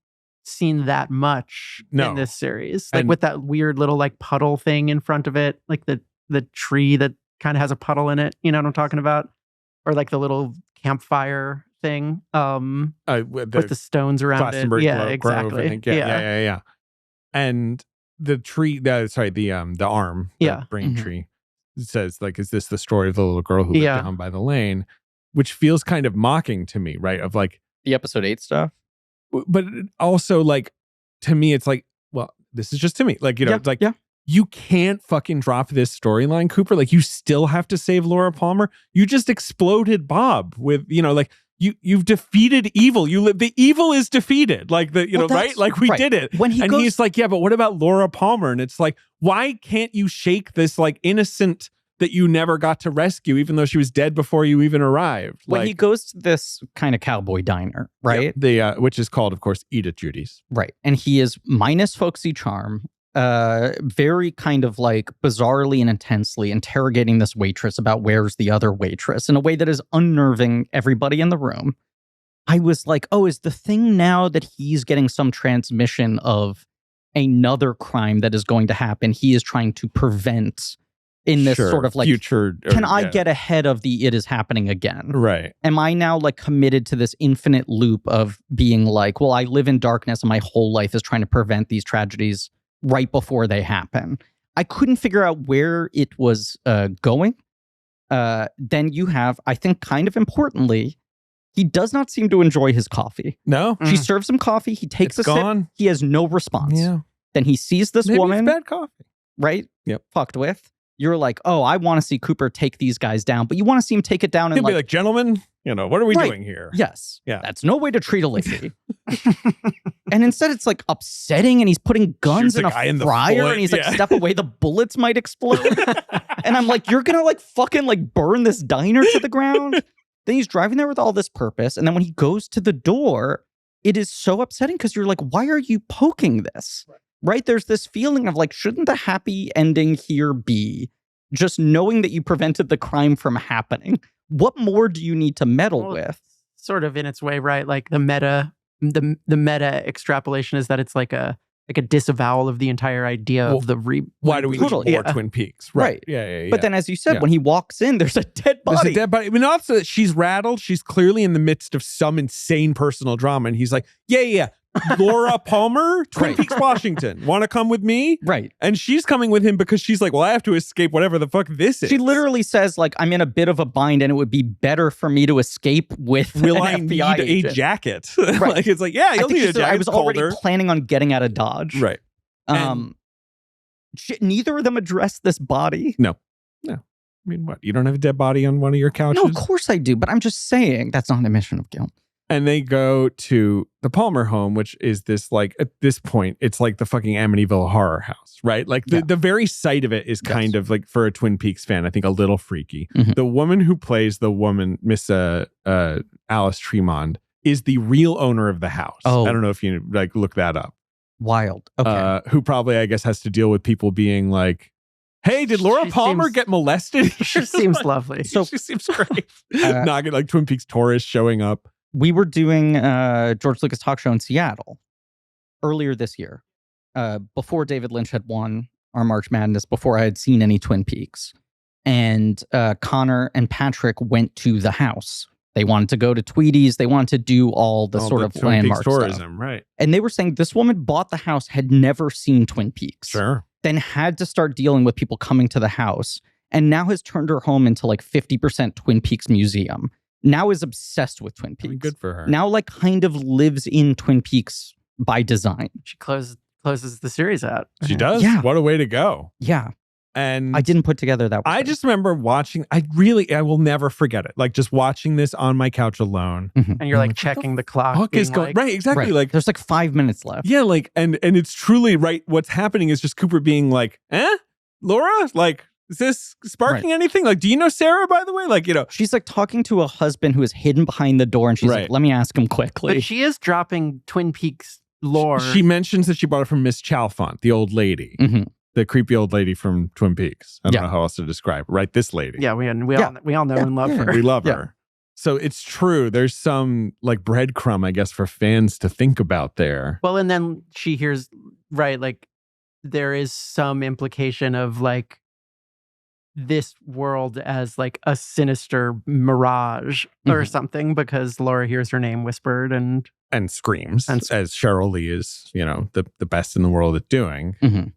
seen that much in this series. Like with that weird little like puddle thing in front of it, like the tree that kind of has a puddle in it. You know what I'm talking about? Or like the little campfire thing with the stones around it. Yeah, exactly. Yeah. And the tree, the arm, the brain tree says like, is this the story of the little girl who lived down by the lane? Which feels kind of mocking to me, right? Of like the episode 8 stuff. But also like, to me, it's like, well, this is just to me. Like, you know, it's like, you can't fucking drop this storyline, Cooper. Like, you still have to save Laura Palmer. You just exploded Bob with, you know, like you've defeated evil. The evil is defeated. Like Well, right? Like we right. did it. When he's like, yeah, but what about Laura Palmer? And it's like, why can't you shake this like innocent that you never got to rescue, even though she was dead before you even arrived? When he goes to this kind of cowboy diner, right? Yeah, which is called, of course, Eat at Judy's. Right. And he is minus folksy charm, very kind of like bizarrely and intensely interrogating this waitress about where's the other waitress in a way that is unnerving everybody in the room. I was like, oh, is the thing now that he's getting some transmission of another crime that is going to happen, he is trying to prevent in this sort of like future. Can I get ahead of the it is happening again? Right. Am I now like committed to this infinite loop of being like, well, I live in darkness and my whole life is trying to prevent these tragedies right before they happen? I couldn't figure out where it was going. Then you have, I think kind of importantly, he does not seem to enjoy his coffee. No. She serves him coffee. He takes It's a gone. sip. He has no response. Yeah. Then he sees this Maybe woman, it's bad coffee. right? Yep. Fucked with. You're like, oh, I want to see Cooper take these guys down, but you want to see him take it down and He'll be like, gentlemen, what are we Right. doing here? yes, Yeah. that's no way to treat a lady. And instead it's like upsetting and he's putting guns Shoots in a a guy in the fryer foot, and he's like, yeah. step away, the bullets might explode. And I'm like, you're gonna like fucking like burn this diner to the ground? Then he's driving there with all this purpose. And then when he goes to the door, it is so upsetting because you're like, why are you poking this? Right? There's this feeling of like, shouldn't the happy ending here be just knowing that you prevented the crime from happening? What more do you need to meddle Well, with? Sort of in its way, right? Like the meta extrapolation is that it's like a disavowal of the entire idea Well, of the Why do we need Totally. more Yeah. Twin Peaks? Right. Yeah. But then, as you said, Yeah. when he walks in, there's a dead body. There's a dead body. I mean, also, she's rattled. She's clearly in the midst of some insane personal drama. And he's like, yeah. Laura Palmer, Twin Right. Peaks, Washington. Want to come with me? Right. And she's coming with him because she's like, well, I have to escape whatever the fuck this is. She literally says, like, I'm in a bit of a bind and it would be better for me to escape with Will an I FBI need a agent. jacket? Right. Like, it's like, yeah, I you'll think need she a said, jacket. I was It's already colder. planning on getting out of Dodge. Right. Neither of them address this body. I mean, what? You don't have a dead body on one of your couches? No, of course I do, but I'm just saying that's not an admission of guilt. And they go to the Palmer home, which is this, like, at this point, it's like the fucking Amityville horror house, right? Like, the very sight of it is kind of like, for a Twin Peaks fan, I think a little freaky. Mhm. The woman who plays the woman, Miss Alice Tremond, is the real owner of the house. Oh. I don't know if you, like, look that up. Wild. Okay. Who probably, I guess, has to deal with people being like, hey, did Laura She Palmer seems- get molested? She seems lovely. So- she seems great. Not good, like Twin Peaks tourists showing up. We were doing George Lucas talk show in Seattle earlier this year, before David Lynch had won our March Madness, before I had seen any Twin Peaks. And Connor and Patrick went to the house. They wanted to go to Tweedy's. They wanted to do all the sort of Twin Peaks landmark stuff. tourism, right? And they were saying this woman bought the house, had never seen Twin Peaks. Sure. Then had to start dealing with people coming to the house, and now has turned her home into like 50% Twin Peaks museum. Now is obsessed with Twin I Peaks. mean, good for her. Now like kind of lives in Twin Peaks by design. She closes the series out. She does. Yeah. What a way to go. Yeah. And I didn't put together that. I just remember watching. I will never forget it. Like, just watching this on my couch alone. And you're like What the checking the clock. Fuck is being going like, right? Exactly. Right. Like, There's like 5 minutes left. yeah, like, and it's truly right. What's happening is just Cooper being like, Laura, like, is this sparking anything? Like, do you know Sarah, by the way? Like, She's like talking to a husband who is hidden behind the door, and she's Right. like, let me ask him quickly. But she is dropping Twin Peaks lore. she mentions that she bought it from Miss Chalfont, the old lady, Mhm. the creepy old lady from Twin Peaks. I don't Yeah. know how else to describe her, right? This lady. Yeah, we all know and love Yeah. her. We love Yeah. her. So it's true. There's some like breadcrumb, I guess, for fans to think about there. Well, and then she hears, right, like there is some implication of like this world as like a sinister mirage or Mhm. something, because Laura hears her name whispered and And screams, And as Cheryl Lee is, the best in the world at doing. Mhm.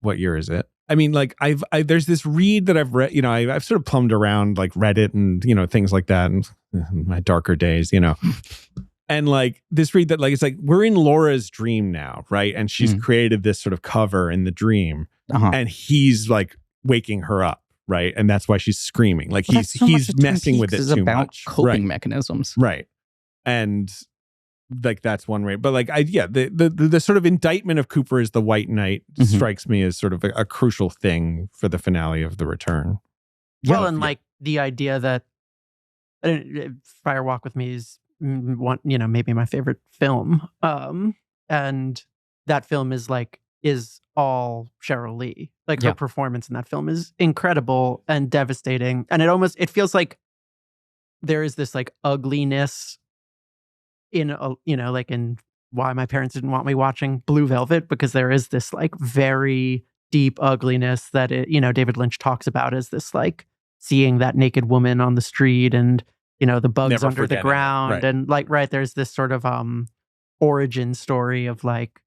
What year is it? I mean, like there's this read that I've read, I've sort of plumbed around like Reddit and, things like that in my darker days, And like this read that like, it's like, we're in Laura's dream now, right? And she's created this sort of cover in the dream, Uh-huh. and he's like waking her up, right? And that's why she's screaming. Like Well, that's so much he's of Twin messing with Peaks it is too about much. coping Right. mechanisms. Right. And like that's one way. But like the sort of indictment of Cooper as the White Knight strikes me as sort of a crucial thing for the finale of The Return. Well, and like the idea that Fire Walk with Me is one, maybe my favorite film. And that film is all Cheryl Lee. Like her performance in that film is incredible and devastating. And it feels like there is this like ugliness in in why my parents didn't want me watching Blue Velvet, because there is this like very deep ugliness that David Lynch talks about as this like seeing that naked woman on the street and the bugs Never under the ground. Right. And there's this sort of origin story of like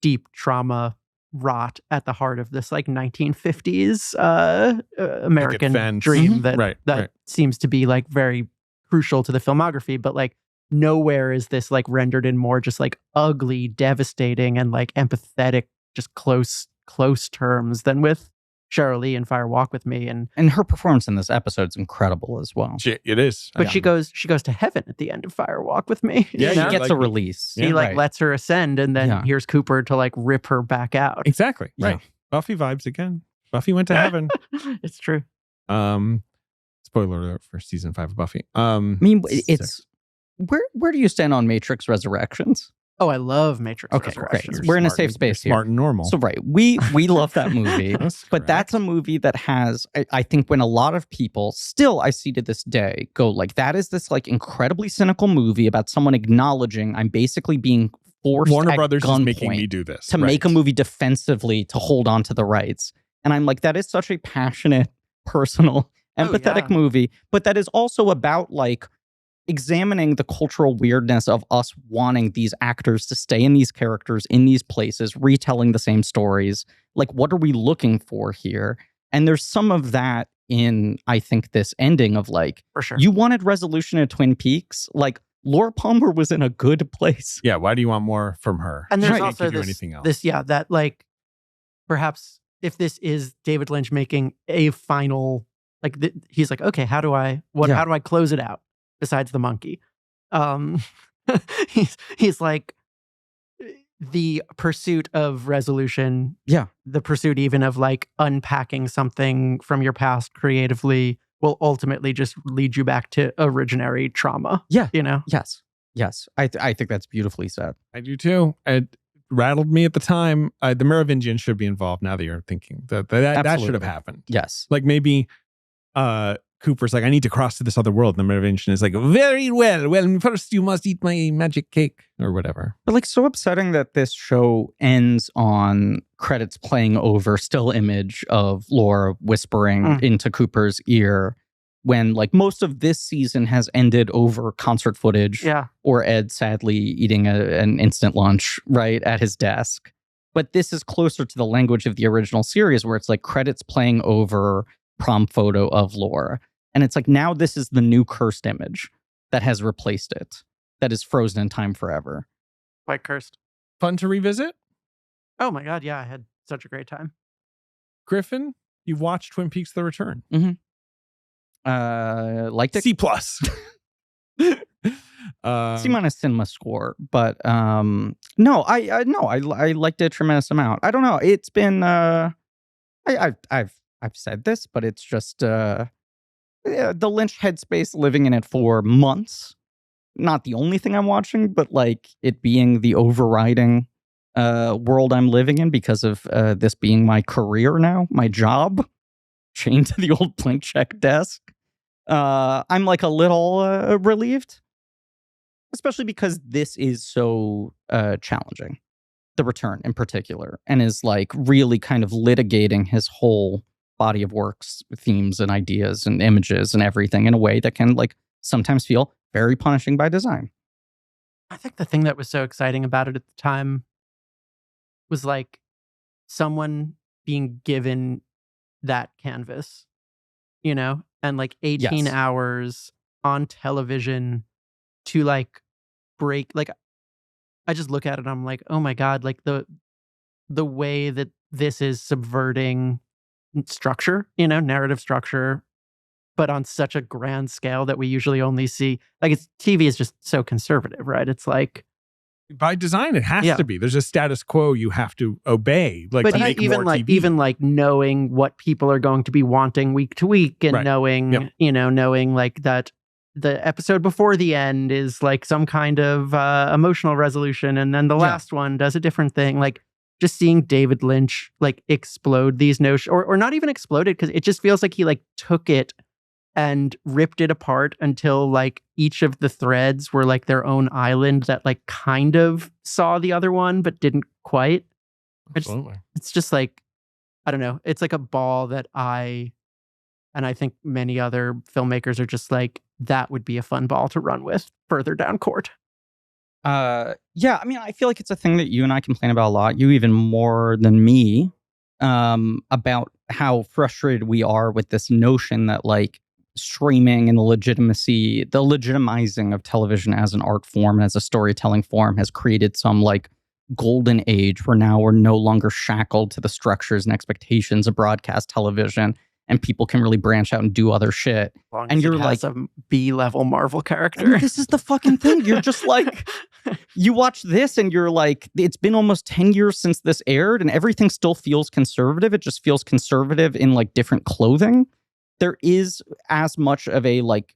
deep trauma rot at the heart of this like 1950s American dream that seems to be like very crucial to the filmography, but like nowhere is this like rendered in more just like ugly, devastating, and like empathetic, just close terms than with Cheryl Lee and Fire Walk with Me. And her performance in this episode is incredible as well. It is. But she goes to heaven at the end of Fire Walk with Me. Yeah, she gets a release. He lets her ascend, and then here's Cooper to like rip her back out. Exactly. Right. Buffy vibes again. Buffy went to heaven. It's true. Spoiler alert for season 5 of Buffy. I mean, it's where do you stand on Matrix Resurrections? Oh, I love Matrix Resurrections. Great. We're in a safe space here. Smart and normal. So we love that movie. But that's a movie that has, I think when a lot of people still, I see to this day, go like, that is this like incredibly cynical movie about someone acknowledging I'm basically being forced Warner at Brothers is making gunpoint me do this. to make a movie defensively to hold on to the rights. And I'm like, that is such a passionate, personal, empathetic movie. But that is also about like examining the cultural weirdness of us wanting these actors to stay in these characters, in these places, retelling the same stories. Like, what are we looking for here? And there's some of that in, I think, this ending of like, for sure, you wanted resolution at Twin Peaks. Like, Laura Palmer was in a good place. Yeah, why do you want more from her? And there's She also can't do anything else. that like, perhaps if this is David Lynch making a final, like, he's like, okay, how do I close it out? Besides the monkey, he's like the pursuit of resolution. Yeah, the pursuit even of like unpacking something from your past creatively will ultimately just lead you back to originary trauma. Yeah, Yes. I think that's beautifully said. I do too. It rattled me at the time. The Merovingian should be involved. Now that you're thinking that should have happened. Yes, like maybe. Cooper's like, I need to cross to this other world. And the Merovingian is like, very well. Well, first you must eat my magic cake or whatever. But like, so upsetting that this show ends on credits playing over still image of Laura whispering into Cooper's ear, when like most of this season has ended over concert footage or Ed sadly eating an instant lunch right at his desk. But this is closer to the language of the original series, where it's like credits playing over prom photo of Laura. And it's like, now this is the new cursed image that has replaced it, that is frozen in time forever. Quite cursed. Fun to revisit? Oh my God, yeah, I had such a great time. Griffin, you've watched Twin Peaks: The Return. Mm-hmm. Liked it. C+. C- cinema score, but no, I liked it a tremendous amount. I don't know. It's been I've said this, but it's just the Lynch headspace, living in it for months. Not the only thing I'm watching, but like it being the overriding world I'm living in because of this being my career now, my job, chained to the old blank check desk. I'm like a little relieved, especially because this is so challenging. The Return in particular, and is like really kind of litigating his whole body of works, themes and ideas and images and everything in a way that can like sometimes feel very punishing by design. I think the thing that was so exciting about it at the time was like someone being given that canvas, and like 18 hours on television to like break, like I just look at it and I'm like, oh my God, like the way that this is subverting structure, narrative structure, but on such a grand scale that we usually only see, like, it's TV is just so conservative, right? It's like, By design, it has Yeah. to be. There's a status quo you have to obey. Like, but to make even more like TV. even like knowing what people are going to be wanting week to week, and Right. knowing Yep. knowing like that the episode before the end is like some kind of emotional resolution, and then the Yeah. last one does a different thing. Like, just seeing David Lynch like explode these notions, or not even explode it, because it just feels like he like took it and ripped it apart until like each of the threads were like their own island that like kind of saw the other one but didn't quite. Absolutely. It's just like, I don't know. It's like a ball that I think many other filmmakers are just like, that would be a fun ball to run with further down court. Yeah, I mean, I feel like it's a thing that you and I complain about a lot. You even more than me, about how frustrated we are with this notion that like streaming and the legitimizing of television as an art form and as a storytelling form has created some like golden age where now we're no longer shackled to the structures and expectations of broadcast television, and people can really branch out and do other shit. As long And as you're it has like- a B-level Marvel I character. mean, this is the fucking thing. You're just like, you watch this and you're like, it's been almost 10 years since this aired and everything still feels conservative. It just feels conservative in like different clothing. There is as much of a like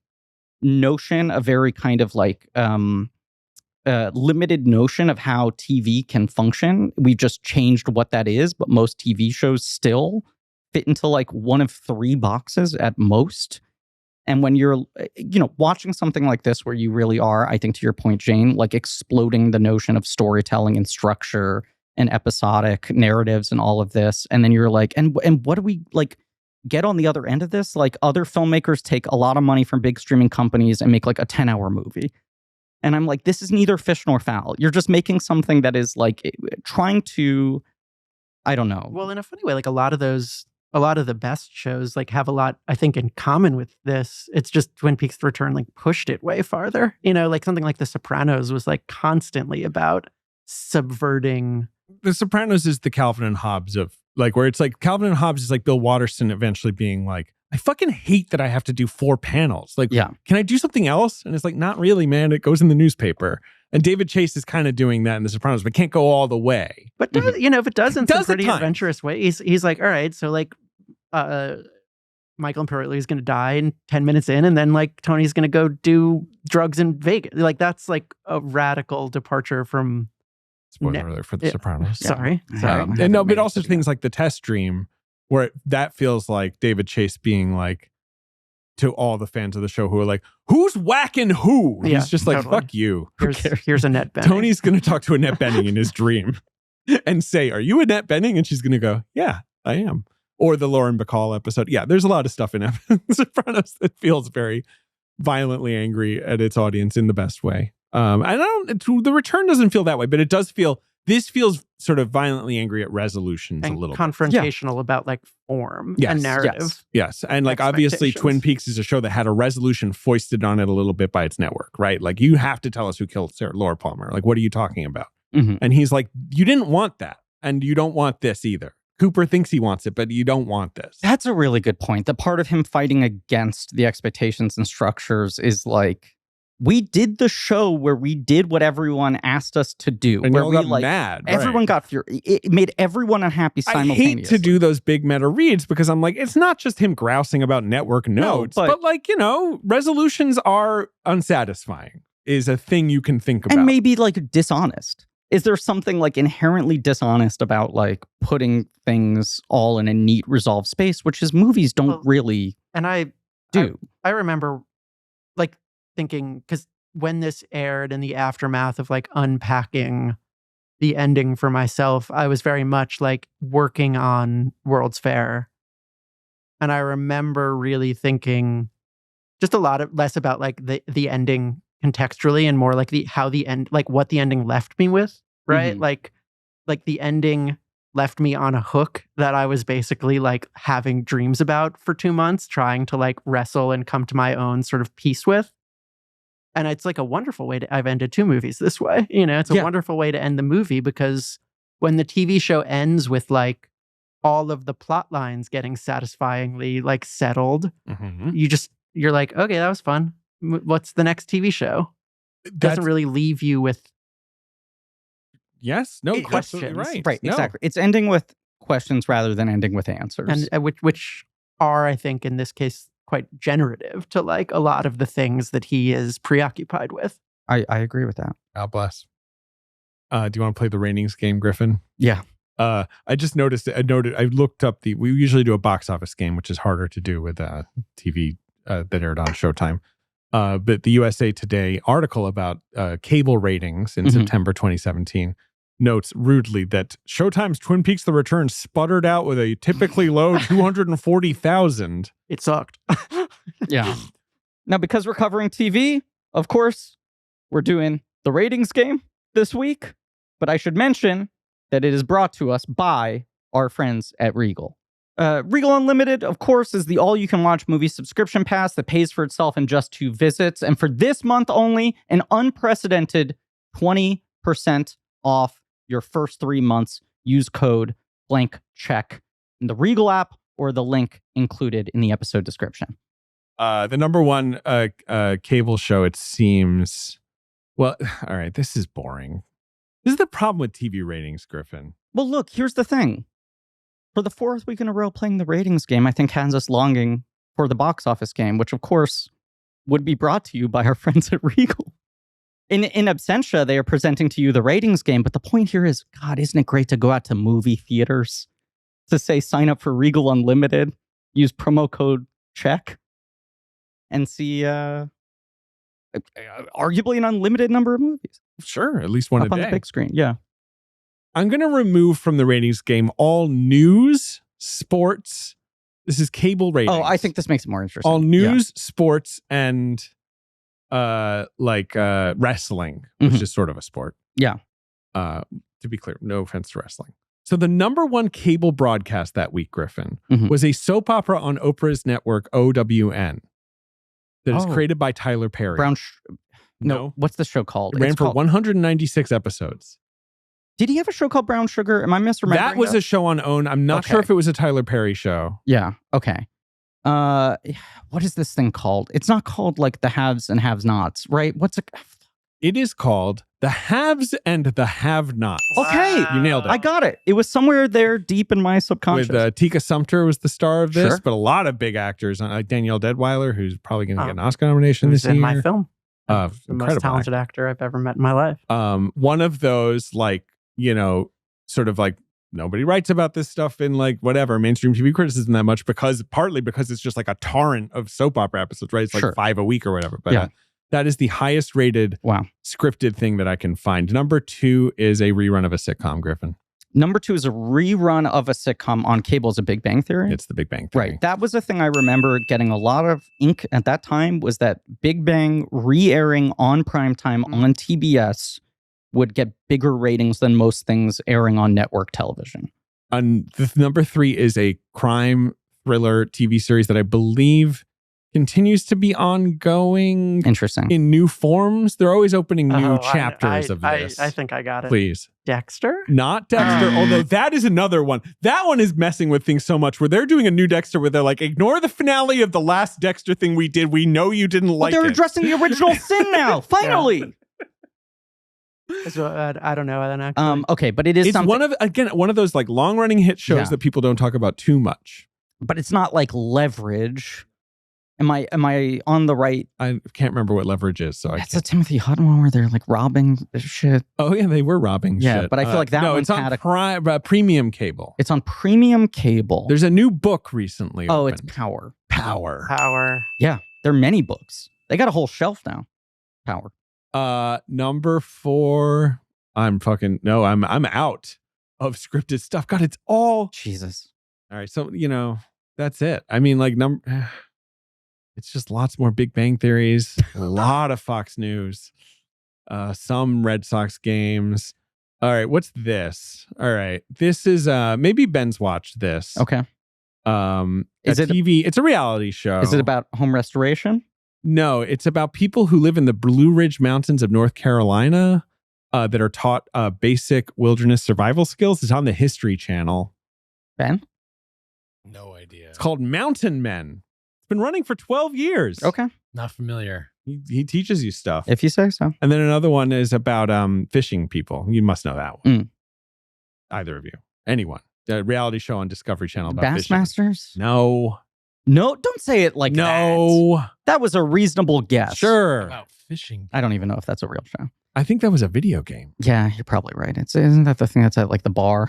notion, a very kind of like limited notion of how TV can function. We've just changed what that is, but most TV shows still fit into like one of 3 boxes at most. And when you're, watching something like this where you really are, I think to your point, Jane, like exploding the notion of storytelling and structure and episodic narratives and all of this. And then you're like, and what do we like get on the other end of this? Like, other filmmakers take a lot of money from big streaming companies and make like a 10-hour movie. And I'm like, this is neither fish nor fowl. You're just making something that is like trying to, I don't know. Well, in a funny way, like a lot of the best shows like have a lot, I think, in common with this. It's just Twin Peaks Return like pushed it way farther. Like something like The Sopranos was like constantly about subverting. The Sopranos is the Calvin and Hobbes of like, where it's like Calvin and Hobbes is like Bill Watterson eventually being like, I fucking hate that I have to do 4 panels. Like, Yeah. can I do something else? And it's like, not really, man. It goes in the newspaper. And David Chase is kind of doing that in The Sopranos, but can't go all the way. But does, if it does in Does some at pretty times. adventurous way, he's like, all right, so like Michael Imperioli is going to die in 10 minutes in, and then like Tony's going to go do drugs in Vegas. Like, that's like a radical departure from. Spoiler alert for The Yeah. Sopranos. Sorry. And no, but also things like The Test Dream, where that feels like David Chase being like, to all the fans of the show who are like, who's whacking who? Yeah, He's just like, totally. fuck you. Here's Annette Bening. Tony's going to talk to Annette Bening in his dream and say, are you Annette Bening? And she's going to go, yeah, I am. Or the Lauren Bacall episode. Yeah, there's a lot of stuff in Sopranos that feels very violently angry at its audience in the best way. The Return doesn't feel that way, but it does feel, this feels sort of violently angry at resolutions and a little bit. confrontational about like form Yes, and narrative. Yes. And like, obviously Expectations. Twin Peaks is a show that had a resolution foisted on it a little bit by its network, right? Like, you have to tell us who killed Laura Palmer. Like, what are you talking about? Mhm. And he's like, you didn't want that. And you don't want this either. Cooper thinks he wants it, but you don't want this. That's a really good point. The part of him fighting against the expectations and structures is like, we did the show where we did what everyone asked us to do. And where you all we got like, mad. everyone right. got furious. It made everyone unhappy I simultaneously. hate to do those big meta reads because I'm like, it's not just him grousing about network notes, but- but like, resolutions are unsatisfying is a thing you can think about. And maybe like dishonest. Is there something like inherently dishonest about like putting things all in a neat resolved space, which is movies don't Well, really And I do? I remember like thinking, because when this aired in the aftermath of like unpacking the ending for myself, I was very much like working on World's Fair. And I remember really thinking just a lot of less about like the ending contextually and more like how the end, like what the ending left me with, right? Mhm. Like the ending left me on a hook that I was basically like having dreams about for 2 months, trying to like wrestle and come to my own sort of peace with. And it's like a wonderful way I've ended 2 movies this way. It's a Yeah. wonderful way to end the movie, because when the TV show ends with like all of the plot lines getting satisfyingly like settled, Mhm. you're like, okay, that was fun. What's the next TV show? Doesn't That's- really leave you with Yes. No, It- absolutely questions. right. Right, No. exactly. It's ending with questions rather than ending with answers. and which are, I think, in this case, quite generative to like a lot of the things that he is preoccupied with. I agree with that. God bless. Do you want to play the ratings game, Griffin? Yeah. I just noticed. I looked up we usually do a box office game, which is harder to do with TV that aired on Showtime. But the USA Today article about cable ratings in Mhm. September 2017 notes rudely that Showtime's Twin Peaks: The Return sputtered out with a typically low 240,000. It sucked. Yeah. Now, because we're covering TV, of course, we're doing the ratings game this week. But I should mention that it is brought to us by our friends at Regal. Regal Unlimited, of course, is the all-you-can-watch movie subscription pass that pays for itself in just 2 visits. And for this month only, an unprecedented 20% off your first 3 months. Use code blank check in the Regal app or the link included in the episode description. The number one cable show, it seems. Well, all right, this is boring. This is the problem with TV ratings, Griffin. Well, look, here's the thing. For the 4th week in a row playing the ratings game, I think has us longing for the box office game, which, of course, would be brought to you by our friends at Regal. In absentia, they are presenting to you the ratings game, but the point here is, God, isn't it great to go out to movie theaters to say sign up for Regal Unlimited, use promo code check, and see arguably an unlimited number of movies Sure, at least one up a on day. the big screen. Yeah. I'm going to remove from the ratings game all news, sports. This is cable ratings. Oh, I think this makes it more interesting. all Yeah. news, sports, and wrestling, which Mhm. is sort of a sport. Yeah. To be clear, no offense to wrestling. So the number one cable broadcast that week, Griffin, Mhm. was a soap opera on Oprah's network, OWN, that is Oh. created by Tyler Perry. No, what's the show called? It ran It's for called- 196 episodes. Did he have a show called Brown Sugar? Am I misremembering? That was a show on OWN. I'm not sure Okay. if it was a Tyler Perry show. Yeah. Okay. What is this thing called? It's not called like the haves and have nots, right? What's it? It is called The Haves and the Have-Nots. Okay. You nailed it. I got it. It was somewhere there deep in my subconscious. With Tika Sumpter was the star of this, Sure. but a lot of big actors, like Danielle Deadweiler, who's probably going to Oh. get an Oscar nomination Who's this in year. my film. The most Incredible talented actor I've ever met in my life. one of those, like, sort of like nobody writes about this stuff in like whatever mainstream TV criticism that much partly because it's just like a torrent of soap opera episodes, right? It's like Sure. 5 a week or whatever. But Yeah. that is the highest rated Wow. scripted thing that I can find. Number 2 is a rerun of a sitcom, Griffin. Number 2 is a rerun of a sitcom on cable as a Big Bang Theory. It's The Big Bang Theory. Right. That was a thing I remember getting a lot of ink at that time, was that Big Bang re-airing on primetime on TBS would get bigger ratings than most things airing on network television. Number 3 is a crime thriller TV series that I believe continues to be ongoing Interesting. in new forms. They're always opening new Oh, chapters of this. I think I got it. Please. Dexter? Not Dexter, although that is another one. That one is messing with things so much where they're doing a new Dexter where they're like, ignore the finale of the last Dexter thing we did. We know you didn't But like they're it. addressing the original sin now. Finally. So, I don't know then actually. Okay, but it is It's something. one of those like long running hit shows Yeah. that people don't talk about too much. But it's not like Leverage. Am I on the right? I can't remember what Leverage is, so I That's a can't. Timothy Hutton one where they're like robbing shit. Oh yeah, they were robbing Yeah, shit. but I feel like that no, one's it's on had a- premium cable. It's on premium cable. There's a new book recently. Oh, it's opened. Power. Power. Power. Yeah, there are many books. They got a whole shelf now. Power. Number 4. I'm out of scripted stuff. God, it's all Jesus. all right. So that's it. I mean, like it's just lots more Big Bang Theories, a lot of Fox News, some Red Sox games. All right, what's this? All right, this is maybe Ben's watched this. Okay. Is it TV? It's a reality show. Is it about home restoration? No, it's about people who live in the Blue Ridge Mountains of North Carolina that are taught basic wilderness survival skills. It's on the History Channel. Ben? No idea. It's called Mountain Men. It's been running for 12 years. Okay. Not familiar. He teaches you stuff. If you say so. And then another one is about fishing people. You must know that one. Mm. Either of you. Anyone. A reality show on Discovery Channel about fishing. Bassmasters? No. No, don't say it like that. No. That was a reasonable guess. Sure. About fishing. I don't even know if that's a real show. I think that was a video game. Yeah, you're probably right. Isn't that the thing that's at like the bar?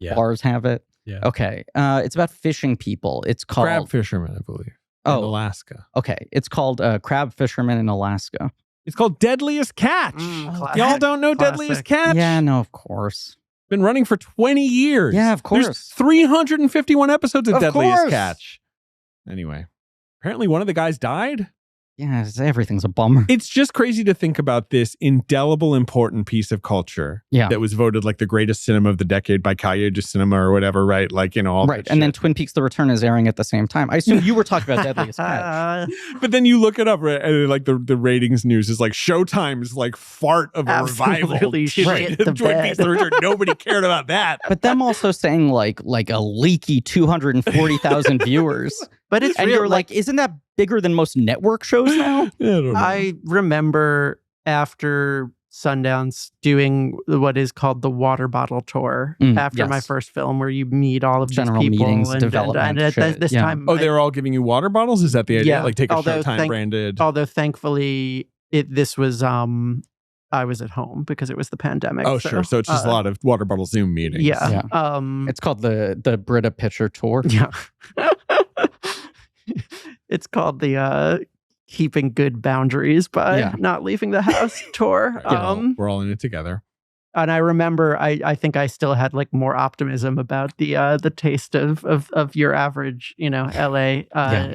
Yeah. Bars have it. Yeah. Okay. It's about fishing people. It's called Crab fishermen, I believe. In Alaska. Okay. It's called Crab Fishermen in Alaska. It's called Deadliest Catch. Classic. Y'all don't know Deadliest Catch? Yeah, no, of course. Been running for 20 years. Yeah, of course. There's 351 episodes of Deadliest course. Catch. Anyway, apparently one of the guys died. Yeah, everything's a bummer. It's just crazy to think about this indelible, important piece of culture Yeah. that was voted like the greatest cinema of the decade by Cahiers du Cinema or whatever, right? Like, all Right. that And then shit. Twin Peaks The Return is airing at the same time. I assume you were talking about Deadliest Catch. But then you look it up, right, and like the ratings news is like Showtime's like fart of a revival. Absolutely shit the Twin bed. Peaks The Return. Nobody cared about that. But them also saying like a leaky 240,000 viewers. But it's And real. you're like, isn't that bigger than most network shows now? I don't know. I remember after Sundance doing what is called the water bottle tour after my yes. first film, where you meet all of General these people meetings, and development at shit, this yeah. time, Oh, they were all giving you water bottles? Is that the idea? Yeah, Like take a although Showtime branded. although thankfully this was I was at home because it was the pandemic. Oh, sure. So it's just a lot of water bottle Zoom meetings. Yeah. It's called the Brita Pitcher Tour. Yeah. It's called the keeping good boundaries by not leaving the house tour. We're all in it together. And I remember I think I still had like more optimism about the taste of your average, LA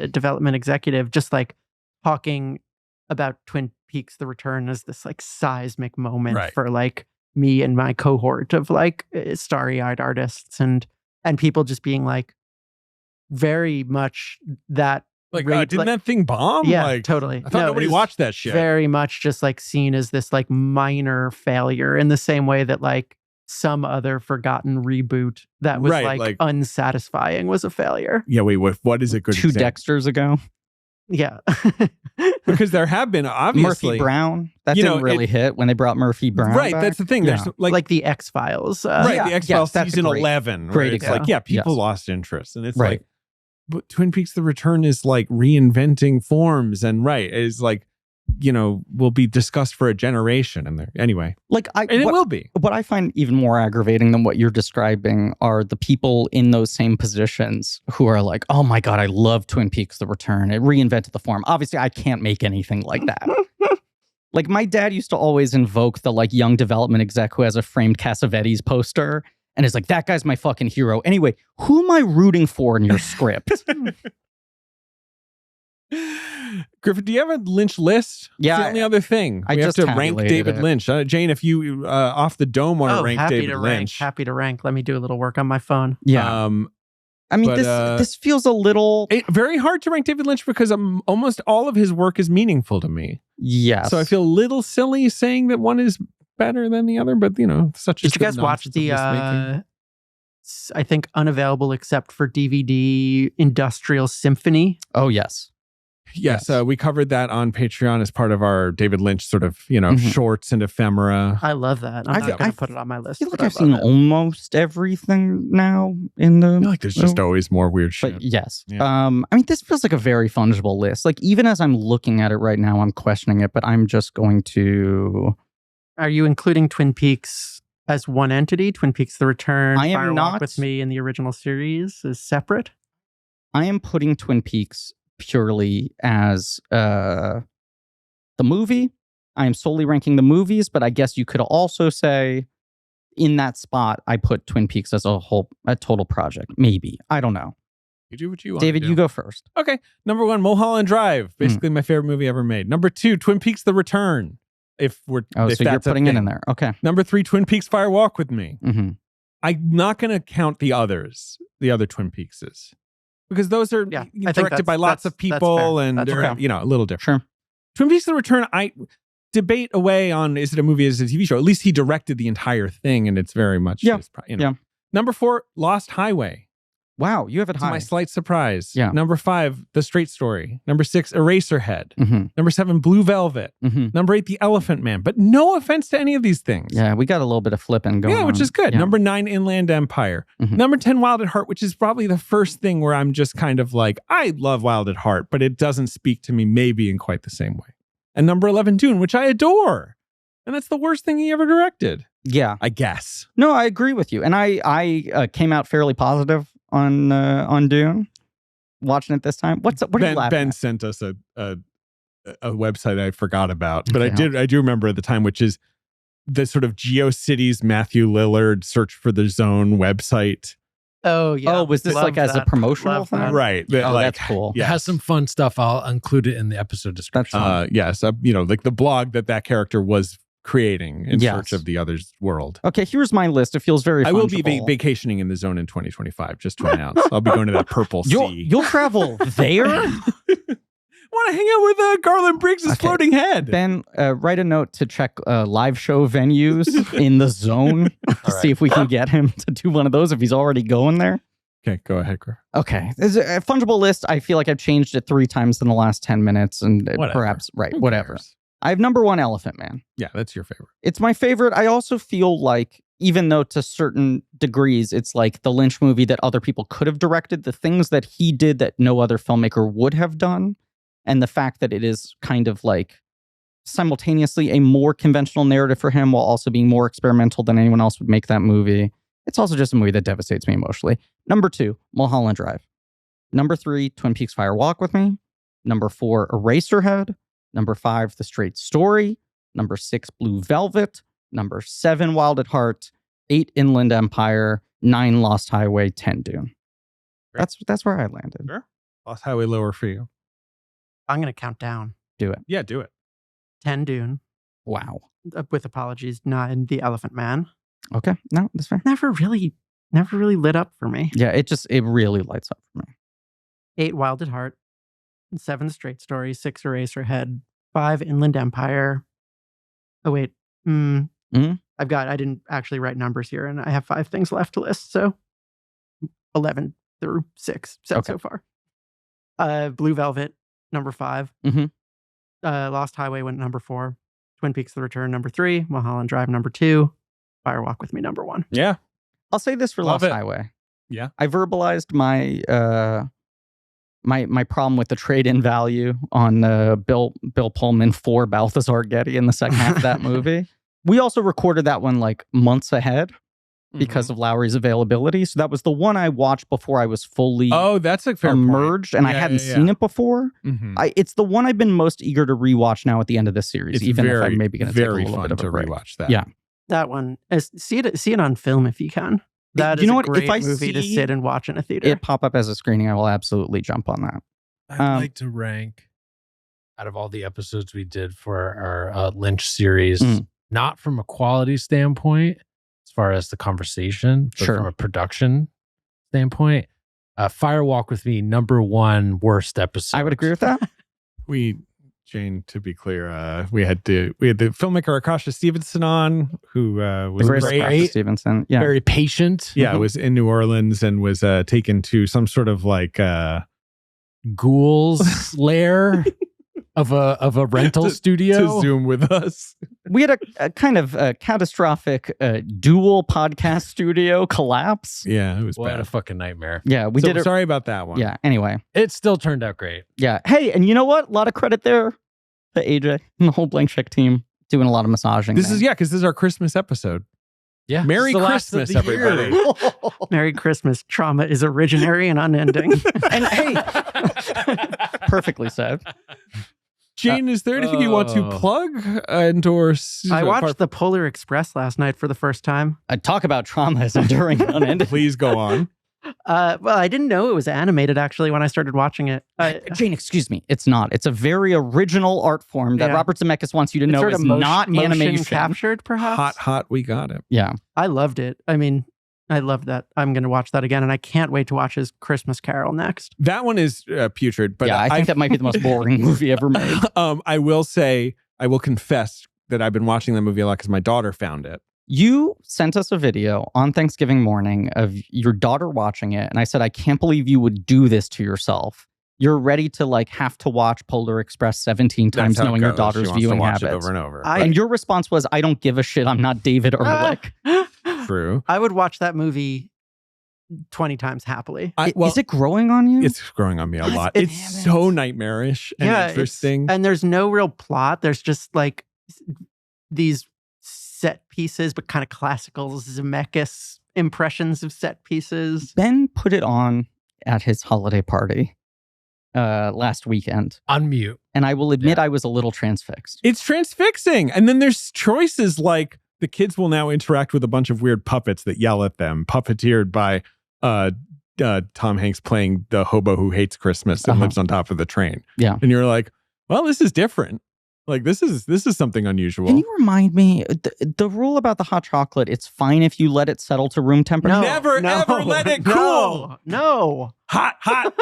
development executive, just like talking about Twin Peaks The Return as this like seismic moment for like me and my cohort of like starry-eyed artists and people just being like very much that Like, didn't that thing bomb? Yeah, like, totally. I thought nobody it was watched that shit. Very much just like seen as this like minor failure in the same way that like some other forgotten reboot that was like unsatisfying was a failure. Yeah, wait, what is a good Two example? Dexters ago. Yeah. Because there have been, obviously. Murphy Brown. That didn't really hit when they brought Murphy Brown Right, back. that's the thing. There's like the X-Files. the X-Files yes, that's season great. 11. Great Right? It's example. like, people Yes. lost interest. And it's Right. like, but Twin Peaks The Return is like reinventing forms and is like, will be discussed for a generation. And there, anyway. Like it will be. What I find even more aggravating than what you're describing are the people in those same positions who are like, oh my God, I love Twin Peaks The Return. It reinvented the form. Obviously, I can't make anything like that. Like my dad used to always invoke the like young development exec who has a framed Cassavetes poster and is like, that guy's my fucking hero. Anyway, who am I rooting for in your script? Griffin, do you have a Lynch list? Yeah, It's the only other thing. I We have just to rank tabulated David it. Lynch. Jane, if you off the dome want to rank happy David to Lynch. Happy to rank. Let me do a little work on my phone. Yeah. I mean, but, this feels a little... very hard to rank David Lynch because almost all of his work is meaningful to me. Yes. So I feel a little silly saying that one is better than the other, but such is Did you guys watch the I think unavailable except for DVD Industrial Symphony? Oh, yes. Yes, we covered that on Patreon as part of our David Lynch sort of, Mhm. shorts and ephemera. I love that. I'm not going to put it on my list. I feel like but I've love seen it. almost everything now in the... I feel like there's just always more weird shit. But yes. Yeah. I mean, this feels like a very fungible list. Like, even as I'm looking at it right now, I'm questioning it, but I'm just going to... Are you including Twin Peaks as one entity? Twin Peaks: The Return, I am Fire Walk not. with Me, and the original series is separate? I am putting Twin Peaks purely as the movie. I am solely ranking the movies, but I guess you could also say in that spot, I put Twin Peaks as a total project. Maybe. I don't know. You do what you want. David, you go first. Okay. Number 1, Mulholland Drive. Basically my favorite movie ever made. Number 2, Twin Peaks: The Return. If so you're putting it in there. Okay. Number 3, Twin Peaks: Fire Walk with Me. Mm-hmm. I'm not going to count the other Twin Peakses. Because those are Yeah, I think directed by lots of people fair. and That's they're, okay. a little different. Sure. Twin Peaks: The Return, I debate away on is it a movie, is it a TV show? At least he directed the entire thing and it's very much Yeah. his, Number 4, Lost Highway. Wow, you have it To high. my slight surprise. Yeah. Number 5, The Straight Story. Number 6, Eraserhead. Mm-hmm. Number 7, Blue Velvet. Mm-hmm. Number 8, The Elephant Man. But no offense to any of these things. Yeah, we got a little bit of flipping going on. Yeah, which is good. Yeah. Number 9, Inland Empire. Mhm. Number 10, Wild at Heart, which is probably the first thing where I'm just kind of like, I love Wild at Heart, but it doesn't speak to me maybe in quite the same way. And number 11, Dune, which I adore. And that's the worst thing he ever directed, Yeah. I guess. No, I agree with you. And I came out fairly positive on Dune. Watching it this time. What are you laughing Ben at? sent us a website I forgot about, but Okay. I do remember at the time, which is the sort of GeoCities Matthew Lillard Search for the Zone website. Oh yeah. Oh, was this Love like as a that. promotional Love thing? that. Right. Oh, that's cool. Yeah. It has some fun stuff. I'll include it in the episode description. fun. Yes, like the blog that character was creating in Yes. search of the other's world. Okay, here's my list. It feels very I will be fungible. vacationing in the zone in 2025, just to announce. I'll be going to that purple sea. You'll travel there? Want to hang out with Garland Briggs' Okay. floating head. Ben, write a note to check live show venues in the zone to see if we can get him to do one of those if he's already going there. Okay, go ahead, Griff. Okay. There's a fungible list. I feel like I've changed it 3 times in the last 10 minutes and Whatever. perhaps, right, Who whatever. cares? I have number 1, Elephant Man. Yeah, that's your favorite. It's my favorite. I also feel like, even though to certain degrees, it's like the Lynch movie that other people could have directed, the things that he did that no other filmmaker would have done, and the fact that it is kind of like simultaneously a more conventional narrative for him while also being more experimental than anyone else would make that movie. It's also just a movie that devastates me emotionally. Number 2, Mulholland Drive. Number 3, Twin Peaks Fire Walk with Me. Number 4, Eraserhead. Number 5, The Straight Story. Number 6, Blue Velvet. Number 7, Wild at Heart. 8, Inland Empire. 9, Lost Highway. 10, Dune. That's where I landed. Sure. Lost Highway lower for you. I'm gonna count down. Do it. Yeah, do it. 10 Dune. Wow. With apologies, 9 The Elephant Man. Okay. No, that's fair. Never really lit up for me. Yeah, it really lights up for me. 8 Wild at Heart. 7 The Straight Story. 6 Eraserhead. 5 Inland Empire. Oh wait. I didn't actually write numbers here, and I have 5 things left to list. So 11 through 6 so far. Blue Velvet, number 5. Mhm. Lost Highway went number 4. Twin Peaks: The Return, number 3. Mulholland Drive, number 2. Fire Walk with Me, number 1. Yeah. I'll say this for Love Lost it. Highway. Yeah. I verbalized my my problem with the trade-in value on Bill Pullman for Balthazar Getty in the second half of that movie. We also recorded that one like months ahead because of Lowry's availability. So that was the one I watched before I was fully Oh, that's a fair emerged, and I Yeah, hadn't yeah, seen yeah. it before. Mhm. It's the one I've been most eager to rewatch now at the end of this series, It's even if very, I'm maybe going to take a very little fun bit of to a break. rewatch that. Yeah. That one, see it on film if you can. That You is know a what? great If I movie to see sit and watch in a theater. It pop up as a screening, I will absolutely jump on that. I'd like to rank out of all the episodes we did for our Lynch series, not from a quality standpoint, as far as the conversation, but Sure. from a production standpoint. Fire Walk with Me, number 1 worst episode. I would agree with that. Jane, to be clear, we had the filmmaker Akasha Stevenson on, who was Very great. Scott Stevenson. Yeah. Very patient. Yeah, was in New Orleans and was taken to some sort of like Ghoul's lair of a rental studio. to Zoom with us. We had a kind of catastrophic dual podcast studio collapse. Yeah, it was What a bad. fucking nightmare. Yeah, we So did it. sorry about that one. Yeah, anyway. It still turned out great. Yeah. Hey, and you know what? A lot of credit there to AJ and the whole Blank Check team doing a lot of massaging. This there. is because this is our Christmas episode. Yeah. Merry It's the last of Christmas, the year. everybody. Merry Christmas. Trauma is originary and unending. And hey, perfectly said. Jane, is there anything you want to plug, endorse? I watched The Polar Express last night for the first time. Talk about trauma as enduring and unending. Please go on. Well, I didn't know it was animated actually when I started watching it. Jane, excuse me. It's not. It's a very original art form that Yeah. Robert Zemeckis wants you to It's know sort is of not motion animation. captured, perhaps. Hot, we got it. Yeah. I loved it. I mean, I loved that. I'm going to watch that again, and I can't wait to watch his Christmas Carol next. That one is putrid, but yeah, I think that might be the most boring movie ever made. I will confess that I've been watching that movie a lot because my daughter found it. You sent us a video on Thanksgiving morning of your daughter watching it. And I said, I can't believe you would do this to yourself. You're ready to like have to watch Polar Express 17 times That's how it knowing your goes. daughter's She wants to viewing watch it habits. over and over. And your response was, I don't give a shit. I'm not David Ehrlich. True. I would watch that movie 20 times happily. Is it growing on you? It's growing on me a lot. Damn It's so nightmarish and interesting. And there's no real plot. There's just like these set pieces, but kind of classical Zemeckis impressions of set pieces. Ben put it on at his holiday party last weekend. Unmute. And I will admit I was a little transfixed. It's transfixing. And then there's choices like the kids will now interact with a bunch of weird puppets that yell at them, puppeteered by Tom Hanks playing the hobo who hates Christmas and lives on top of the train. Yeah. And you're like, well, this is different. Like this is something unusual. Can you remind me the rule about the hot chocolate? It's fine if you let it settle to room temperature. Never ever let it cool. No. Hot.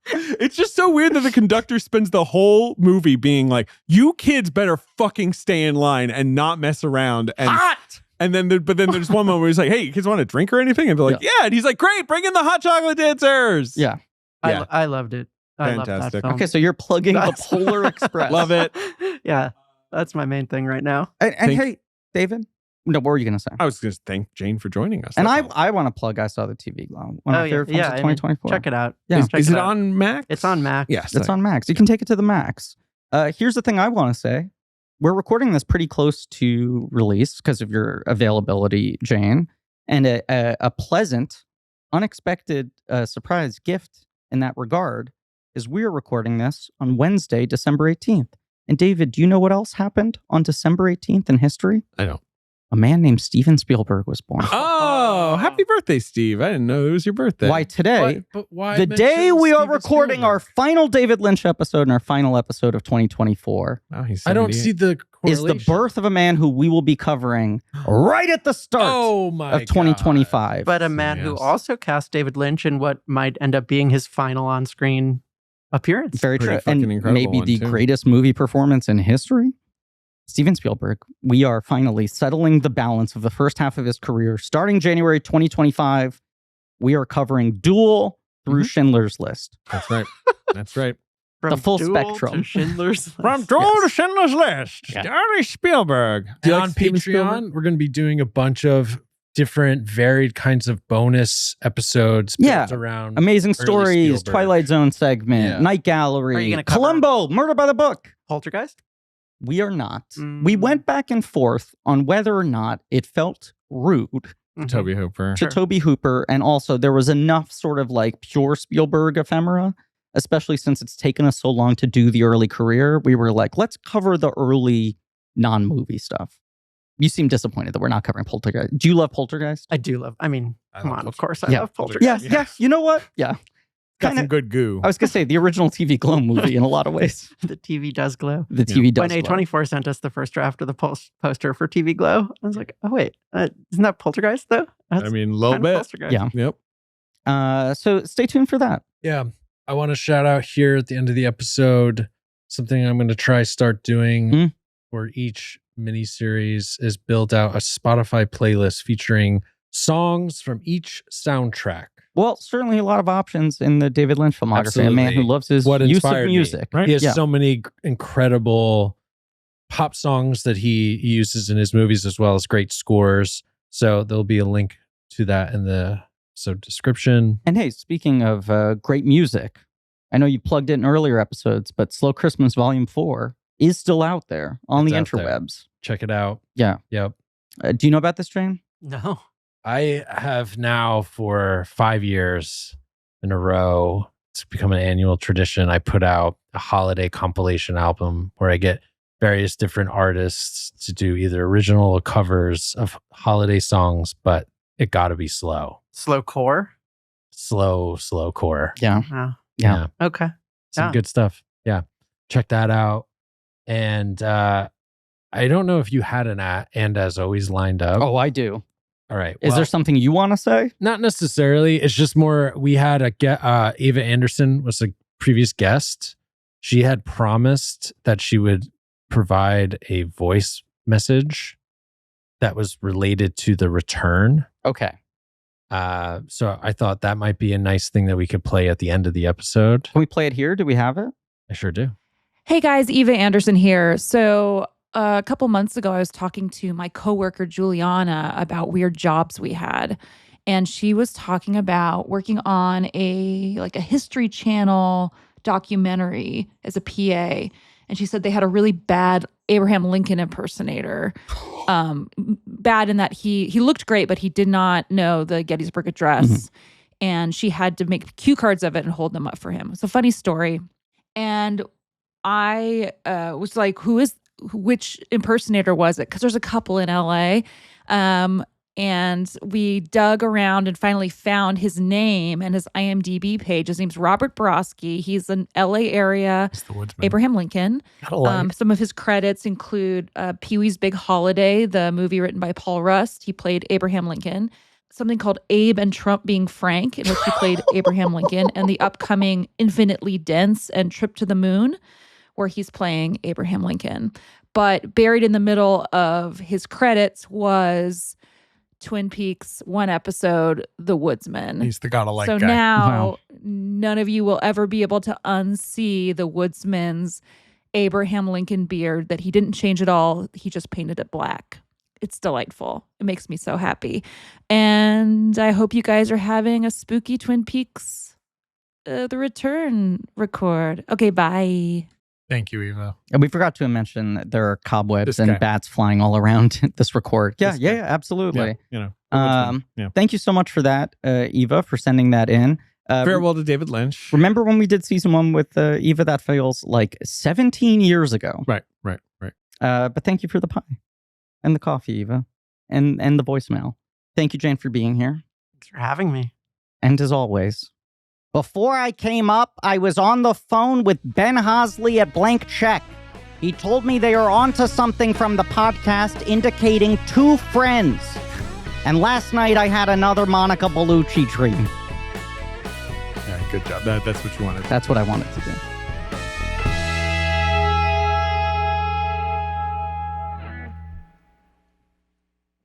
It's just so weird that the conductor spends the whole movie being like, you kids better fucking stay in line and not mess around. And Hot. And then, but then there's one moment where he's like, hey, you kids want a drink or anything? And they're like, yeah. And he's like, great, bring in the hot chocolate dancers. Yeah. I loved it. I loved that Fantastic. film. Okay, so you're plugging the Polar Express. Love it. Yeah, that's my main thing right now. And hey, David, no, what were you going to say? I was going to thank Jane for joining us. And That's all. I want to plug I Saw the TV Glow. One of my favorite films of I mean, 2024. check it out. Yeah. Just check Is it out. on Max? It's on Max. Yes. It's on Max. You can take it to the Max. Here's the thing I want to say. We're recording this pretty close to release because of your availability, Jane. And a pleasant, unexpected surprise gift in that regard is we're recording this on Wednesday, December 18th. And David, do you know what else happened on December 18th in history? I don't. A man named Steven Spielberg was born. Oh, happy birthday, Steve. I didn't know it was your birthday. Why today? But why The day we are mention recording Steven our Spielberg? final David Lynch episode and our final episode of 2024 Wow, he's I don't 78. see the is correlation. the birth of a man who we will be covering right at the start Oh my of 2025. But a man who Yes. also cast David Lynch in what might end up being his final on-screen appearance. Very Pretty true. fucking And incredible maybe one, the too. greatest movie performance in history. Steven Spielberg, we are finally settling the balance of the first half of his career. Starting January 2025, we are covering Duel through Schindler's List. That's right. That's right. From the full Duel spectrum. to Schindler's From List. Duel to Schindler's List, Yeah. Starry Spielberg. And like on Steven Patreon, Spielberg? we're going to be doing a bunch of different, varied kinds of bonus episodes built Yeah. around Amazing Early Stories, Spielberg. Twilight Zone segment, Yeah. Night Are you Gallery, gonna cover- Columbo, Murder by the Book. Poltergeist? We are not. We Mm. went back and forth on whether or not it felt rude Mhm. Toby Hooper. to Toby Hooper. And also, there was enough sort of like pure Spielberg ephemera, especially since it's taken us so long to do the early career. We were like, let's cover the early non-movie stuff. You seem disappointed that we're not covering Poltergeist. Do you love Poltergeist? I do love, I mean, I come love on, of course I Yeah. love Poltergeist. Yeah, yeah. You know what? Yeah. Got Kinda- some good goo. I was going to say the original TV Glow movie in a lot of ways. The TV does glow. The TV does. When glow. A24 sent us the first draft of the poster for TV Glow, I was like, oh, wait, isn't that Poltergeist, though? I mean, a little kind of bit. Poltergeist. Yeah. Yep. So stay tuned for that. Yeah. I want to shout out here at the end of the episode something I'm going to try start doing Mm. for each miniseries is build out a Spotify playlist featuring songs from each soundtrack. Well, certainly a lot of options in the David Lynch filmography. A man who Absolutely. loves his What use of inspired me. music. Right? He has Yeah. so many incredible pop songs that he uses in his movies as well as great scores. So there'll be a link to that in the episode description. And hey, speaking of great music, I know you plugged it in earlier episodes, but Slow Christmas Volume 4 is still out there on It's the out there. interwebs. Check it out. Yeah. Yep. Do you know about this, Jane? No. I have now for 5 years in a row, it's become an annual tradition. I put out a holiday compilation album where I get various different artists to do either original or covers of holiday songs, but it got to be slow. Slow core? Slow core. Yeah. Oh, Yeah. okay. Some Yeah. good stuff. Yeah. Check that out. And I don't know if you had an and as always lined up. Oh, I do. All right. Is there something you want to say? Not necessarily. It's just more, we had Ava Anderson was a previous guest. She had promised that she would provide a voice message that was related to The Return. Okay. So I thought that might be a nice thing that we could play at the end of the episode. Can we play it here? Do we have it? I sure do. Hey guys, Eva Anderson here. So a couple months ago, I was talking to my coworker Juliana about weird jobs we had, and she was talking about working on a History Channel documentary as a PA, and she said they had a really bad Abraham Lincoln impersonator. Bad in that he looked great, but he did not know the Gettysburg Address, and she had to make cue cards of it and hold them up for him. It's a funny story, and I was like, which impersonator was it? Because there's a couple in LA. And we dug around and finally found his name and his IMDb page. His name's Robert Borowski. He's an LA area It's the Woodsman. Abraham Lincoln. Some of his credits include Pee-wee's Big Holiday, the movie written by Paul Rust. He played Abraham Lincoln. Something called Abe and Trump Being Frank, in which he played Abraham Lincoln, and the upcoming Infinitely Dense and Trip to the Moon, where he's playing Abraham Lincoln. But buried in the middle of his credits was Twin Peaks, one episode, The Woodsman. He's the gotta-like so guy. now none of you will ever be able to unsee The Woodsman's Abraham Lincoln beard that he didn't change at all. He just painted it black. It's delightful. It makes me so happy. And I hope you guys are having a spooky Twin Peaks The Return record. Okay, bye. Thank you, Eva. And we forgot to mention that there are cobwebs This and guy. bats flying all around this record. Yeah, This guy. yeah, absolutely. Yeah, the Woodsman. Yeah. Thank you so much for that, Eva, for sending that in. Farewell to David Lynch. Remember when we did season 1 with Eva? That feels like 17 years ago. Right. But thank you for the pie and the coffee, Eva, and the voicemail. Thank you, Jane, for being here. Thanks for having me. And as always, before I came up, I was on the phone with Ben Hosley at Blank Check. He told me they are onto something from the podcast indicating 2 friends. And last night I had another Monica Bellucci dream. Yeah, good job. That's what you wanted. That's what I wanted to do.